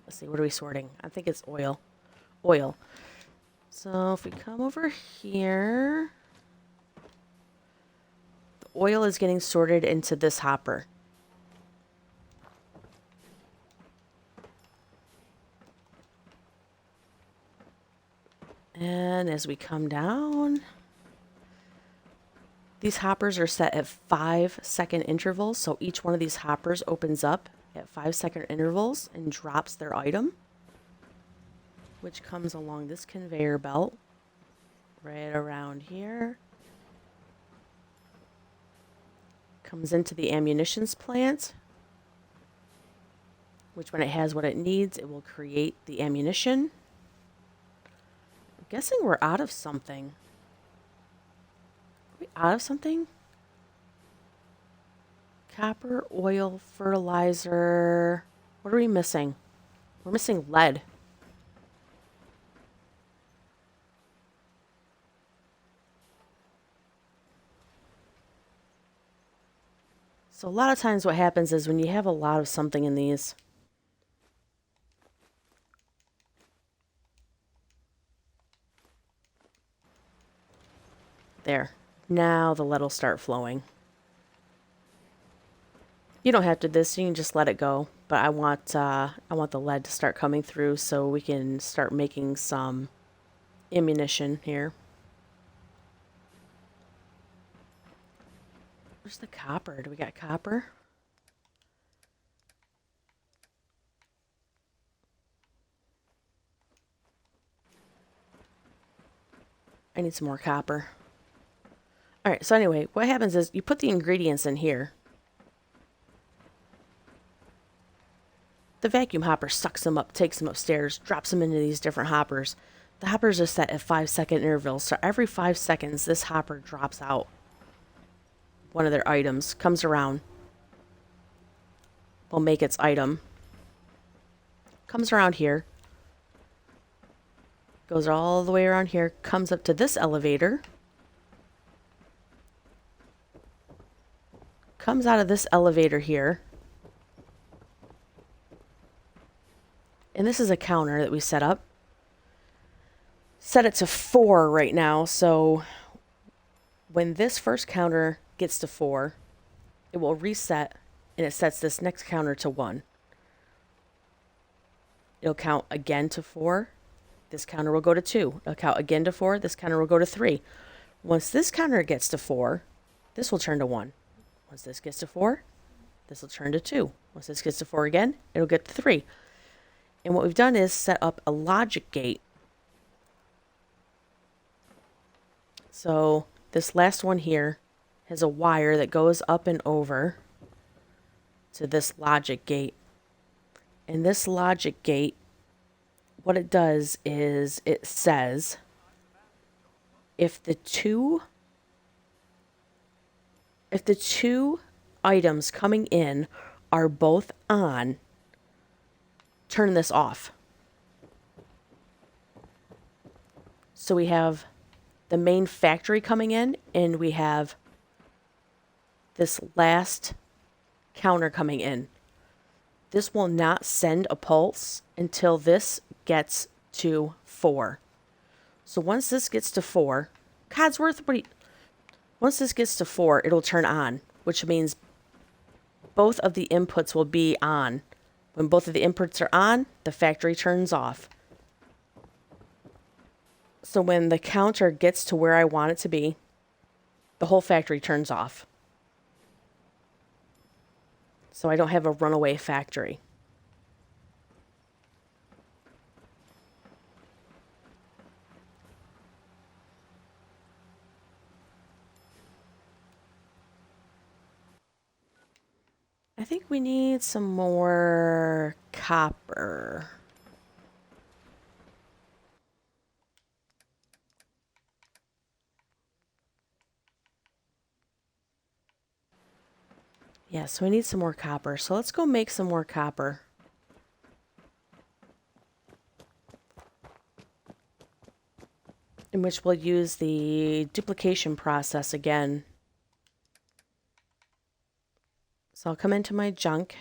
Speaker 1: Let's see, what are we sorting? I think it's oil. Oil. So if we come over here, the oil is getting sorted into this hopper. And as we come down, these hoppers are set at 5-second intervals. So each one of these hoppers opens up at 5-second intervals and drops their item, which comes along this conveyor belt right around here. Comes into the ammunitions plant, which when it has what it needs, it will create the ammunition. I'm guessing we're out of something. Are we out of something? Copper, oil, fertilizer. What are we missing? We're missing lead. So a lot of times what happens is when you have a lot of something in these, there. Now the lead will start flowing. You don't have to do this, you can just let it go. But I want the lead to start coming through so we can start making some ammunition here. Where's the copper? Do we got copper? I need some more copper. Alright, so anyway, what happens is you put the ingredients in here. The vacuum hopper sucks them up, takes them upstairs, drops them into these different hoppers. The hoppers are set at 5-second intervals, so every 5 seconds this hopper drops out one of their items, comes around, will make its item, comes around here, goes all the way around here, comes up to this elevator, comes out of this elevator here, and this is a counter that we set up. Set it to 4 right now, so when this first counter gets to 4, it will reset, and it sets this next counter to 1. It'll count again to 4. This counter will go to 2. It'll count again to 4. This counter will go to 3. Once this counter gets to 4, this will turn to 1. Once this gets to 4, this will turn to 2. Once this gets to 4 again, it'll get to 3. And what we've done is set up a logic gate. So this last one here has a wire that goes up and over to this logic gate. And this logic gate, what it does is it says if the two items coming in are both on, turn this off. So we have the main factory coming in, and we have this last counter coming in. This will not send a pulse until this gets to 4. So once this gets to 4, Codsworth, once this gets to 4, it'll turn on, which means both of the inputs will be on. When both of the inputs are on, the factory turns off. So when the counter gets to where I want it to be, the whole factory turns off. So I don't have a runaway factory. I think we need some more copper. Yeah, so we need some more copper. So let's go make some more copper. In which we'll use the duplication process again. So I'll come into my junk.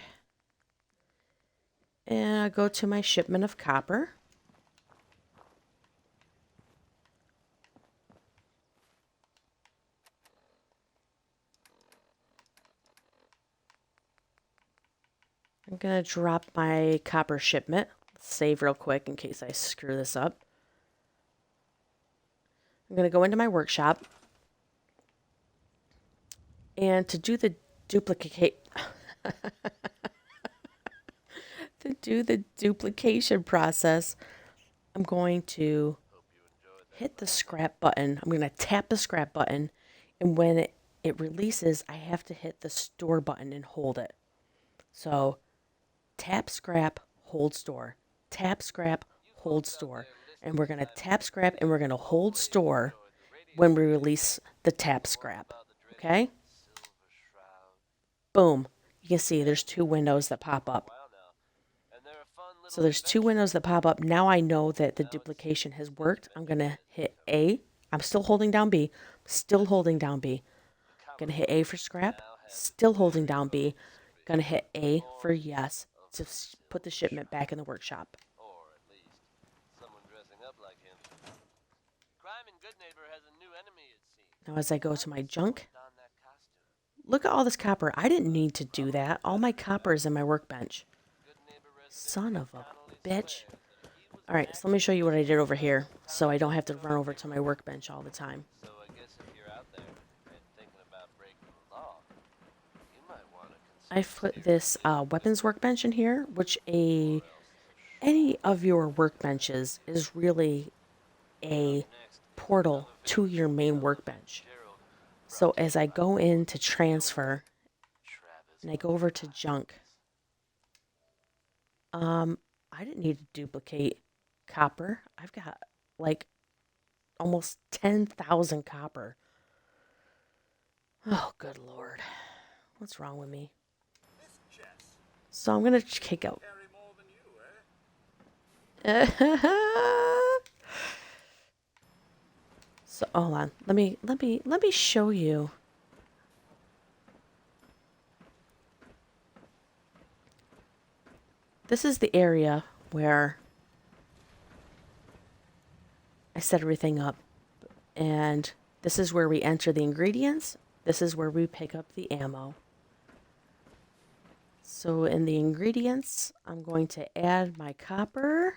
Speaker 1: And I'll go to my shipment of copper. I'm going to drop my copper shipment. Save real quick in case I screw this up. I'm going to go into my workshop. And to do the duplication process, I'm going to hit the scrap button. I'm going to tap the scrap button. And when it releases, I have to hit the store button and hold it. So tap scrap, hold store. Tap scrap, hold store. And we're going to tap scrap and we're going to hold store when we release the tap scrap. Okay? Boom. You can see there's 2 windows that pop up. So there's 2 windows that pop up. Now I know that the duplication has worked. I'm going to hit A. I'm still holding down B. Still holding down B. Going to hit A for scrap. Still holding down B. Going to hit A for yes to put the shipment back in the workshop.
Speaker 4: Or at least someone dressing up like him. Crime in Goodneighbor has a new enemy, it seems.
Speaker 1: Now as I go to my junk,
Speaker 4: Don that costume.
Speaker 1: look at all this copper. I didn't need to do that. All my copper is in my workbench. Son of a bitch. Alright, so let me show you what I did over here so I don't have to run over to my workbench all the time.
Speaker 4: So I guess if you're out there and thinking about breaking the law, you might want to consider
Speaker 1: I put this weapons workbench in here, which any of your workbenches is really a portal to your main workbench. So as I go in to transfer, and I go over to junk, I didn't need to duplicate copper. I've got like almost 10,000 copper. Oh, good Lord. What's wrong with me?
Speaker 3: Miss Jess,
Speaker 1: So I'm going to kick out.
Speaker 3: carry more than you, eh?
Speaker 1: So hold on. Let me show you. This is the area where I set everything up. And this is where we enter the ingredients. This is where we pick up the ammo. So in the ingredients, I'm going to add my copper.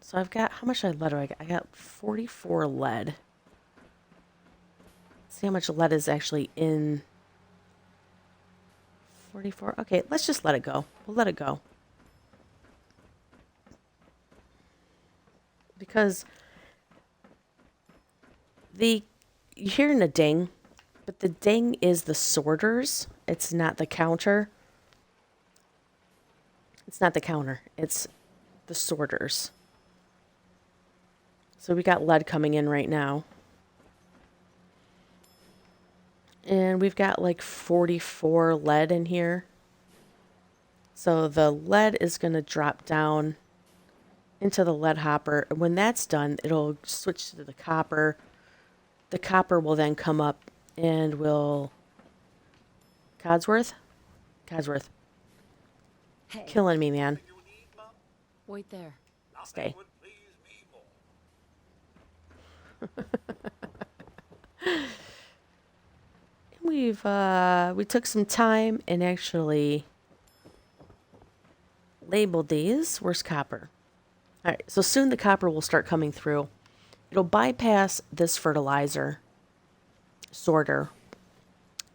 Speaker 1: So I've got, how much lead do I got? I got 44 lead. See how much lead is actually in 44. Okay, let's just let it go. We'll let it go. Because you're hearing a ding, but the ding is the sorters. It's not the counter. It's not the counter. It's the sorters. So we got lead coming in right now. And we've got like 44 lead in here. So the lead is going to drop down into the lead hopper. And when that's done, it'll switch to the copper. The copper will then come up and will... Codsworth? Codsworth.
Speaker 7: Hey.
Speaker 1: Killing me, man.
Speaker 3: You need, Mum?
Speaker 5: Wait there.
Speaker 3: Nothing
Speaker 1: Stay.
Speaker 3: would please me more.
Speaker 1: We took some time and actually labeled these. Where's copper? All right, so soon the copper will start coming through. It'll bypass this fertilizer sorter.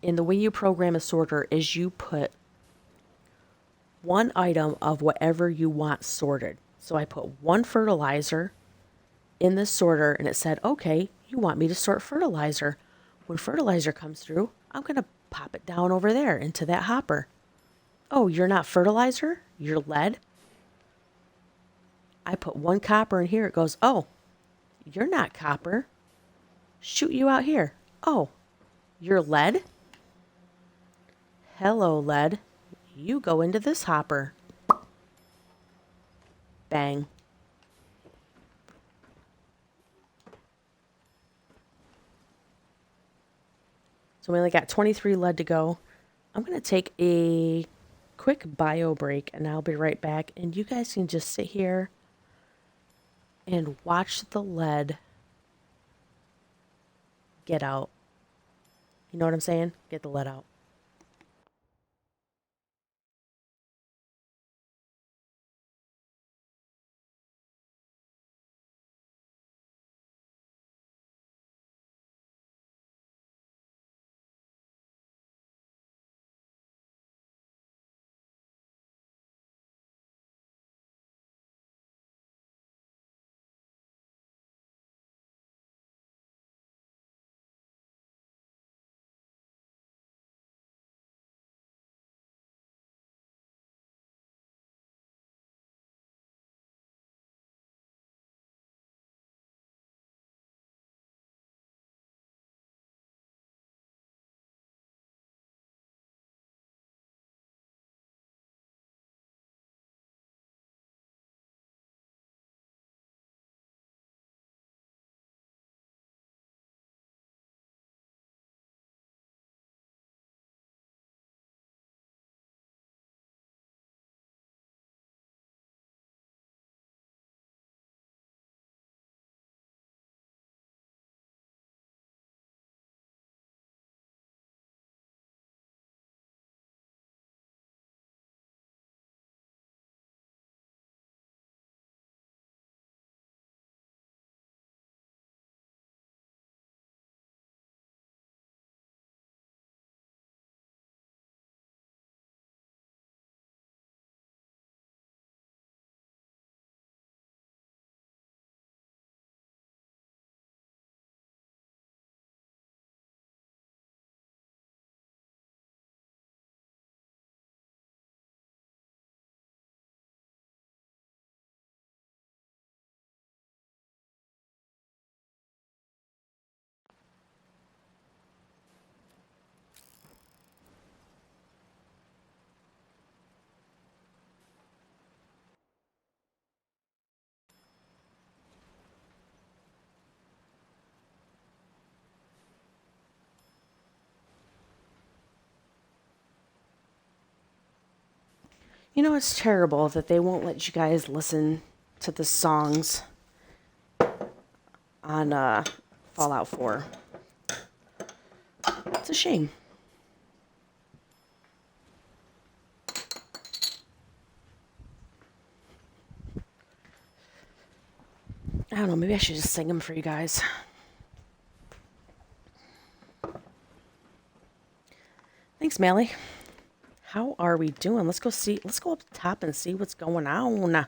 Speaker 1: And the way you program a sorter is you put one item of whatever you want sorted. So I put one fertilizer in the sorter and it said, okay, you want me to sort fertilizer. When fertilizer comes through, I'm going to pop it down over there into that hopper. Oh, you're not fertilizer? You're lead? I put one copper in here. It goes, oh, you're not copper. Shoot you out here. Oh, you're lead? Hello, lead. You go into this hopper. Bang. So we only got 23 lead to go. I'm going to take a quick bio break and I'll be right back. And you guys can just sit here and watch the lead get out. You know what I'm saying? Get the lead out. You know, it's terrible that they won't let you guys listen to the songs on Fallout 4. It's a shame. I don't know, maybe I should just sing them for you guys. Thanks, Mally. How are we doing? Let's go up top and see what's going on.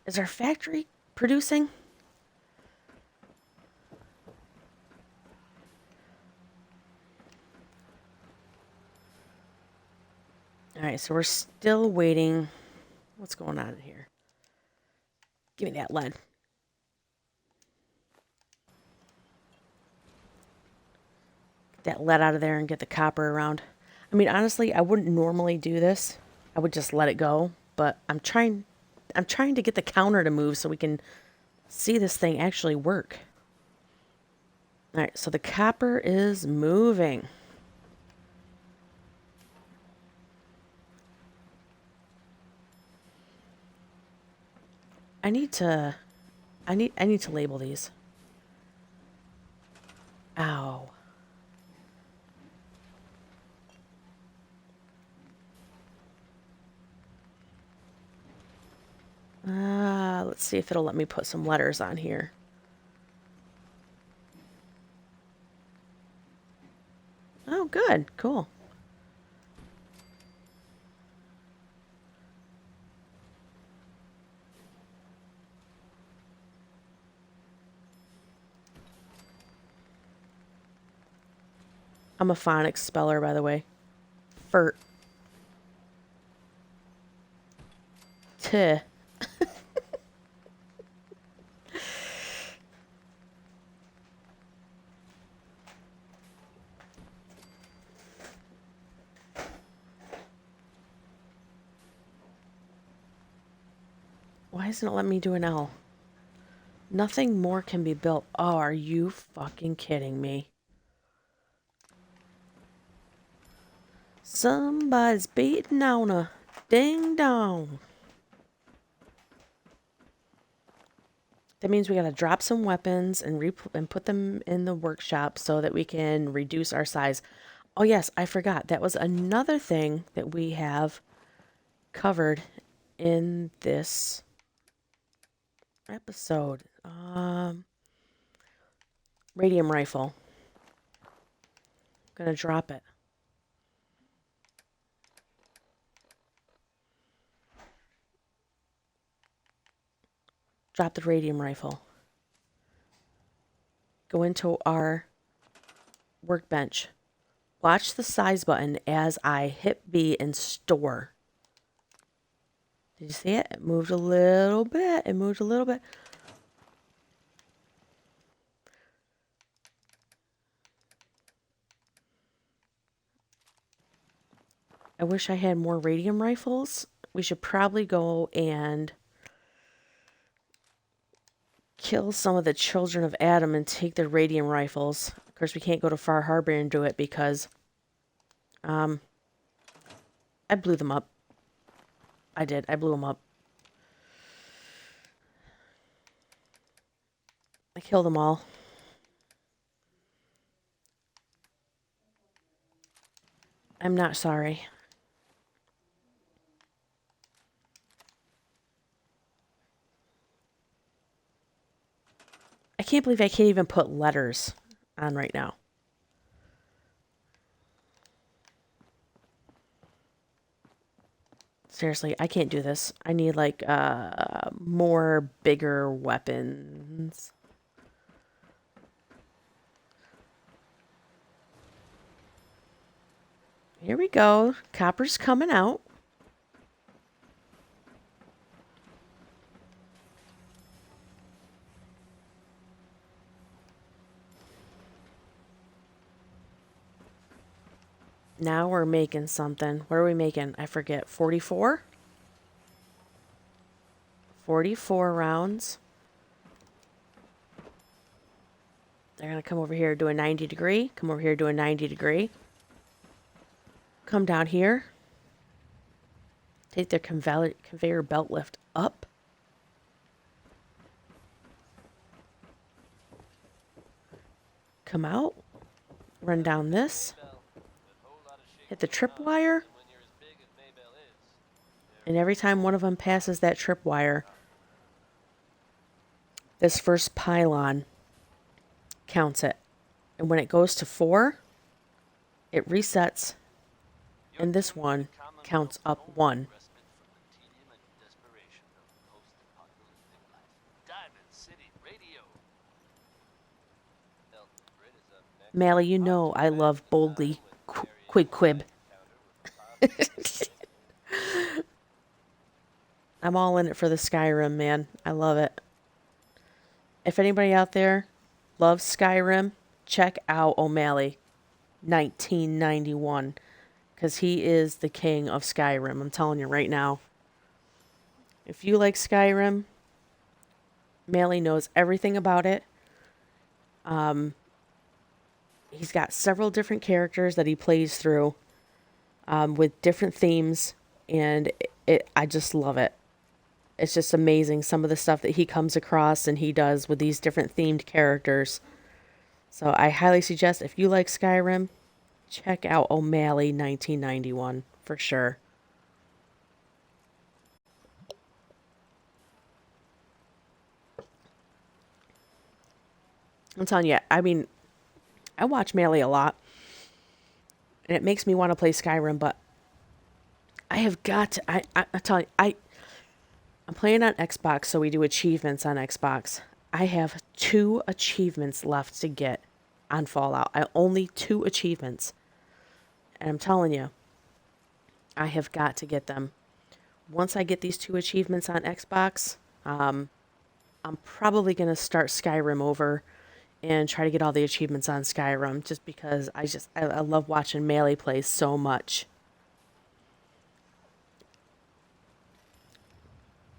Speaker 1: Is our factory producing? Alright, so we're still waiting. What's going on here? Give me that lead. Get that lead out of there and get the copper around. I mean, honestly, I wouldn't normally do this. I would just let it go, but I'm trying to get the counter to move so we can see this thing actually work. All right, so the copper is moving. I need to label these. Ow. Let's see if it'll let me put some letters on here. Oh, good. Cool. I'm a phonics speller, by the way. Fert. T. Why isn't it letting me do an L? Nothing more can be built. Oh, are you fucking kidding me? Somebody's beating on a ding dong. That means we gotta drop some weapons and put them in the workshop so that we can reduce our size. Oh yes, I forgot. That was another thing that we have covered in this episode. Radium rifle. I'm gonna drop it. Drop the radium rifle. Go into our workbench. Watch the size button as I hit B and store. Did you see it? It moved a little bit. It moved a little bit. I wish I had more radium rifles. We should probably go and kill some of the children of Adam and take their radium rifles. Of course, we can't go to Far Harbor and do it because I blew them up. I did. I blew them up. I killed them all. I'm not sorry. I can't believe I can't even put letters on right now. Seriously, I can't do this. I need like more bigger weapons. Here we go. Copper's coming out. Now we're making something. What are we making? I forget. 44? 44 rounds. They're going to come over here, do a 90 degree. Come over here, do a 90 degree. Come down here. Take their conveyor belt lift up. Come out. Run down this. Hit the tripwire. And every time one of them passes that tripwire, this first pylon counts it. And when it goes to 4, it resets. And this one counts up 1. Mally, you know I love boldly quib. I'm all in it for the Skyrim, man. I love it. If anybody out there loves Skyrim, check out O'Malley 1991, because he is the king of Skyrim. I'm telling you right now. If you like Skyrim, Mally knows everything about it. He's got several different characters that he plays through with different themes, and I just love it. It's just amazing some of the stuff that he comes across and he does with these different themed characters. So I highly suggest, if you like Skyrim, check out O'Malley 1991 for sure. I'm telling you, I mean, I watch Mally a lot, and it makes me want to play Skyrim, but I have got to, I tell you, I'm playing on Xbox, so we do achievements on Xbox. I have 2 achievements left to get on Fallout. Only 2 achievements. And I'm telling you, I have got to get them. Once I get these 2 achievements on Xbox, I'm probably going to start Skyrim over and try to get all the achievements on Skyrim, just because I love watching Mally play so much.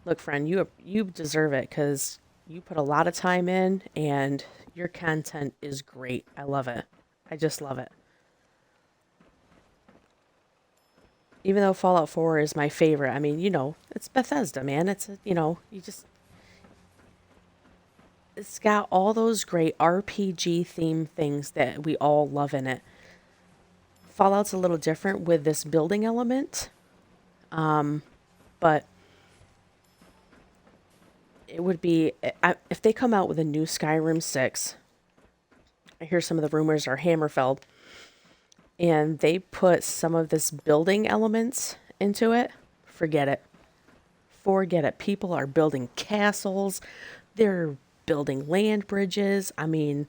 Speaker 1: Look, friend, you deserve it, because you put a lot of time in, and your content is great. I love it. I just love it. Even though Fallout 4 is my favorite, I mean, it's Bethesda, man. It's, it's got all those great RPG theme things that we all love in it. Fallout's a little different with this building element, but it would be, if they come out with a new Skyrim 6, I hear some of the rumors are Hammerfell, and they put some of this building elements into it, forget it. Forget it. People are building castles. They're building land bridges. I mean,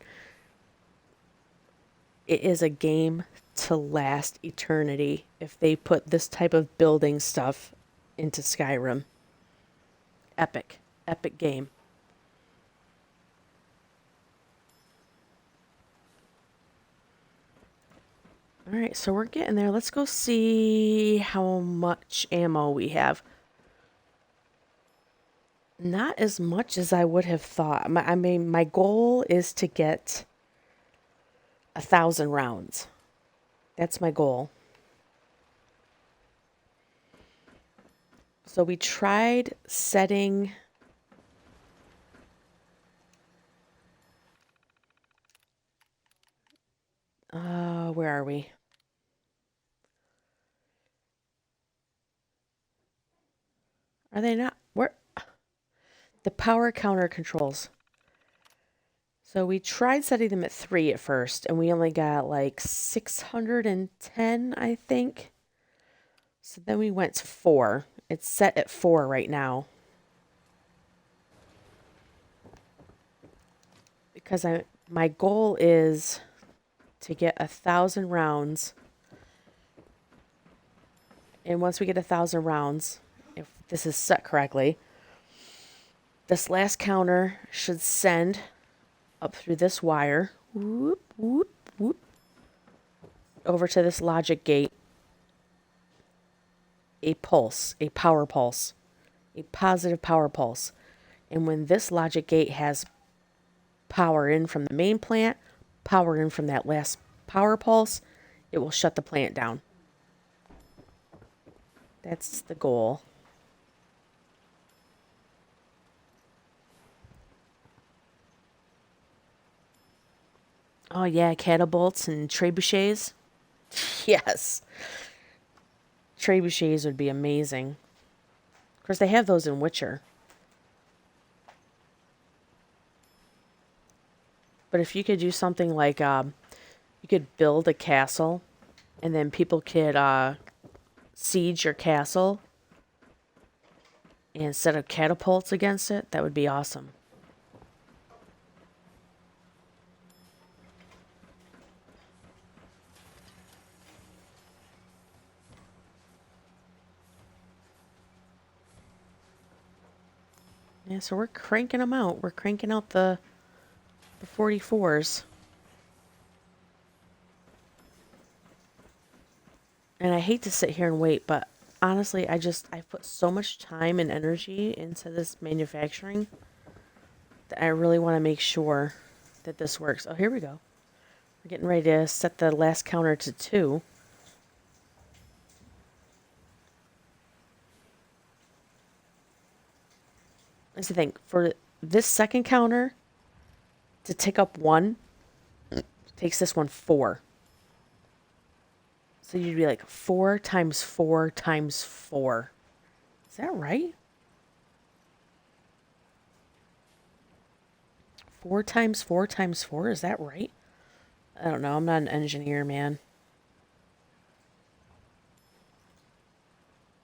Speaker 1: it is a game to last eternity if they put this type of building stuff into Skyrim. Epic game. All right, so we're getting there. Let's go see how much ammo we have. Not as much as I would have thought. My goal is to get 1,000 rounds. That's my goal. So we tried setting where are we? Are they not? Where? The power counter controls. So we tried setting them at 3 at first, and we only got like 610, I think. So then we went to 4. It's set at 4 right now. Because my goal is to get 1,000 rounds. And once we get 1,000 rounds, if this is set correctly, this last counter should send up through this wire, whoop, whoop, whoop, over to this logic gate, a pulse, a power pulse, a positive power pulse. And when this logic gate has power in from the main plant, power in from that last power pulse, it will shut the plant down. That's the goal. Oh yeah, catapults and trebuchets. Yes. Trebuchets would be amazing. Of course, they have those in Witcher. But if you could do something like, you could build a castle, and then people could siege your castle and set up catapults against it, that would be awesome. Yeah, so we're cranking them out. We're cranking out the 44s. And I hate to sit here and wait, but honestly, I put so much time and energy into this manufacturing that I really want to make sure that this works. Oh, here we go. We're getting ready to set the last counter to 2. That's the thing. For this second counter to tick up 1, takes this one 4. So you'd be like 4 times 4 times 4. Is that right? 4 times 4 times 4? Is that right? I don't know. I'm not an engineer, man.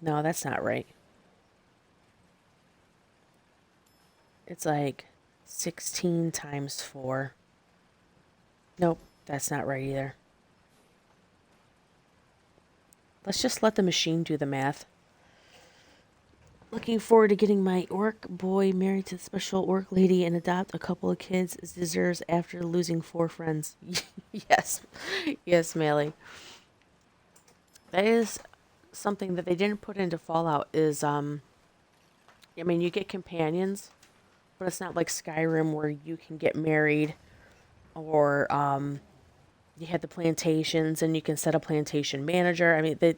Speaker 1: No, that's not right. It's like 16 times 4. Nope, that's not right either. Let's just let the machine do the math. Looking forward to getting my orc boy married to the special orc lady and adopt a couple of kids as deserves after losing 4 friends. Yes. Yes, Mally. That is something that they didn't put into Fallout is, I mean, you get companions, but it's not like Skyrim where you can get married or, you had the plantations and you can set a plantation manager. I mean, they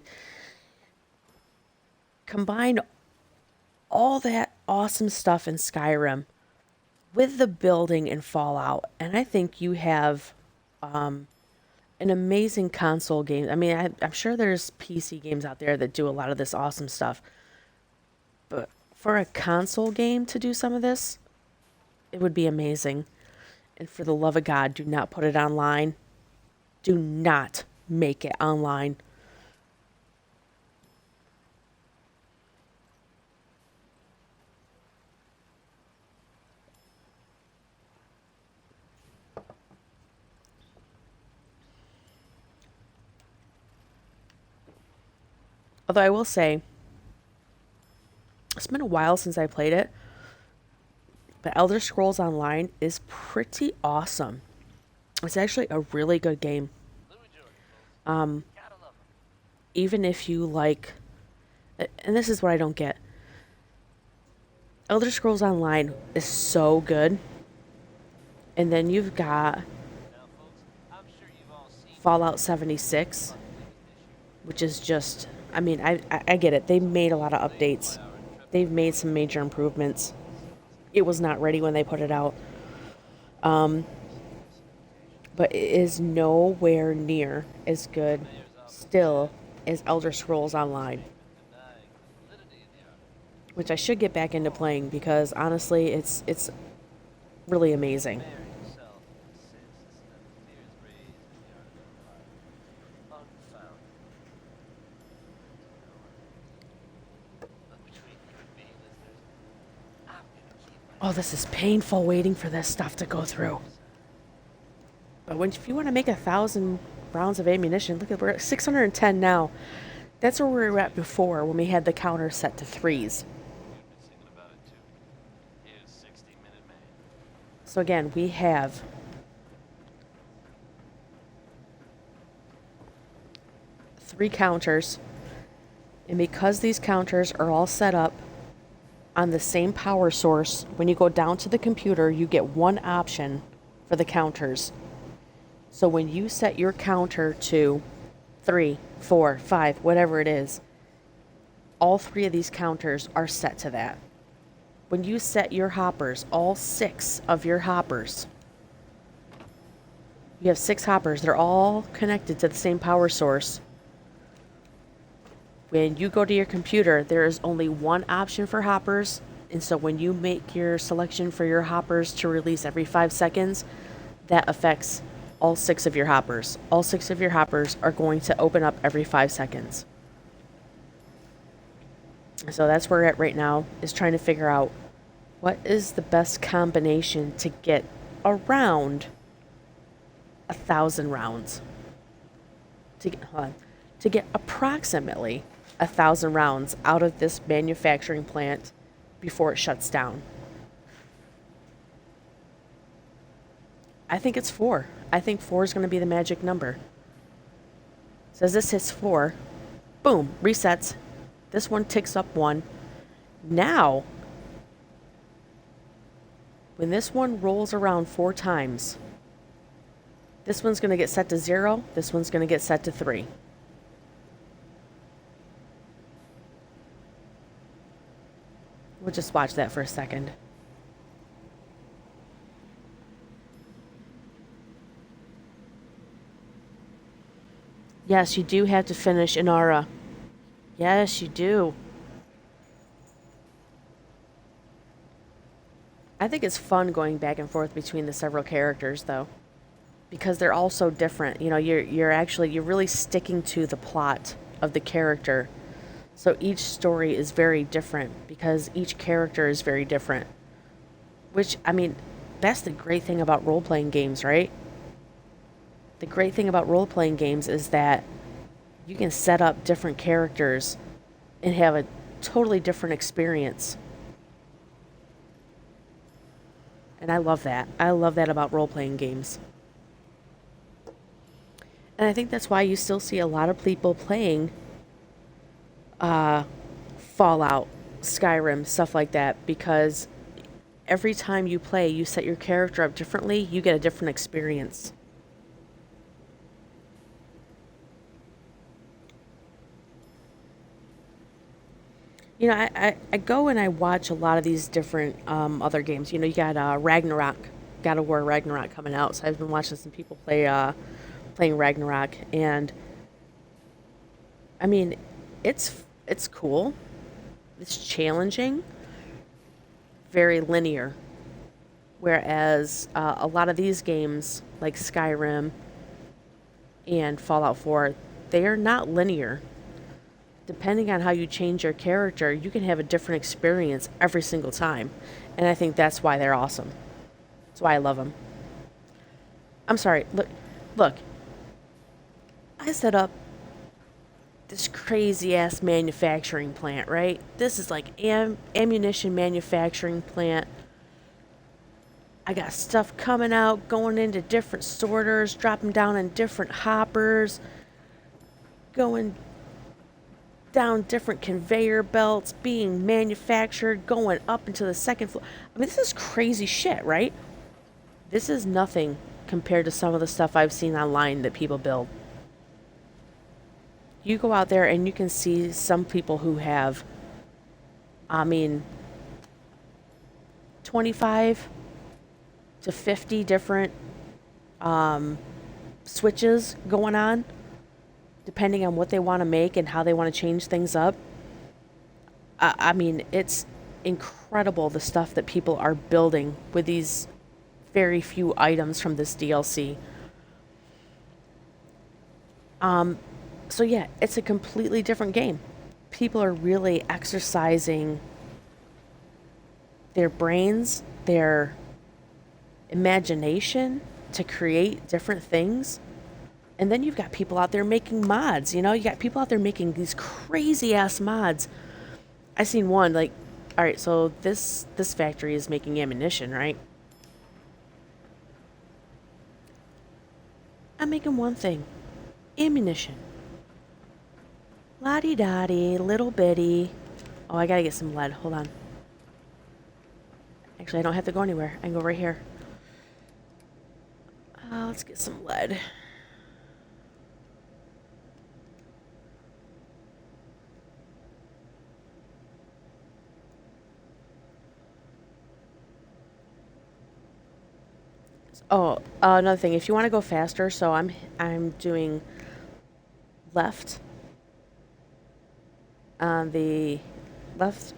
Speaker 1: combine all that awesome stuff in Skyrim with the building in Fallout, and I think you have an amazing console game. I mean, I'm sure there's PC games out there that do a lot of this awesome stuff, but for a console game to do some of this, it would be amazing. And for the love of God, do not put it online. Do not make it online. Although I will say, it's been a while since I played it, but Elder Scrolls Online is pretty awesome. It's actually a really good game. Even if you like, and this is what I don't get. Elder Scrolls Online is so good. And then you've got Fallout 76, which is just, I mean, I get it. They've made a lot of updates. They've made some major improvements. It was not ready when they put it out. But it is nowhere near as good still as Elder Scrolls Online, which I should get back into playing because honestly, it's really amazing. Oh, this is painful waiting for this stuff to go through. But if you want to make 1,000 rounds of ammunition, look at, we're at 610 now. That's where we were at before when we had the counter set to 3s. So again, we have three counters, and because these counters are all set up on the same power source, when you go down to the computer, you get one option for the counters. So when you set your counter to 3, 4, 5, whatever it is, all 3 of these counters are set to that. When you set your hoppers, all 6 of your hoppers, you have 6 hoppers, they're all connected to the same power source. When you go to your computer, there is only one option for hoppers, and so when you make your selection for your hoppers to release every 5 seconds, that affects all 6 of your hoppers. All 6 of your hoppers are going to open up every 5 seconds. So that's where we're at right now, is trying to figure out what is the best combination to get around 1,000 rounds. To get approximately 1,000 rounds out of this manufacturing plant before it shuts down. I think it's 4. I think 4 is going to be the magic number. So as this hits 4, boom, resets. This one ticks up 1. Now, when this one rolls around 4 times, this one's going to get set to 0. This one's going to get set to 3. We'll just watch that for a second. Yes, you do have to finish Inara. Yes, you do. I think it's fun going back and forth between the several characters, though, because they're all so different. You know, you're really sticking to the plot of the character. So each story is very different because each character is very different. Which, I mean, that's the great thing about role-playing games, right? The great thing about role-playing games is that you can set up different characters and have a totally different experience. And I love that. I love that about role-playing games. And I think that's why you still see a lot of people playing Fallout, Skyrim, stuff like that, because every time you play, you set your character up differently, you get a different experience. You know, I go and I watch a lot of these different other games. You know, you got Ragnarok, God of War Ragnarok coming out. So I've been watching some people playing Ragnarok, and I mean, it's cool. It's challenging, very linear. Whereas a lot of these games, like Skyrim and Fallout 4, they are not linear. Depending on how you change your character, you can have a different experience every single time. And I think that's why they're awesome. That's why I love them. I'm sorry. Look. I set up this crazy-ass manufacturing plant, right? This is like ammunition manufacturing plant. I got stuff coming out, going into different sorters, dropping down in different hoppers, going down different conveyor belts, being manufactured, going up into the second floor. I mean, this is crazy shit, right? This is nothing compared to some of the stuff I've seen online that people build. You go out there and you can see some people who have, I mean, 25 to 50 different switches going on, depending on what they want to make and how they want to change things up. I mean, it's incredible the stuff that people are building with these very few items from this DLC. So yeah, it's a completely different game. People are really exercising their brains, their imagination to create different things. And then you've got people out there making mods, you know? You got people out there making these crazy-ass mods. I seen one, like, all right, so this factory is making ammunition, right? I'm making one thing. Ammunition. La-di-da-di, little bitty. Oh, I gotta get some lead. Hold on. Actually, I don't have to go anywhere. I can go right here. Let's get some lead. Oh, another thing. If you want to go faster, so I'm doing left on the left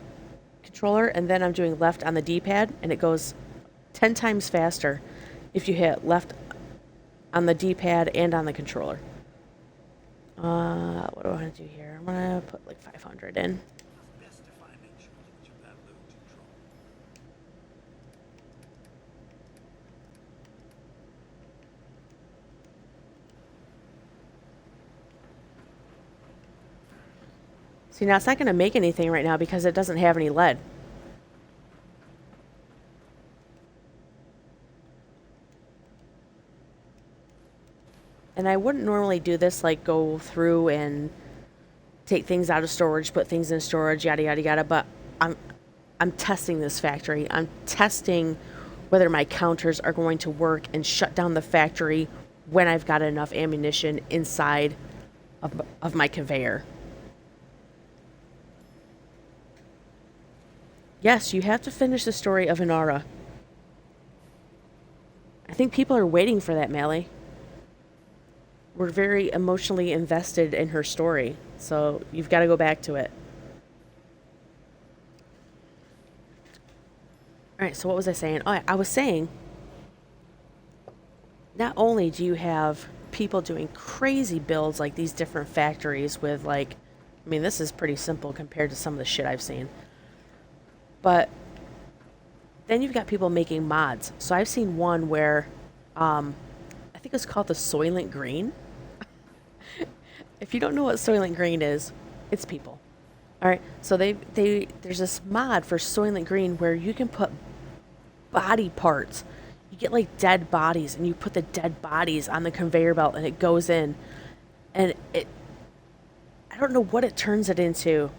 Speaker 1: controller, and then I'm doing left on the D-pad, and it goes 10 times faster if you hit left on the D-pad and on the controller. What do I want to do here? I'm going to put like 500 in.
Speaker 3: Best if I make sure that you're that low control.
Speaker 1: See, now it's not going to make anything right now because it doesn't have any lead. And I wouldn't normally do this, like go through and take things out of storage, put things in storage, yada yada yada. But I'm testing this factory. I'm testing whether my counters are going to work and shut down the factory when I've got enough ammunition inside of my conveyor. Yes, you have to finish the story of Inara. I think people are waiting for that, Mally. We're very emotionally invested in her story, so you've got to go back to it. All right, so what was I saying? Oh, I was saying, not only do you have people doing crazy builds like these different factories with like, I mean, this is pretty simple compared to some of the shit I've seen. But then you've got people making mods. So I've seen one where, I think it's called the Soylent Green. If you don't know what Soylent Green is, it's people. All right, so there's this mod for Soylent Green where you can put body parts. You get like dead bodies, and you put the dead bodies on the conveyor belt, and it goes in, and I don't know what it turns it into.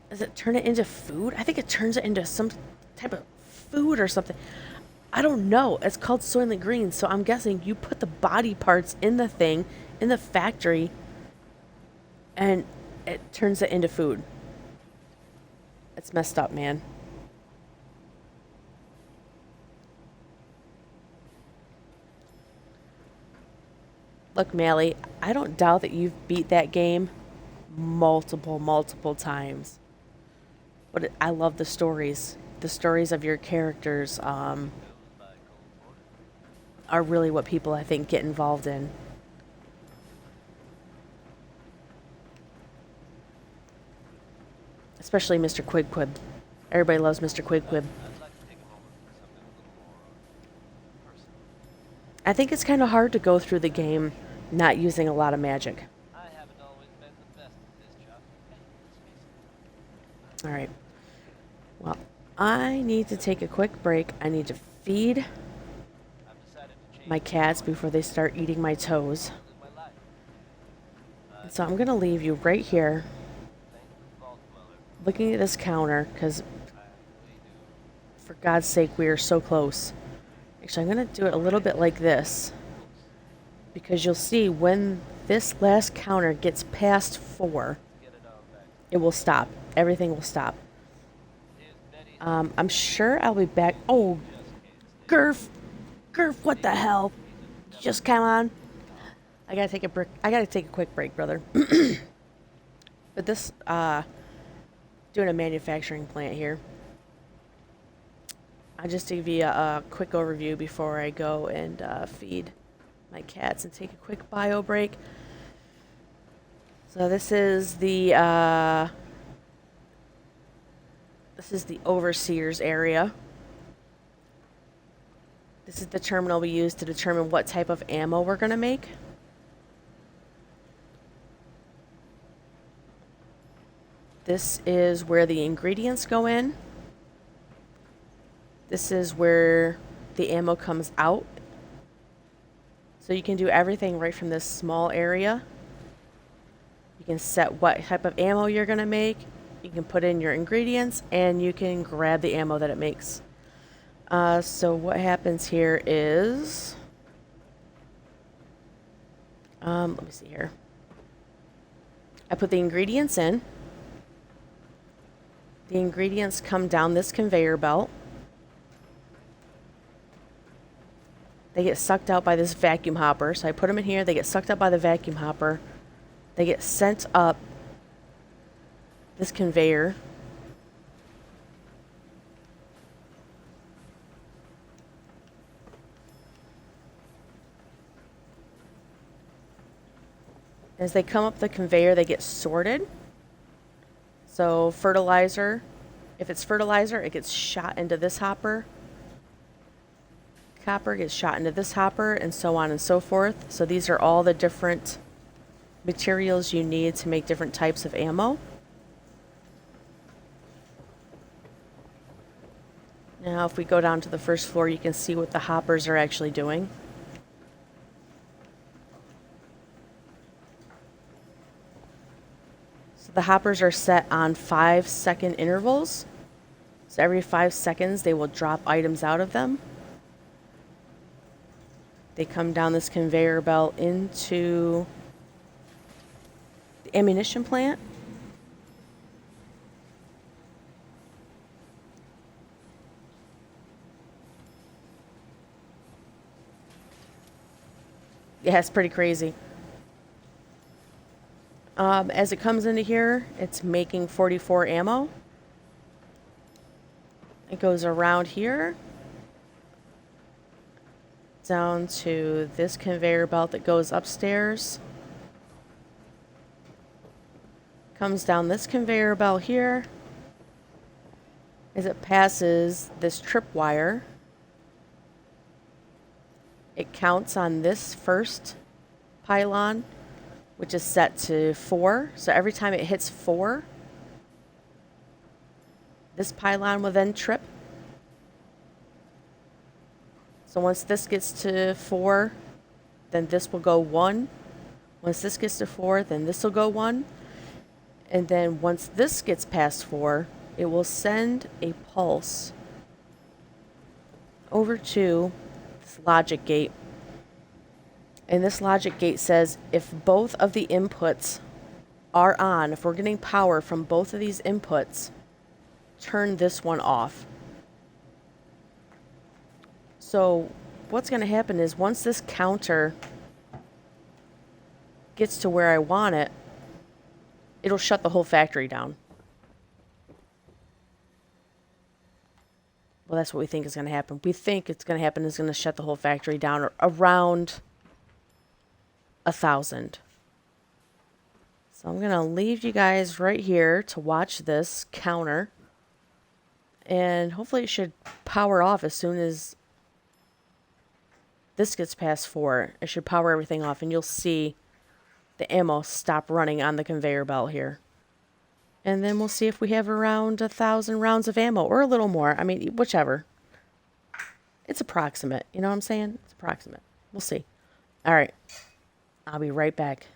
Speaker 1: Does it turn it into food? I think it turns it into some type of food or something. I don't know. It's called Soylent Green, so I'm guessing you put the body parts in the thing, in the factory, and it turns it into food. It's messed up, man. Look, Mally, I don't doubt that you've beat that game multiple times. But I love the stories. The stories of your characters are really what people, I think, get involved in. Especially Mr. Quidquib. Everybody loves Mr. Quidquib. I think it's kind of hard to go through the game not using a lot of magic.
Speaker 4: I haven't always been the best at this job.
Speaker 1: All right. Well, I need to take a quick break. I need to feed my cats before they start eating my toes. So I'm going to leave you right here looking at this counter because, for God's sake, we are so close. Actually, I'm going to do it a little bit like this because you'll see when this last counter gets past 4, it will stop. Everything will stop. I'm sure I'll be back. Oh, Gurf, what the hell? Just come on. I gotta take a break. I gotta take a quick break, brother. But this, doing a manufacturing plant here. I'll just give you a quick overview before I go and feed my cats and take a quick bio break. So this is the overseer's area. This is the terminal we use to determine what type of ammo we're going to make. This is where the ingredients go in. This is where the ammo comes out. So you can do everything right from this small area. You can set what type of ammo you're going to make. You can put in your ingredients, and you can grab the ammo that it makes. So what happens here is, let me see here. I put the ingredients in. The ingredients come down this conveyor belt. They get sucked out by this vacuum hopper. So I put them in here. They get sucked up by the vacuum hopper. They get sent up this conveyor. As they come up the conveyor, they get sorted. So fertilizer, if it's fertilizer, it gets shot into this hopper. Copper gets shot into this hopper, and so on and so forth. So these are all the different materials you need to make different types of ammo. Now if we go down to the first floor, you can see what the hoppers are actually doing. So the hoppers are set on 5-second intervals. So every 5 seconds they will drop items out of them. They come down this conveyor belt into the ammunition plant. Yeah, it's pretty crazy. As it comes into here, it's making 44 ammo. It goes around here, down to this conveyor belt that goes upstairs. Comes down this conveyor belt here. As it passes this tripwire, it counts on this first pylon, which is set to 4. So every time it hits 4, this pylon will then trip. So once this gets to 4, then this will go 1. Once this gets to 4, then this will go 1. And then once this gets past 4, it will send a pulse over to this logic gate. And this logic gate says if both of the inputs are on, if we're getting power from both of these inputs, turn this one off. So what's going to happen is once this counter gets to where I want it, it'll shut the whole factory down. Well, that's what we think is going to happen. We think it's going to happen is going to shut the whole factory down around 1,000. So I'm going to leave you guys right here to watch this counter. And hopefully it should power off as soon as this gets past 4. It should power everything off and you'll see the ammo stop running on the conveyor belt here. And then we'll see if we have around 1,000 rounds of ammo or a little more. I mean, whichever. It's approximate. You know what I'm saying? It's approximate. We'll see. All right. I'll be right back.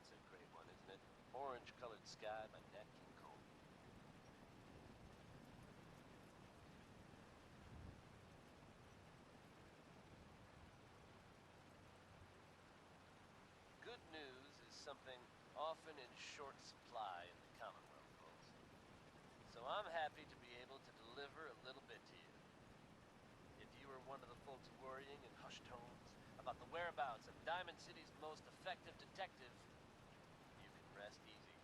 Speaker 4: That's a great one, isn't it? Orange-colored sky by Nat King Cole. Good news is something often in short supply in the Commonwealth, folks. So I'm happy to be able to deliver a little bit to you. If you were one of the folks worrying in hushed tones about the whereabouts of Diamond City's most effective detective, you can rest easy.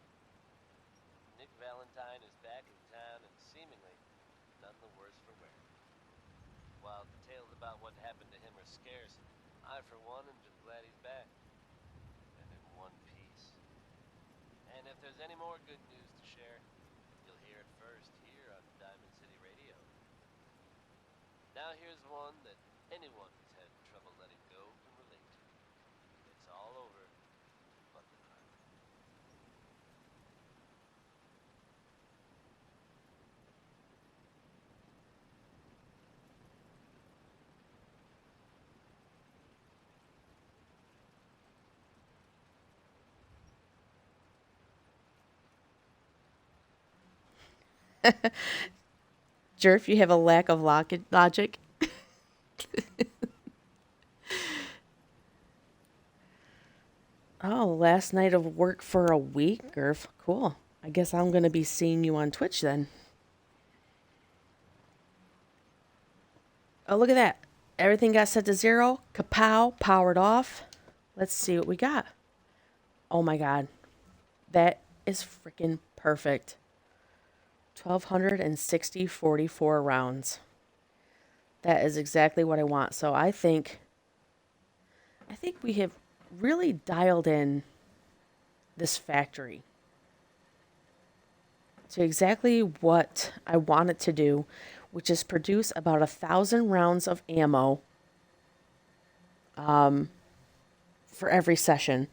Speaker 4: Nick Valentine is back in town and seemingly none the worse for wear. While details about what happened to him are scarce, I for one am just glad he's back. And in one piece. And if there's any more good news to share, you'll hear it first here on Diamond City Radio. Now here's one that anyone who's had trouble letting go can relate to. It's all over, but the crime.
Speaker 1: Jerf, you have a lack of logic. Oh, last night of work for a week, Gerf. Cool. I guess I'm going to be seeing you on Twitch then. Oh, look at that. Everything got set to 0. Kapow, powered off. Let's see what we got. Oh my god. That is freaking perfect. 1,260 44 rounds. That is exactly what I want. So I think we have really dialed in this factory to exactly what I want it to do, which is produce about 1,000 rounds of ammo for every session.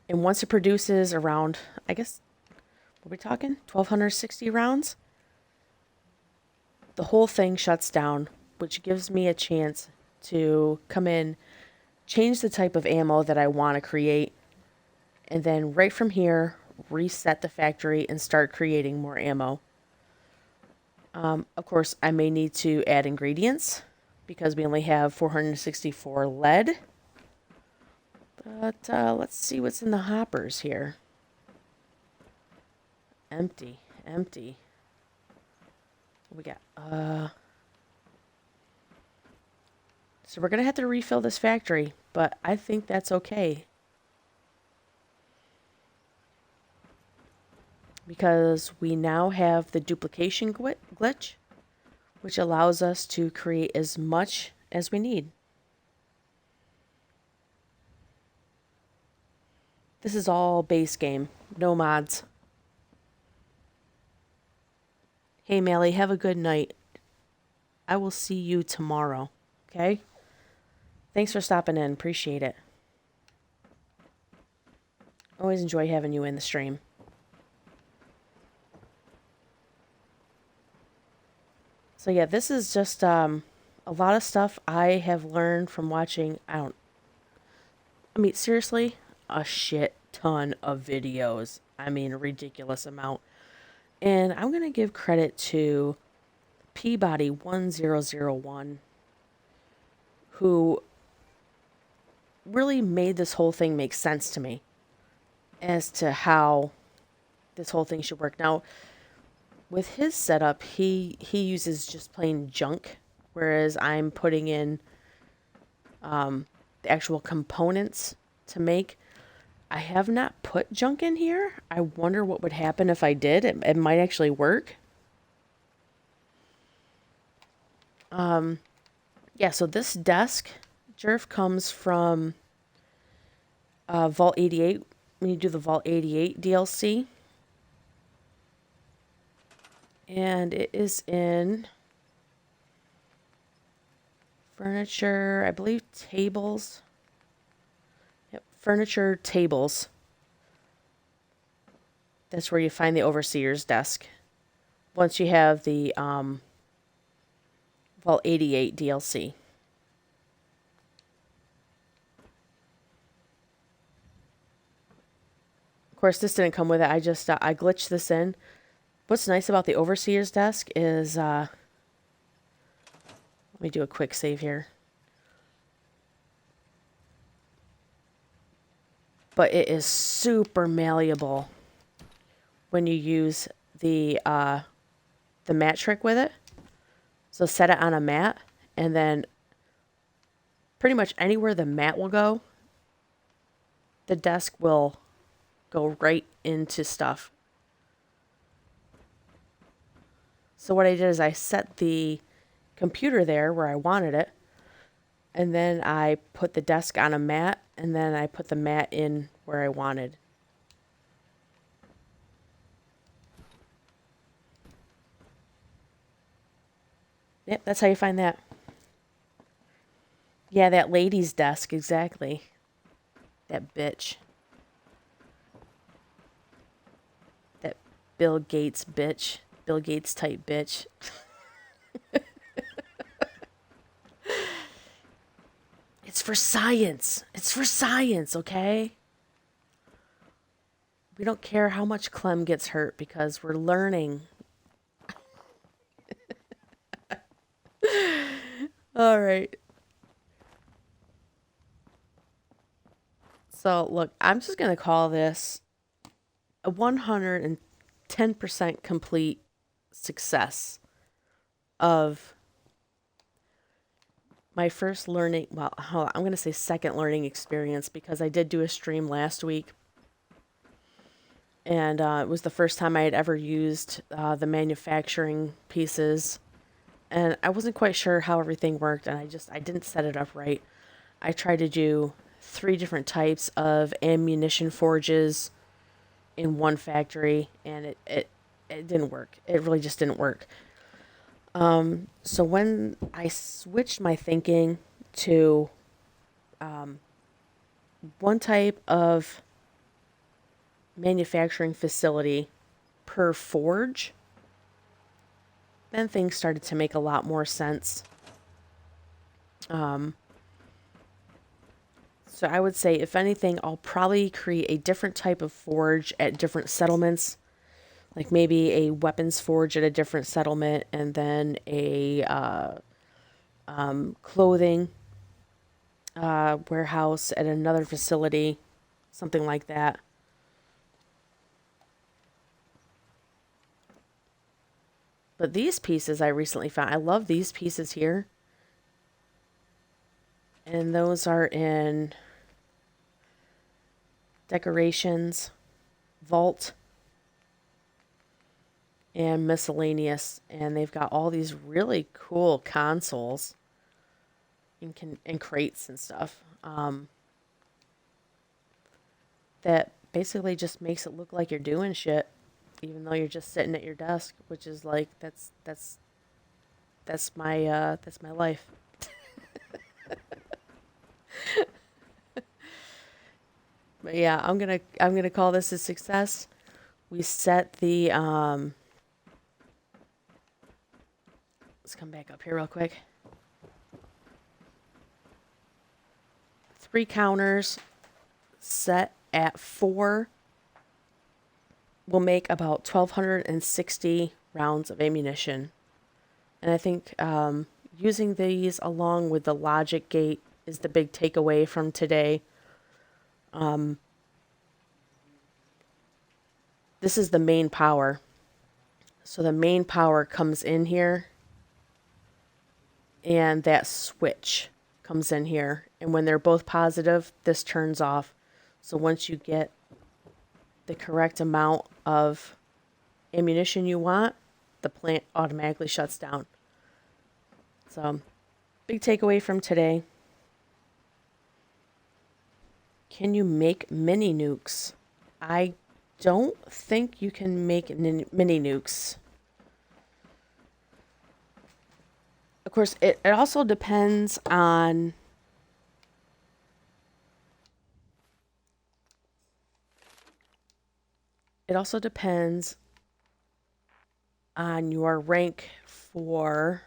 Speaker 1: And once it produces around, I guess, what are we talking? 1,260 rounds? The whole thing shuts down, which gives me a chance to come in, change the type of ammo that I want to create, and then right from here, reset the factory and start creating more ammo. Of course, I may need to add ingredients because we only have 464 lead. But let's see what's in the hoppers here. Empty. What we got? So we're going to have to refill this factory, but I think that's okay. Because we now have the duplication glitch, which allows us to create as much as we need. This is all base game, no mods. Hey, Melly, have a good night. I will see you tomorrow, okay? Thanks for stopping in. Appreciate it. Always enjoy having you in the stream. So yeah, this is just a lot of stuff I have learned from watching. I mean, seriously, a shit ton of videos. I mean, a ridiculous amount. And I'm going to give credit to Peabody1001, who really made this whole thing make sense to me as to how this whole thing should work. Now, with his setup, he uses just plain junk, whereas I'm putting in the actual components to make. I have not put junk in here. I wonder what would happen if I did. It might actually work. Yeah, so this desk, Jerf, comes from Vault 88. When you do the Vault 88 DLC. And it is in furniture, I believe tables. Yep, furniture tables. That's where you find the overseer's desk. Once you have the Vault 88 DLC. course, this didn't come with it. I just I glitched this in. What's nice about the overseer's desk is, let me do a quick save here. But it is super malleable when you use the mat trick with it. So set it on a mat, and then pretty much anywhere the mat will go, the desk will go right into stuff. So what I did is I set the computer there where I wanted it, and then I put the desk on a mat, and then I put the mat in where I wanted. Yep, that's how you find that. Yeah, that lady's desk, exactly. That bitch. That Bill Gates bitch. Bill Gates type bitch. It's for science. It's for science, okay? We don't care how much Clem gets hurt because we're learning. All right. So, look, I'm just going to call this a 110% complete success of my first learning, well, I'm going to say second learning experience, because I did do a stream last week. And it was the first time I had ever used the manufacturing pieces. And I wasn't quite sure how everything worked, and I didn't set it up right. I tried to do 3 different types of ammunition forges in one factory, and it didn't work. It really just didn't work. So when I switched my thinking to one type of manufacturing facility per forge, then things started to make a lot more sense. So I would say, if anything, I'll probably create a different type of forge at different settlements. Like maybe a weapons forge at a different settlement, and then a clothing warehouse at another facility, something like that. But these pieces I recently found, I love these pieces here. And those are in decorations, vault, and miscellaneous. And they've got all these really cool consoles and crates and stuff that basically just makes it look like you're doing shit, even though you're just sitting at your desk, which is like that's my life. But yeah, I'm gonna call this a success. We set the let's come back up here real quick. 3 counters set at 4 will make about 1,260 rounds of ammunition. And I think using these along with the logic gate is the big takeaway from today. This is the main power. So the main power comes in here, and that switch comes in here. And when they're both positive, this turns off. So once you get the correct amount of ammunition you want, the plant automatically shuts down. So, big takeaway from today. Can you make mini nukes? I don't think you can make mini nukes. Of course, it also depends on your rank for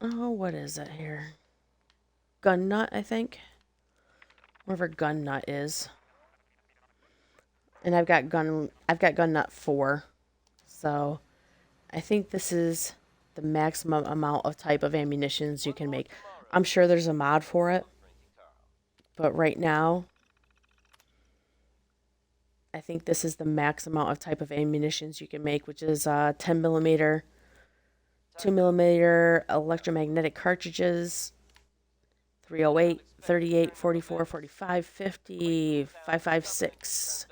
Speaker 1: Oh, what is it here? Gun nut, I think. Wherever gun nut is. And I've got gun nut 4. So I think this is the maximum amount of type of ammunitions you can make. I'm sure there's a mod for it, but right now I think this is the max amount of type of ammunitions you can make, which is 10 millimeter, 2 millimeter electromagnetic cartridges, 308, 38, 44, 45, 50, 5.56,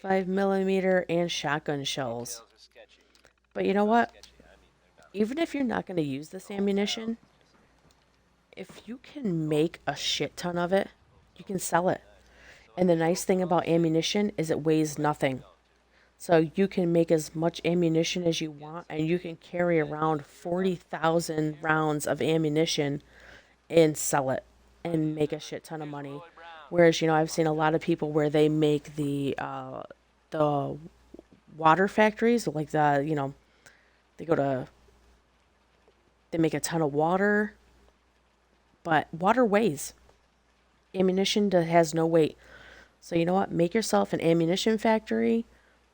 Speaker 1: 5 millimeter, and shotgun shells. But you know what? Even if you're not going to use this ammunition, if you can make a shit ton of it, you can sell it. And the nice thing about ammunition is it weighs nothing. So you can make as much ammunition as you want, and you can carry around 40,000 rounds of ammunition and sell it and make a shit ton of money. Whereas, I've seen a lot of people where they make the water factories, like they make a ton of water, but water weighs. Ammunition has no weight. So you know what? Make yourself an ammunition factory,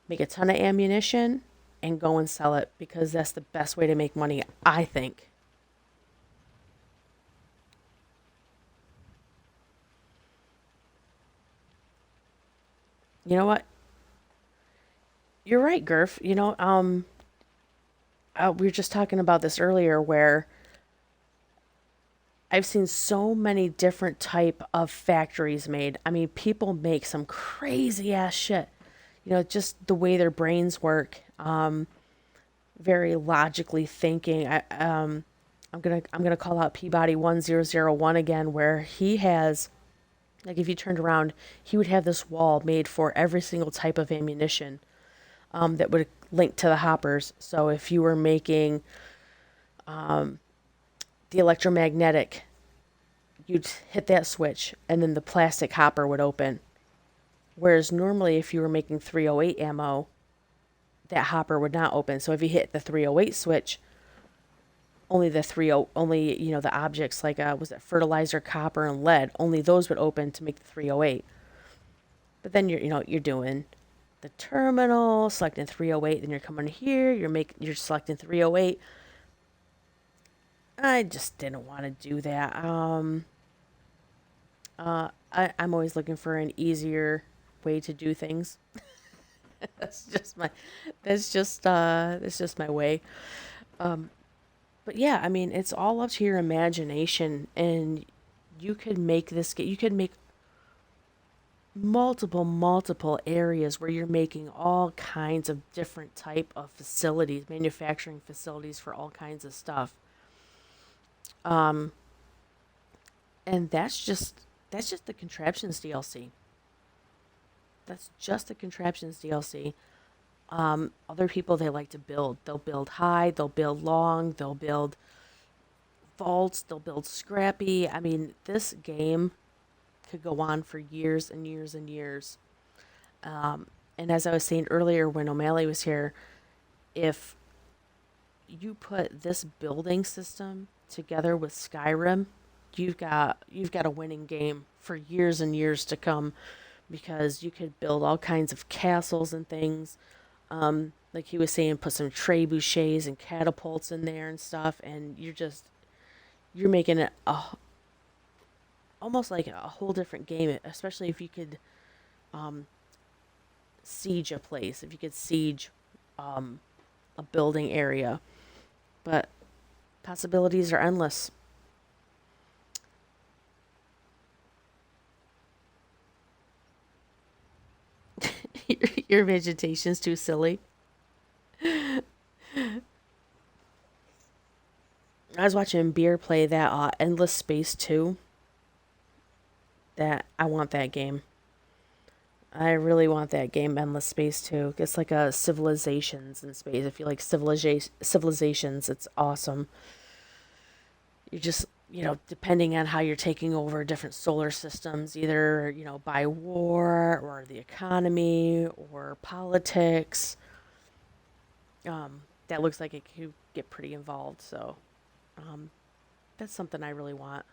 Speaker 1: make a ton of ammunition, and go and sell it, because that's the best way to make money, I think. You know what? You're right, Gurf. We were just talking about this earlier, where I've seen so many different type of factories made. I mean, people make some crazy ass shit. Just the way their brains work. Very logically thinking. I'm gonna call out Peabody 1001 again, where he has, like, if you turned around, he would have this wall made for every single type of ammunition, that would link to the hoppers. So if you were making the electromagnetic, you'd hit that switch and then the plastic hopper would open. Whereas normally if you were making 308 ammo, that hopper would not open. So if you hit the 308 switch, only the objects like was it fertilizer, copper, and lead, only those would open to make the 308. But then you're doing the terminal, selecting 308, then you're coming here, you're selecting 308. I just didn't want to do that. I'm always looking for an easier way to do things. that's just my way. But yeah, I mean, it's all up to your imagination, and you could make multiple areas where you're making all kinds of different type of facilities, manufacturing facilities for all kinds of stuff. And that's just the contraptions DLC. That's just the contraptions DLC. Other people, they like to build. They'll build high, they'll build long, they'll build vaults, they'll build scrappy. I mean, this game could go on for years and years and years. And as I was saying earlier when O'Malley was here, if you put this building system together with Skyrim, you've got a winning game for years and years to come, because you could build all kinds of castles and things. Like he was saying, put some trebuchets and catapults in there and stuff, and you're making it almost like a whole different game, especially if you could siege a place, if you could siege a building area. But possibilities are endless. Your vegetation's too silly. I was watching Beer play that Endless Space 2. That I want that game. I really want that game, Endless Space 2. It's like a civilizations in space. If you like civilizations, it's awesome. You just, depending on how you're taking over different solar systems, either, by war or the economy or politics, that looks like it could get pretty involved. So That's something I really want.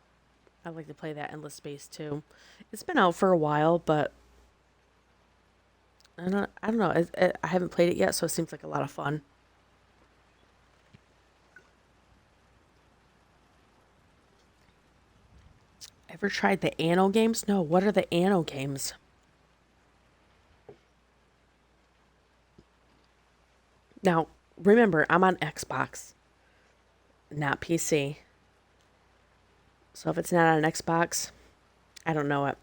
Speaker 1: I'd like to play that Endless Space too. It's been out for a while, but I don't know. I haven't played it yet, so it seems like a lot of fun. Ever tried the Anno games? No, what are the Anno games? Now, remember, I'm on Xbox, not PC. So if it's not on Xbox, I don't know it.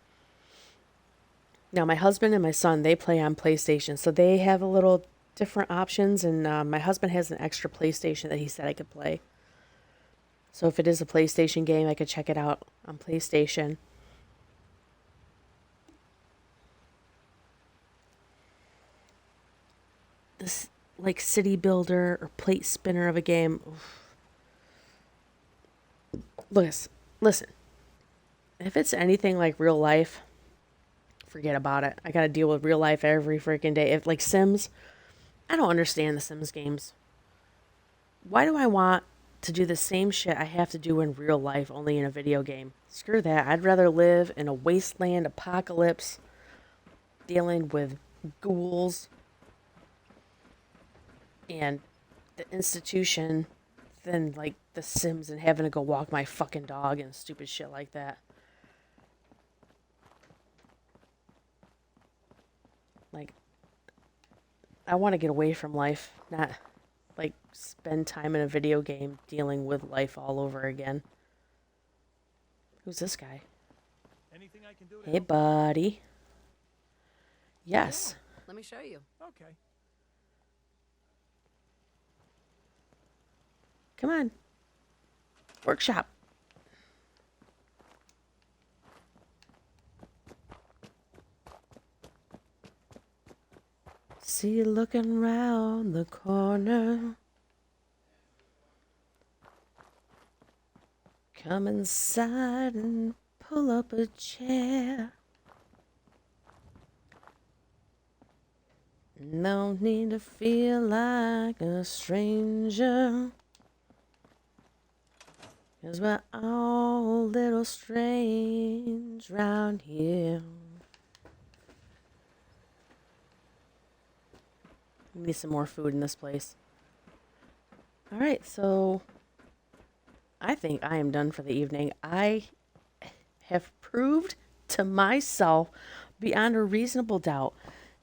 Speaker 1: Now, my husband and my son, they play on PlayStation, so they have a little different options, and my husband has an extra PlayStation that he said I could play. So if it is a PlayStation game, I could check it out on PlayStation. This, like, city builder or plate spinner of a game. Oof. Listen. If it's anything like real life, forget about it. I gotta deal with real life every freaking day. If, like, Sims, I don't understand the Sims games. Why do I want to do the same shit I have to do in real life, only in a video game? Screw that. I'd rather live in a wasteland apocalypse dealing with ghouls and the institution than, like, the Sims and having to go walk my fucking dog and stupid shit like that. Like, I want to get away from life, not, like, spend time in a video game dealing with life all over again. Who's this guy?
Speaker 3: Anything I can do to
Speaker 1: Hey,
Speaker 3: help?
Speaker 1: buddy. Yes.
Speaker 5: Yeah, let me show you.
Speaker 3: Okay.
Speaker 1: Come on. Workshop. See you looking round the corner. Come inside and pull up a chair. No need to feel like a stranger. 'Cause we're all a little strange round here. We need some more food in this place. Alright, so I think I am done for the evening. I have proved to myself beyond a reasonable doubt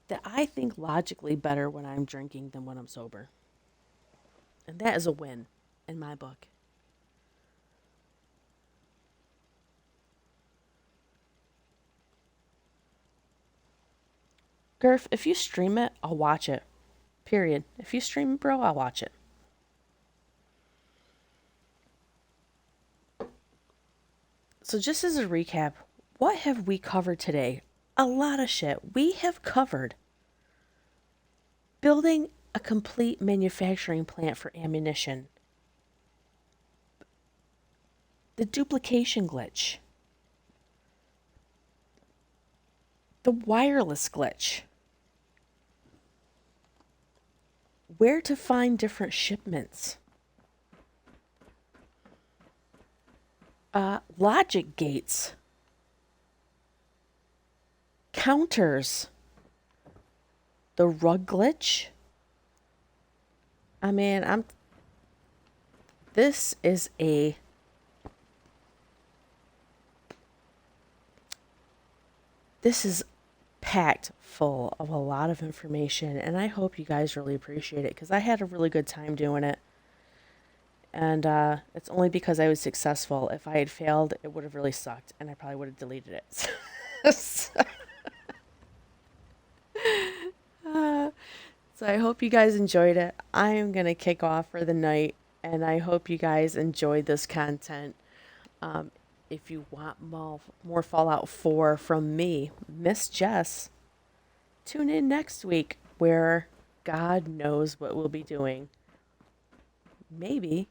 Speaker 1: that I think logically better when I'm drinking than when I'm sober. And that is a win in my book. Gurf, if you stream it, I'll watch it. Period. If you stream it, bro, I'll watch it. So just as a recap, what have we covered today? A lot of shit. We have covered building a complete manufacturing plant for ammunition, the duplication glitch, the wireless glitch, where to find different shipments, logic gates, counters, the rug glitch. I mean, this is packed full of a lot of information, and I hope you guys really appreciate it, because I had a really good time doing it. And it's only because I was successful. If I had failed, it would have really sucked, and I probably would have deleted it. So I hope you guys enjoyed it. I am going to kick off for the night, and I hope you guys enjoyed this content. If you want more Fallout 4 from me, Miss Jess, tune in next week, where God knows what we'll be doing. Maybe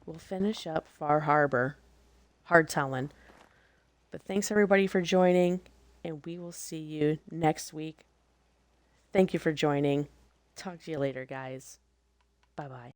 Speaker 1: we'll finish up Far Harbor. Hard telling. But thanks everybody for joining, and we will see you next week. Thank you for joining. Talk to you later, guys. Bye-bye.